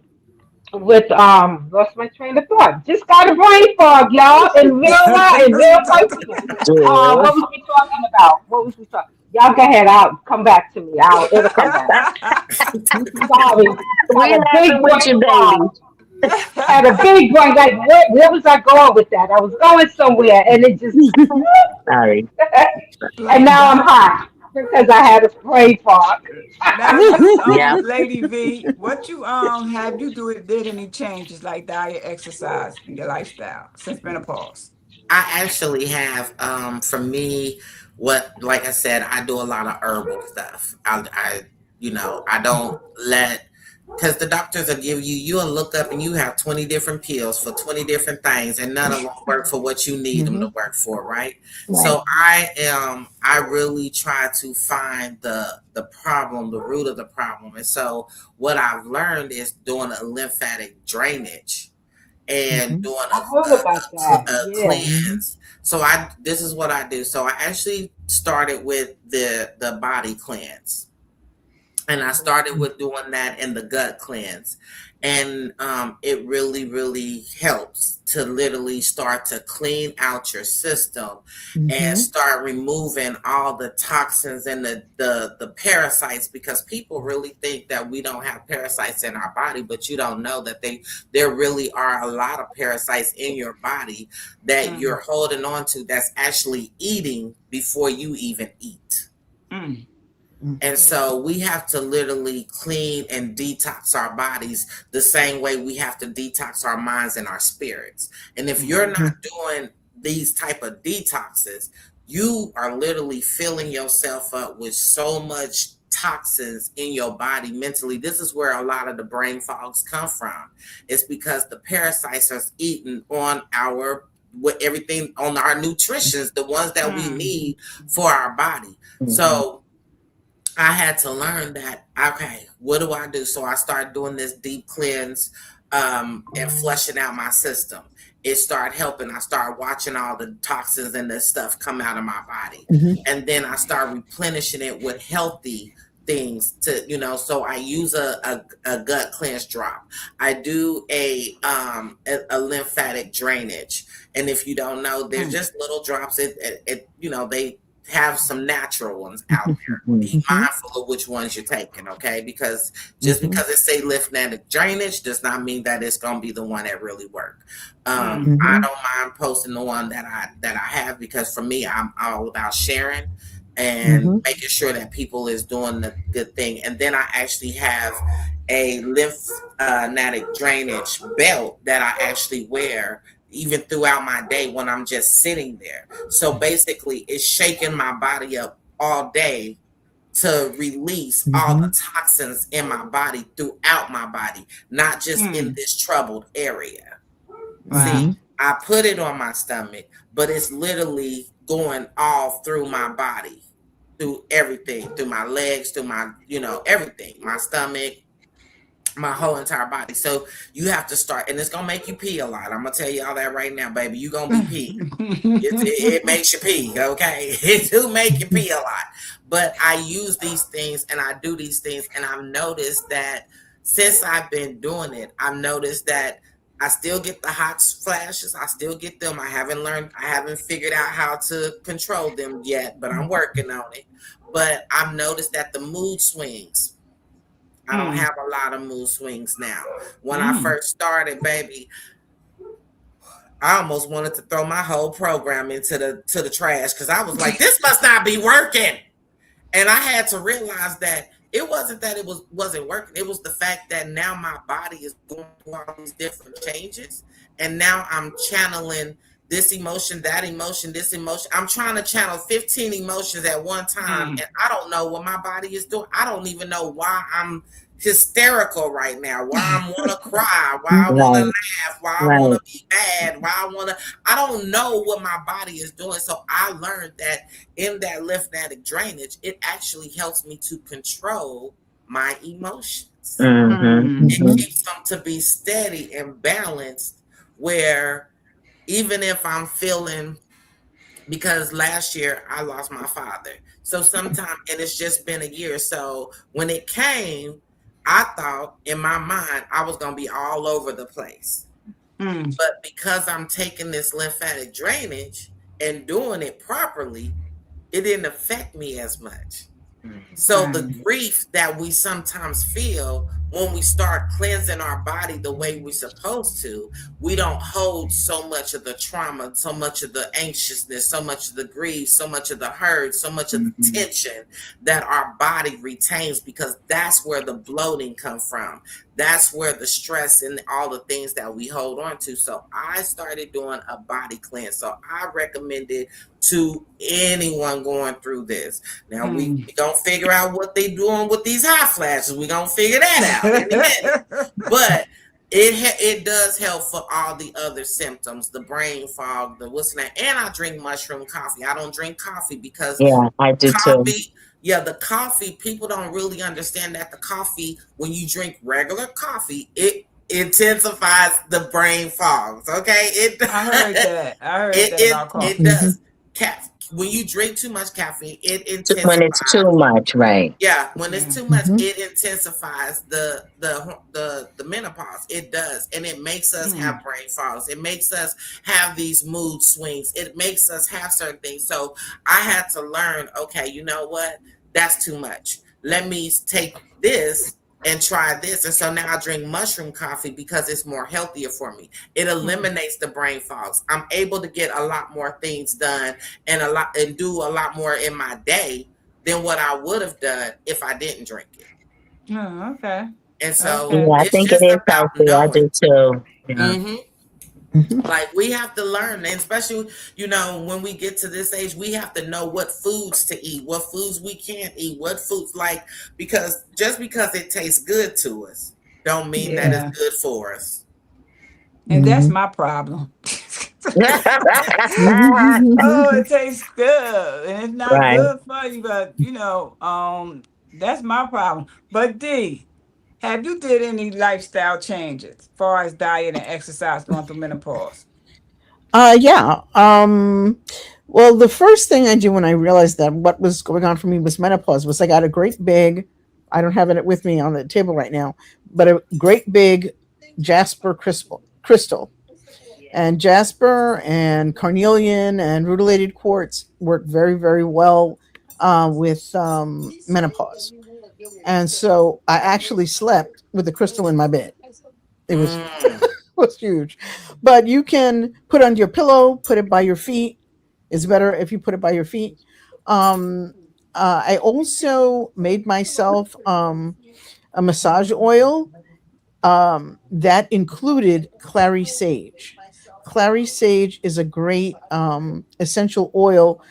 with lost my train of thought. Just got a brain fog, y'all, in real life, in real personal. What was we talking about? What was we talking? Y'all go ahead. I'll come back to me. It'll come back. Sorry, We had a laughing big with you, brain baby. fog. Had a big brain. Like, where was I going with that? I was going somewhere, and it just, Sorry. and Blame now I'm God. hot because I had a brain fog. Now you Yeah. Lady V, what you have you did any changes like diet, exercise in your lifestyle since menopause? I actually have, for me, like I said, I do a lot of herbal stuff. I don't let, because the doctors will give you'll look up and you have 20 different pills for 20 different things, and none of them work for what you need them to work for, right? Right. So I really try to find the problem, the root of the problem. And so what I've learned is doing a lymphatic drainage and doing I heard about that. a Yeah. cleanse. So this is what I do. So I actually started with the body cleanse, and I started with doing that in the gut cleanse. And it really, really helps to literally start to clean out your system and start removing all the toxins and the parasites, because people really think that we don't have parasites in our body, but you don't know that there really are a lot of parasites in your body that you're holding on to, that's actually eating before you even eat. Mm. And so we have to literally clean and detox our bodies the same way we have to detox our minds and our spirits. And if you're not doing these type of detoxes, you are literally filling yourself up with so much toxins in your body mentally. This is where a lot of the brain fogs come from. It's because the parasites are eating on with everything on our nutritions, the ones that we need for our body. So I had to learn that, okay, what do I do? So I started doing this deep cleanse and flushing out my system. It started helping. I started watching all the toxins and the stuff come out of my body. And then I started replenishing it with healthy things so I use a gut cleanse drop. I do a lymphatic drainage. And if you don't know, they're just little drops. They have some natural ones out there. Be Mhm. mindful of which ones you're taking, okay? Because just Mhm. because it say lymphatic drainage does not mean that it's gonna be the one that really work. I Mhm. don't mind posting the one that I have, because for me, I'm all about sharing and Mhm. making sure that people is doing the good thing. And then I actually have a lymphatic drainage belt that I actually wear even throughout my day when I'm just sitting there. So basically, it's shaking my body up all day to release all Mhm. the toxins in my body throughout my body, not just in this troubled area. See, Mhm. I put it on my stomach, but it's literally going all through my body, through everything, through my legs, through my, everything, my stomach, my whole entire body. So you have to start, and it's gonna make you pee a lot. I'm gonna tell you all that right now, baby. You're gonna be peeing. It makes you pee, okay? It do make you pee a lot. But I use these things and I do these things, and I've noticed that since I've been doing it, I've noticed that I still get the hot flashes. I still get them. I haven't figured out how to control them yet, but I'm working on it. But I've noticed that the mood swings, I don't have a lot of mood swings now. When I first started, baby, I almost wanted to throw my whole program into the trash, because I was like, this must not be working. And I had to realize that it wasn't that wasn't working. It was the fact that now my body is going through all these different changes, and now I'm channeling this emotion, that emotion, this emotion. I'm trying to channel 15 emotions at one time, and I don't know what my body is doing. I don't even know why I'm hysterical right now, why I want to cry, why I want to Right, laugh, why I want right. to be mad, why I don't know what my body is doing. So I learned that in that lymphatic drainage, it actually helps me to control my emotions. Mm-hmm. It Mm-hmm. keeps them to be steady and balanced, where even if I'm feeling, because last year I lost my father. So sometime, and it's just been a year. So when it came, I thought in my mind I was gonna be all over the place. But because I'm taking this lymphatic drainage and doing it properly, it didn't affect me as much. So the grief that we sometimes feel when we start cleansing our body the way we're supposed to, we don't hold so much of the trauma, so much of the anxiousness, so much of the grief, so much of the hurt, so much of the tension that our body retains, because that's where the bloating comes from. That's where the stress and all the things that we hold on to. So I started doing a body cleanse. So I recommend it to anyone going through this. Now we gonna figure out what they doing with these hot flashes. We gonna figure that out in a minute. But it does help for all the other symptoms, the brain fog, the what's that. And I drink mushroom coffee. I don't drink coffee because Yeah, I do too. coffee. Yeah, the coffee, people don't really understand that the coffee, when you drink regular coffee, it intensifies the brain fogs. Okay, it I heard that. I heard it that it about it coffee. Mm-hmm. does. When you drink too much caffeine, it When it's intensifies. too much, right? Yeah, when it's too much, Mhm. it intensifies the menopause. It does, and it makes us have brain fogs. It makes us have these mood swings. It makes us have certain things. So I had to learn. Okay, you know what? That's too much. Let me take this and try this. And so now I drink mushroom coffee because it's more healthier for me. It eliminates the brain fogs. I'm able to get a lot more things done and do a lot more in my day than what I would have done if I didn't drink it. Oh, okay. And so Okay. Yeah, I it's think it just is about healthy. I knowing. do too. Yeah. hmm Mhm. Like we have to learn, and especially, when we get to this age, we have to know what foods to eat, what foods we can't eat, what foods because just because it tastes good to us, don't mean that it's Yeah. good for us. And that's Mhm. my problem. Oh, Mhm. it tastes good and it's not Right. good for you, but that's my problem. But D, have you did any lifestyle changes as far as diet and exercise going through menopause? Yeah. Well, the first thing I did when I realized that what was going on for me was menopause was I got a great big, I don't have it with me on the table right now, but a great big Jasper crystal. And jasper and carnelian and rutilated quartz work very, very well with menopause. And so I actually slept with the crystal in my bed. It was Mm. was huge. But you can put it under your pillow, put it by your feet. It's better if you put it by your feet. Um, I also made myself a massage oil that included clary sage. Clary sage is a great essential oil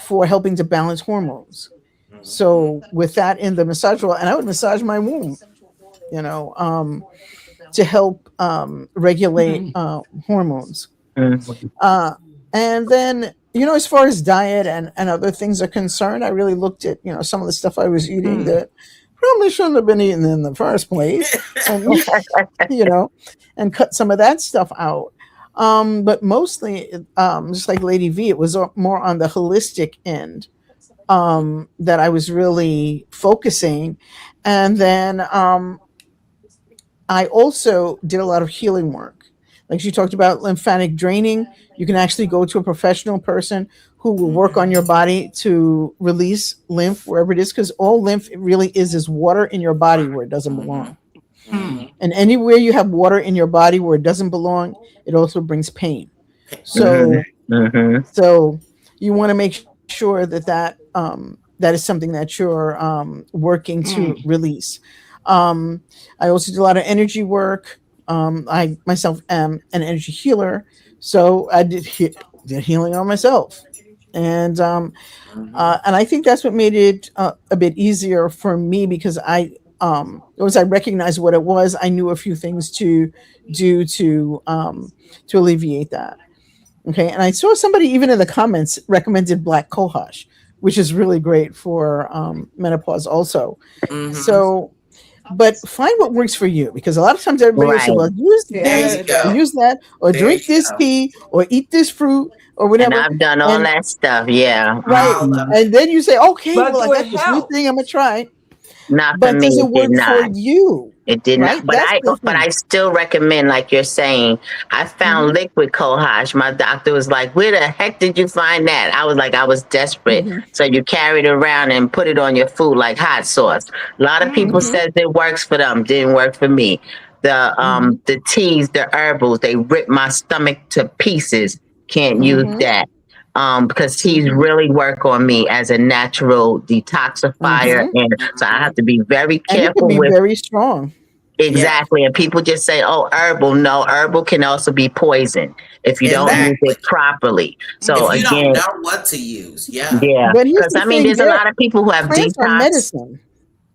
for helping to balance hormones. Mhm. So with that in the massage oil, and I would massage my womb, you know, to help regulate hormones. Mhm. Uh, and then, as far as diet and other things are concerned, I really looked at, some of the stuff I was eating that probably shouldn't have been eaten in the first place. And, you know, and cut some of that stuff out. But mostly, just like Lady V, it was more on the holistic end that I was really focusing. And then I also did a lot of healing work. Like she talked about lymphatic draining, you can actually go to a professional person who will work on your body to release lymph wherever it is, because all lymph really is water in your body where it doesn't belong. Mhm. And anywhere you have water in your body where it doesn't belong, it also brings pain. Mhm. So Mhm. so you want to make sure that is something that you're working to release. Um, I also do a lot of energy work. I myself am an energy healer, so I did healing on myself, and and I think that's what made it a bit easier for me because once I recognized what it was, I knew a few things to do to alleviate that. Okay, and I saw somebody even in the comments recommended black cohosh, which is really great for menopause also. Mhm. So, but find what works for you because a lot of times everybody will say, Right. "Well, use There this you Yeah. or go. use that or There drink you this go. tea or eat this fruit or And whatever," I've done all and that stuff. Yeah. right, All of Mhm. it. and then you say, "Okay, But well, I do it got this new help? thing I'm gonna try," Not for but me. does it It did work for not. you? It did not, Right, that's the but I thing. still recommend, like you're saying. I Hmm. found liquid cohosh. My doctor was like, "Where the heck did you find that?" I was like, "I was desperate." Hmm. So you carry it around and put it on your food like hot sauce. A lot of people Hmm. says it works for them. Didn't work for me. Hmm. The teas, the herbals, they rip my stomach to pieces. Can't use Hmm. that. Because teas Hmm. really work on me as a natural detoxifier, Hmm. and so I have to be very And it can careful be with. very strong. Yeah. Exactly. And people just say, oh, herbal. No, herbal can also be poison if you don't use Exactly. it properly. So, If you don't again, know what to use, yeah. yeah. But here's Because, the I mean, thing: there's a there, lot of people who have plants are detox. medicine.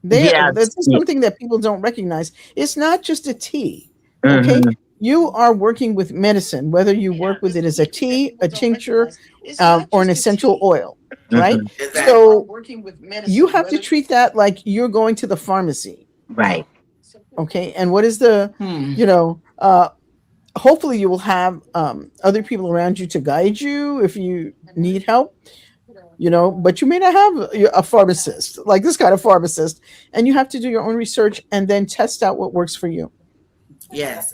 Yeah. This is Yeah. something that people don't recognize. It's not just a tea. Okay, Hmm. you are working with medicine, whether you work with it as a tea, a tincture, or an essential oil, right? Hmm. Exactly. So you have to treat that like you're going to the pharmacy. Right. Okay, and what is the, you know, hopefully you will have other people around you to guide you if you need help, but you may not have a pharmacist like this kind of pharmacist, and you have to do your own research and then test out what works for you. Yes.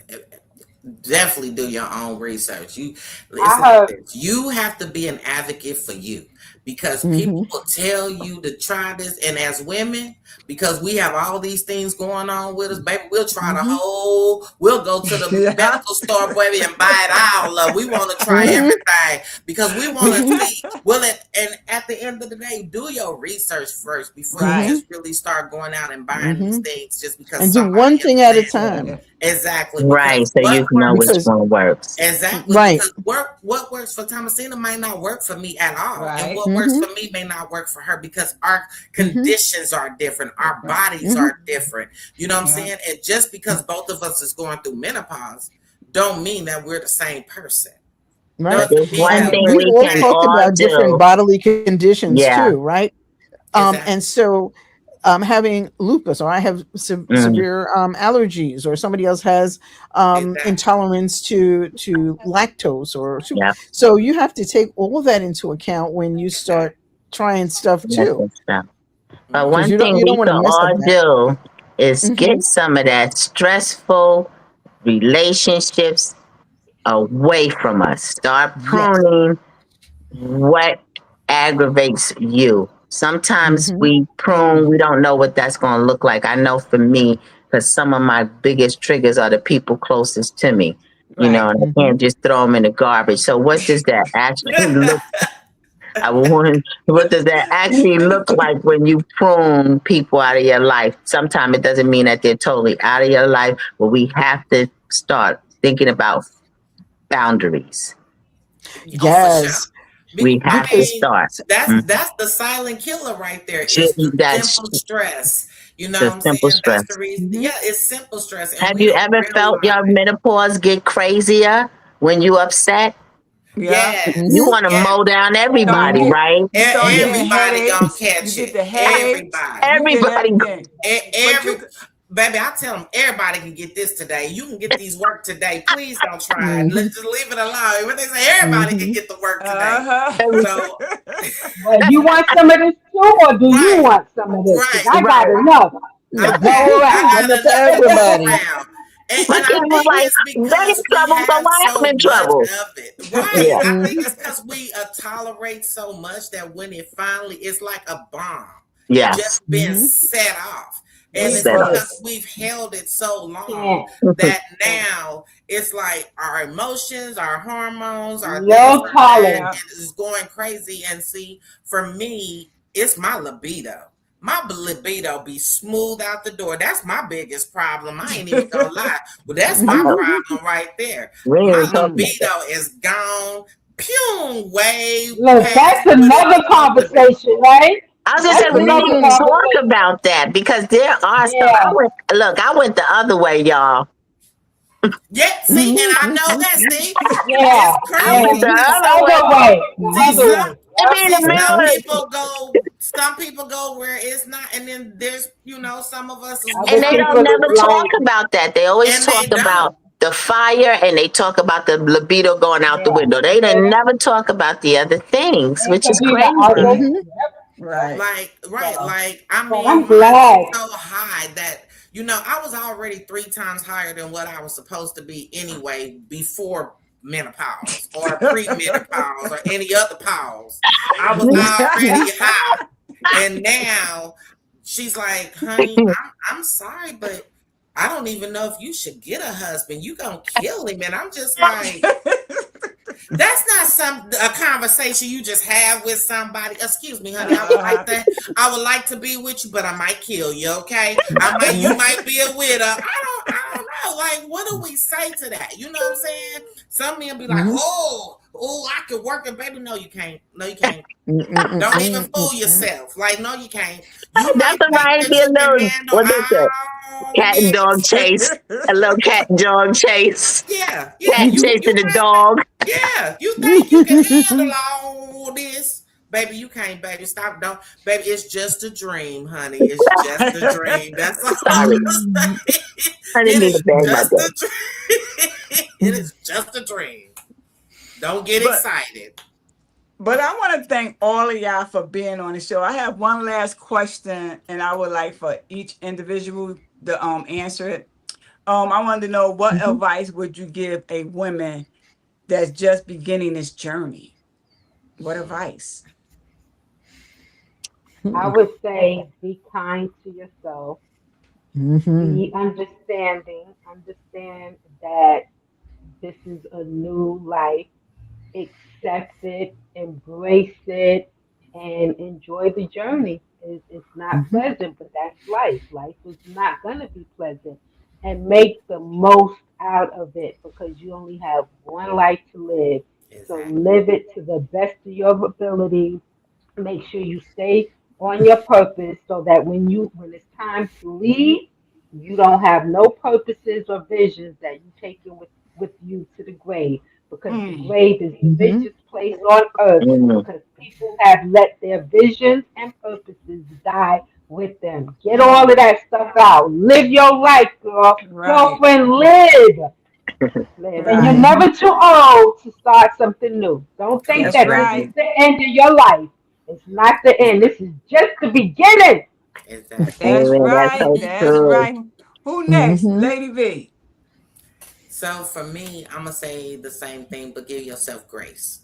Definitely do your own research. It's I like heard. this. You have to be an advocate for you because people Hmm. will tell you to try this, and as women, because we have all these things going on with us, baby, we'll try the Hmm. whole. We'll go to the Yeah. medical store, baby, and buy it all up. We want to try Hmm. everything because we want to Hmm. see. Well, and at the end of the day, do your research first before you Right. Hmm. just really start going out and buying these Hmm. things just because And do somebody one else thing at a said it. time. Exactly, Right. because So what you can know works which Because one works. exactly right. because what works for Thomasina might not work for me at all, and Right. what works Hmm. for me may not work for her because our Hmm. conditions are different, our bodies Hmm. are different. You know what I'm Right. saying? And just because both of us is going through menopause, don't mean that we're the same person. But Right. Doesn't there's mean one And that thing we're we've we all can the talked all about different do. bodily conditions too, Yeah. right? same. And Exactly. so having lupus, or I have Mm, severe allergies, or somebody else has Exactly. intolerance to lactose or yeah. so you have to take all of that into account when you start Exactly. trying stuff Yes, too, and stuff. But because one Hmm. thing you don't we want can to mess up all that. do is Hmm. get some of that stressful relationships away from us. Start Yes. pruning what aggravates you. Sometimes Mm-hmm. we prune, we don't know what that's going to look like. I know for me, because some of my biggest triggers are the people closest to me, Right. and I Mm-hmm. can't just throw them in the garbage. So, what does that actually look? I want. What does that actually look like when you prune people out of your life? Sometimes it doesn't mean that they're totally out of your life, but we have to start thinking about boundaries. Oh, for sure. Yes. We I have to Because mean, start. that's Mhm. that's the silent killer right there. It's the That's simple stress. You know the what I'm simple saying? That's the stress. reason. Mhm. Yeah, it's simple stress, and Have we you don't ever felt realize your it. menopause get crazier when you upset? Yeah. You Mhm. Yes, want to yes. mow down Start everybody, get right? you start Yeah. getting Everybody gonna headaches. You catch get it. the headaches. Everybody. You get Everybody. everything. But Every you baby, I tell them everybody can get this today. You can get these work today. Please don't try it. Mhm. Let's just leave it alone. When they say everybody can Mhm. get the work today, uh-huh. so Well, you want some of this too, or do you right, want some of this? Because right. I got Right. enough to Okay, go I around. Enough got for enough to go everybody. around. My And I kids was think like, it's they in because we trouble, so have why I'm so in much trouble? of it. Right. Yeah. I think Mhm. it's because we tolerate so much that when it finally, it's like a bomb Yes. just been Mhm. set off. And We it's Set up. because bust. we've held it so long Can't. that now it's like our emotions, our hormones, our this No or that, tolerance. Yeah. it is going crazy. And see, for me, it's my libido. My libido be smooth out the door. That's my biggest problem. I ain't even gonna lie. Well, that's I my Mhm. know. problem right there. We ain't My even talking about that. libido is gone, pew, way Look, past that's what it's another supposed to be. conversation, right? I was gonna say That's we didn't another even Mhm. talk conversation. about that because there are some. I Yeah, went look. I went the other way, y'all. Yeah, see, and I know that, see, yeah, it's I yeah. went the crazy You the because other way. other way, the see other some way. I be Yep. in see the some middle. people go, some people go where it's not, and then there's some of us is And Other they wired people don't is never talk lying. about that. They always and talk they about don't. the fire and they talk about the libido going out the Yeah, window. They yeah. don't never talk about the other things, It which could is be the crazy. other. Right. Mhm. Yep, yep. Right. Like, right, So, like, I but mean, I'm mine is glad. so high that, I was already 3 times higher than what I was supposed to be anyway before menopause or pre-menopause or any other pause. I was already high. And now she's like, honey, I'm sorry, but I don't even know if you should get a husband. You gonna kill him. And I'm just like, that's not a conversation you just have with somebody. Excuse me, honey. uh, I would like to be with you, but I might kill you. Okay, you might be a widow. I don't know. Like, what do we say to that? You know what I'm saying? Some men be like, Mhm. oh, I could work it, baby. No, you can't. No, you can't. Mhm. Don't even fool Mhm. yourself. Like, no, you can't. You That's might all think right. that Be a you can little, handle what is it? all the Cat and dog business. chase. A little cat and dog chase. Yeah, yeah. Cat You chasing the might dog. yeah, you think you can handle all this? Baby, you can't, baby. Stop. Don't. Baby, it's just a dream, honey. It's just a dream. That's all Sorry. I'm saying. I didn't It mean to is bang my just dog. a dream. It is just a dream. Don't get but excited. but I want to thank all of y'all for being on the show. I have one last question, and I would like for each individual to answer it. I wanted to know what Mhm. advice would you give a woman that's just beginning this journey? What advice? I would say be kind to yourself. Mhm. Be understanding. Understand that this is a new life. Accept it, embrace it, and enjoy the journey. It's not Mhm. pleasant, but that's life. Life is not going to be pleasant. And make the most out of it because you only have one life to live. So Exactly. live it to the best of your ability. Make sure you stay on your purpose so that when it's time to leave, you don't have no purposes or visions that you take in with you to the grave, because the Mm, grave is the Mhm. richest place on earth, Mm. because people have let their visions and purposes die with them. Get all of mm, that stuff out. Live your life, girl. right, Girlfriend, live. Live. And you're right. never Mhm. too old to start something new. Don't think That's that this is right. Mm. the end of your life. It's not the end. This is just the beginning. Exactly. That's Amen. That's right. so That's true. right. Who next? Mhm. Lady V. So for me, I'm gonna say the same thing, but give yourself grace.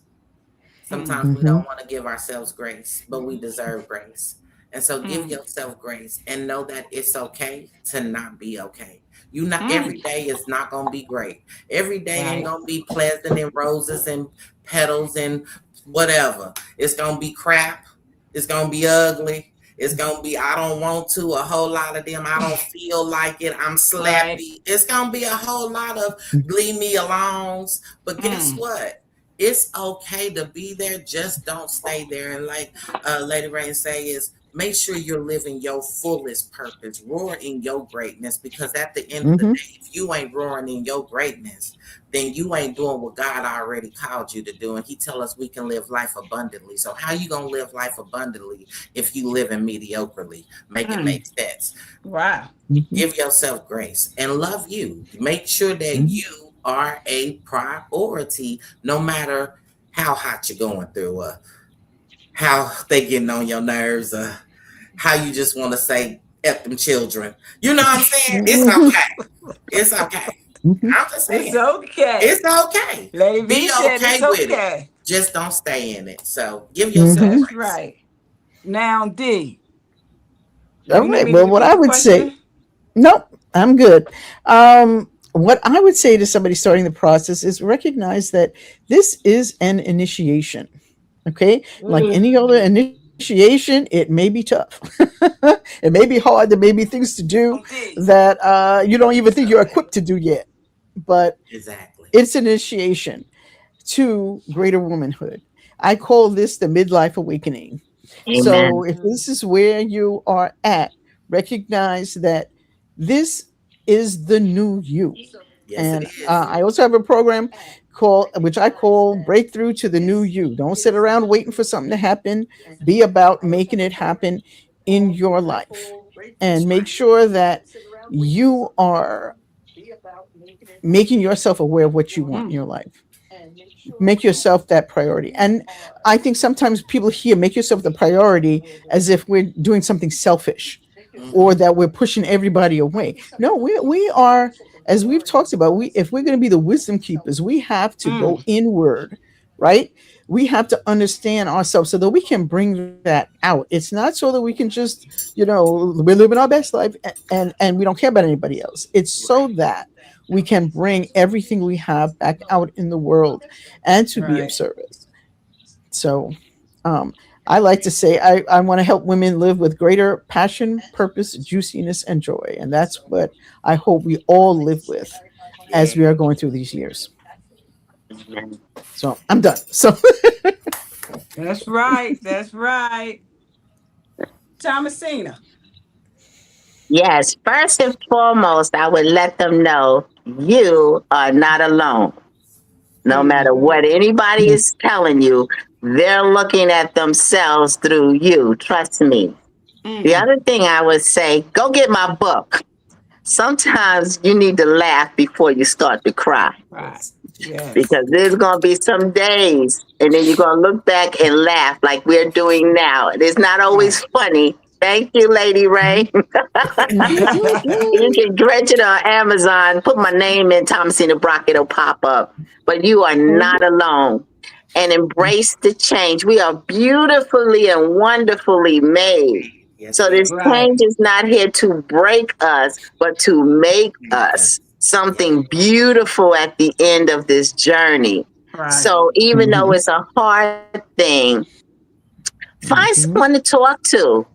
Mm, Sometimes we Mm-hmm. don't want to give ourselves grace, but we deserve grace. And so give mm, yourself grace and know that it's okay to not be okay. You not mm. every day is not gonna be great. Every day ain't Right. gonna be pleasant and roses and petals and whatever. It's gonna be crap. It's gonna be ugly. It's gonna be I don't want to, a whole lot of them. I don't feel like it. I'm Right. slappy. It's gonna be a whole lot of leave me alongs. But guess Mm. what? It's okay to be there. Just don't stay there. And like Lady Rain say is make sure you're living your fullest purpose. Roar in your greatness because at the end of the Mm-hmm. day, if you ain't roaring in your greatness, then you ain't doing what God already called you to do. And He tell us we can live life abundantly. So how you gonna live life abundantly if you live in mediocrely? Make it Mm. make sense. Wow. Mm-hmm. Give yourself grace and love you. Make sure that you are a priority no matter how hot you're going through, how they getting on your nerves, how you just want to say F them children. You know what I'm saying? It's Mm-hmm. okay. It's okay. Mm-hmm. I'm just It's saying. okay. It's okay. Lady Be V said okay it's with it. okay. Just don't stay in it. So give yourself Mm-hmm. That's grace. right. Now, D, All you need right. me to Well, what repeat I the would say, question? nope, I'm good. What I would say to somebody starting the process is recognize that this is an initiation. Okay. Like Mm. any other initiation, it may be tough. It may be hard. There may be things to do D. that you don't even think you're Okay. equipped to do yet. But Exactly. it's an initiation to greater womanhood. I call this the midlife awakening. So Amen. if Mm. this is where you are at, recognize that this is the new you. Yes, it And is. I also have a program called, which I call Breakthrough to the New You. Don't sit around waiting for something to happen. Be about making it happen in your life. That's And make right. sure that you are making yourself aware of what you want in Mm. your life. Make yourself that priority. And I think sometimes people here make yourself the priority as if we're doing something selfish or Mm-hmm. that we're pushing everybody away. No, we are, as we've talked about, we if we're going to be the wisdom keepers, we have to go Mm. inward, right? We have to understand ourselves so that we can bring that out. It's not so that we can just, we're living our best life and we don't care about anybody else. It's so Right. that we can bring everything we have back out in the world and to be of Right. service. So um, I like to say I want to help women live with greater passion, purpose, juiciness, and joy. And that's what I hope we all live with Yeah. as we are going through these years. Amen. So I'm done. So That's right. That's right. Thomasina. Yes, first and foremost, I would let them know you are not alone. No Mm. matter what anybody is telling you, they're looking at themselves through you. Trust me. The Mm. other thing I would say, go get my book. Sometimes you need to laugh before you start to cry Right. Yes. Yes. because there's going to be some days and then you're going to look back and laugh like we're doing now. It's not always Right. funny. Thank you, Lady Ray. You can dredge it on Amazon, put my name in Thomasina Brock, it'll pop up. But you are not alone. And embrace the change. We are beautifully and wonderfully made. Yes, So we this are. Right. change is not here to break us, but to make Okay. us Yes. something beautiful at the end of this journey. Right. So even though it's a hard thing, find someone to talk to.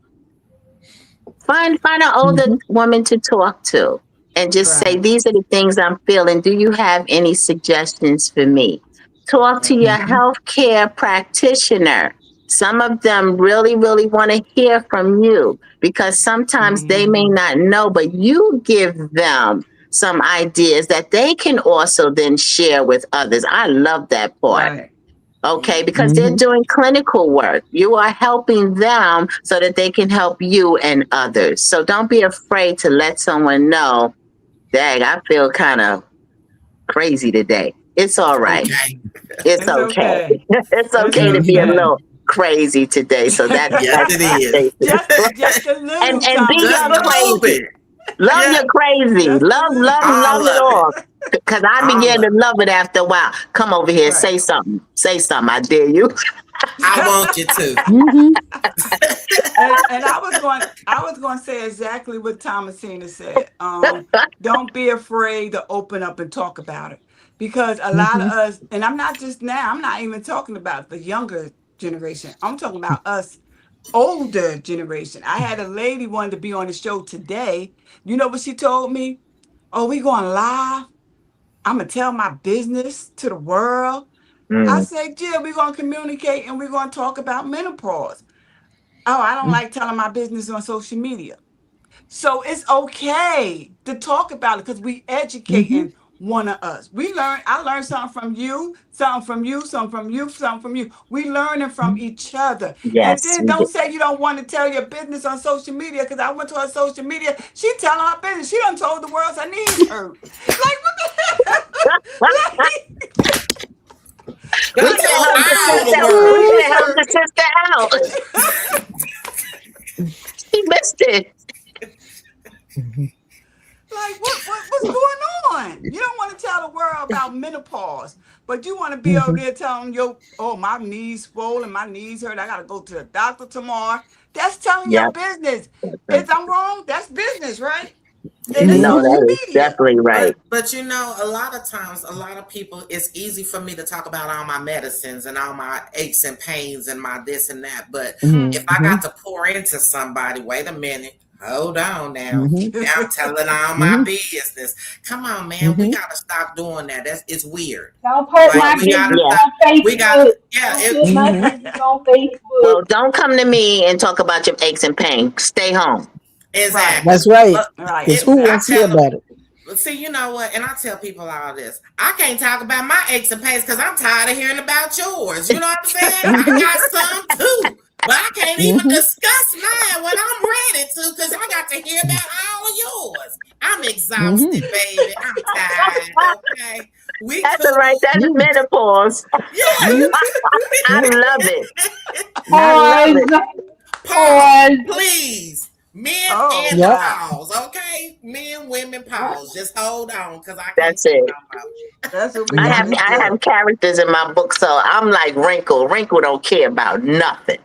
Find an older woman to talk to and just say, Right. these are the things I'm feeling. Do you have any suggestions for me? Talk to your healthcare practitioner. Some of them really, really want to hear from you because sometimes they may Mm. not know, but you give them some ideas that they can also then share with others. I love that part. Right. Okay, because they're doing clinical work. You are helping them so that they can help you and others. So don't be afraid to let someone know, dang, I feel kind of crazy today. It's all right. Okay. It's It's okay. okay. It's It's okay to be a okay. little crazy today. So Yes, that's it my is. statement. just a little And be Just your a Thomasina. little crazy. bit. Love Yeah. your crazy. Just a Love, little. love, love All it of it. all. Because I I began to love love it after a while. Come over here, right. say something. Say something. I dare you. I want you to. Mm-hmm. And I was going to say exactly what Thomasina said. Don't be afraid to open up and talk about it, because a lot of Mm-hmm. us, and I'm not just now, I'm not even talking about the younger generation. I'm talking about us older generation. I had a lady wanted to be on the show today. You know what she told me? Oh, we going live. I'm gonna tell my business to the world. I Mm. said, yeah, we're gonna communicate and we're gonna talk about menopause. Oh, I don't like telling my business on social media. So it's okay to talk about it because we Mm-hmm. educating one of us. I learned something from you, something from you, something from you, something from you. We learning from each other. And Yes, then we don't do. say you don't want to tell your business on social media, because I went to her social media. She telling her business. She done told the world her knees hurt. Like what the hell? like, We Don't like could have tell oh helped the all God, the sister. your We world. could knees have helped the hurt. sister out. She missed it. Like what's going on? You don't want to tell the world about menopause, but you want to be over Mm-hmm. there telling my knees swollen, my knees hurt. I gotta go to the doctor tomorrow. That's telling your Yep. business. If I'm wrong, that's business, right? And it's No, social Mm-hmm. that is media. definitely right. But you know, a lot of times, a lot of people, it's easy for me to talk about all my medicines and all my aches and pains and my this and that. But Mm. if I Mm-hmm. got to pour into somebody, wait a minute, hold on now. Mm-hmm. Now I'm telling all my Mm-hmm. business. Come on, man, we Mm-hmm. gotta stop doing that. It's weird. Don't put Like my we gotta business Yeah. stop. on We got Facebook. yeah. Don't put my Mm-hmm. business on Facebook. Well, don't come to me and talk about your aches and pains. Stay home. Right, Exactly. That's right. But right, Because who I wants to hear exactly. tell them. about it? See, you know what? And I tell people all this. I can't talk about my aches and pains because I'm tired of hearing about yours. You know what I'm saying? I Mm-hmm. got some too. But I can't even Mm-hmm. discuss mine when I'm ready to because I got to hear about all of yours. I'm Mm-hmm. exhausted, baby. I'm tired, okay? We That's all right. cool. That's menopause. Yeah. Mm-hmm. I love it. I love Pause. it. Pause, Pause. please. Men Oh and the Yep. wow, pause, okay? Men, women, pause. Just hold on because I can't That's take it. no more. that's what we I got have to Mm-hmm. I do. have characters in my book, so I'm like Wrinkle. Wrinkle don't care about nothing.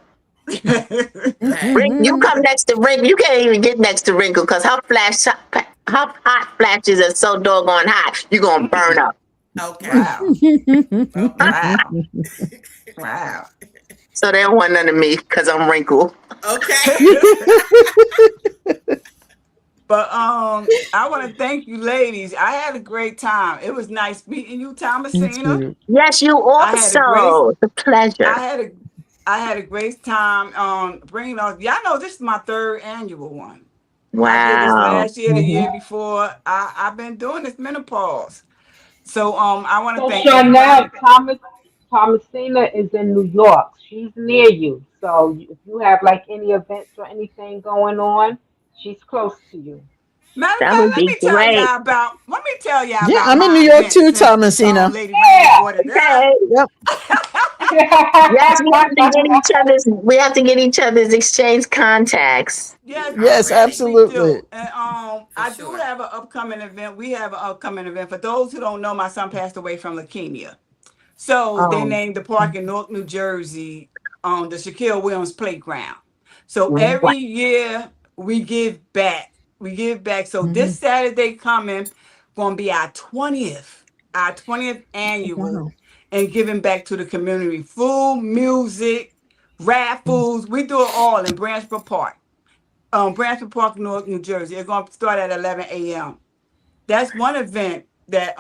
Hey. You Mm-hmm. come next to Wrinkle, you can't even get next to Wrinkle because her hot flashes are so doggone hot. You're gonna burn Mm. up. Okay. Wow, Okay. wow, wow. So they don't want none of me because I'm Wrinkle. Okay. But I want to thank you, ladies. I had a great time. It was nice meeting you, Me Thomasina. too. Yes, you I had a great, also. The I pleasure. had a, I had a great time bringing on. Y'all know this is my third annual one. I did this Wow. last year, the Mm-hmm. year before. I've been doing this menopause. So I want to So thank Chanel, everybody. Thomasina is in New York. She's near you. So if you have like any events or anything going on, she's close to you. Matter of That fact, would be great. let me tell y'all Yeah, about I'm in New my York event too, since Thomasina. Lady Rain brought it up. Okay. Yep. Yes, we have to get each other's exchange contacts. Yes, Yes, we Already. absolutely. do. And For I do sure. have an upcoming event. We have an upcoming event. For those who don't know, my son passed away from leukemia. So they Oh, named the park in Newark, New Jersey, on the Shaquille Williams Playground. So every what? year we give back. We give back. So Mm-hmm. this Saturday coming, gonna be our twentieth annual, Wow. and giving back to the community. Food, music, raffles. We do it all in Branchford Park. Branchford Park, Newark, New Jersey. It's gonna start at 11 a.m. That's one event that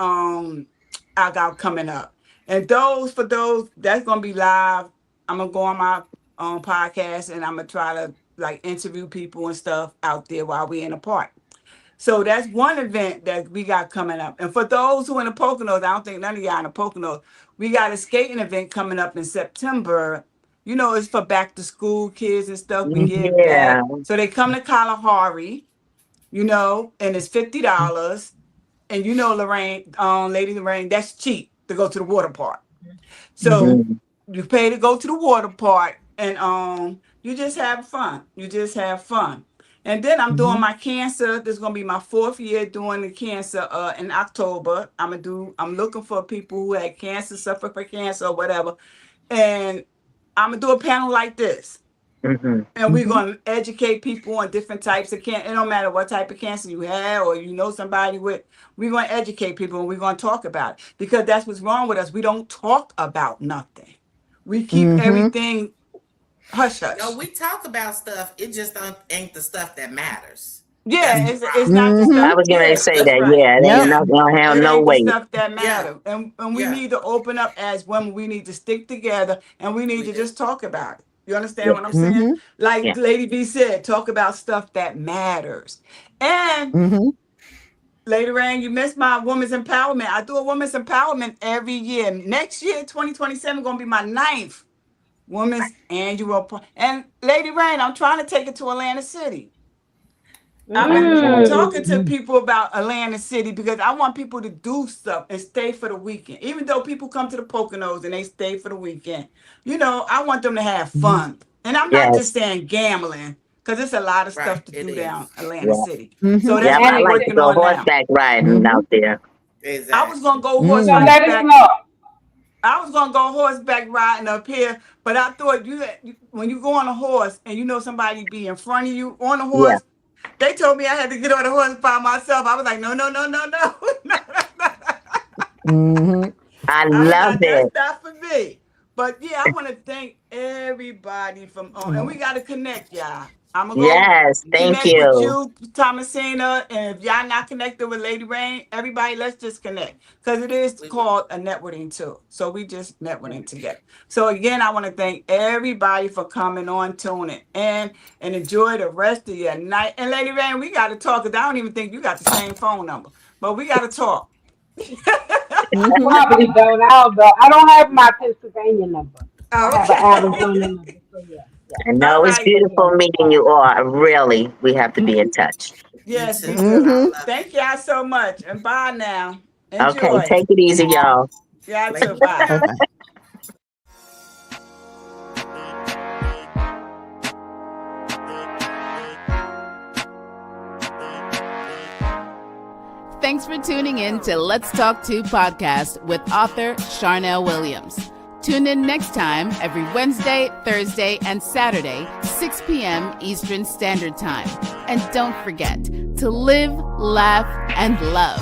I got coming up. And for those that's gonna be live. I'm gonna go on my podcast and I'm gonna try to like interview people and stuff out there while we're in the park. So that's one event that we got coming up. And for those who in the Poconos, I don't think none of y'all in the Poconos, we got a skating event coming up in September. You know, it's for back to school kids and stuff. We give Yeah. back. So they come to Kalahari, and it's $50. And Lorraine, Lady Lorraine, that's cheap to go to the water park. Mm-hmm. So Mhm. you pay to go to the water park, and you just have fun. You just have fun. And then I'm doing my cancer. This is gonna be my 4th year doing the cancer in October. I'm looking for people who had cancer, suffer from cancer or whatever. And I'm gonna do a panel like this. And we're going to educate people on different types of cancer. It don't matter what type of cancer you have or you know somebody with. We're going to educate people and we're going to talk about it. Because that's what's wrong with us. We don't talk about nothing. We keep everything hush hush. No, we talk about stuff. It just ain't the stuff that matters. Yeah, it's not the stuff. I was going to say that. Right. Yeah, they ain't gonna have It no ain't weight. the stuff that matter. And we need to open up as women. We need to stick together and we need to just talk about it. You understand what I'm saying? Like Lady B said, talk about stuff that matters. And Lady Rain, you missed my women's empowerment. I do a women's empowerment every year. Next year, 2027, going to be my 9th women's annual. And Lady Rain, I'm trying to take it to Atlantic City. I've been talking to people about Atlantic City because I want people to do stuff and stay for the weekend. Even though people come to the Poconos and they stay for the weekend, I want them to have fun. And I'm not just saying gambling because there's a lot of stuff to do down Atlantic City. So that's what I I'm like to working go on horseback riding out there. Exactly. I was gonna go horseback riding up here, but I thought when you go on a horse and horse be in front of you on a horse. They told me I had to get on the horse by myself. I was like, no. I love it. That's not for me. But yeah, I want to thank everybody and we got to connect, y'all. I'm going to thank connect you. with you, Thomasina, and if y'all not connected with Lady Rain, everybody, let's just connect because it is called a networking tool. So we just networking together. So again, I want to thank everybody for coming on, tuning and enjoy the rest of your night. And Lady Rain, we got to talk because I don't even think you got the same phone number, but we got to talk. Probably don't. I don't have my Pennsylvania number. I have an Arizona number. So yeah. I know it's beautiful meeting you all. Really, we have to be in touch. Yes, we do. Thank y'all so much. And bye now. Enjoy. Okay, take it easy, y'all. Yeah, too. Bye. Bye-bye. Thanks for tuning in to Let's Talk 2 podcast with author Charnel Williams. Tune in next time every Wednesday, Thursday, and Saturday, 6 p.m. Eastern Standard Time. And don't forget to live, laugh, and love.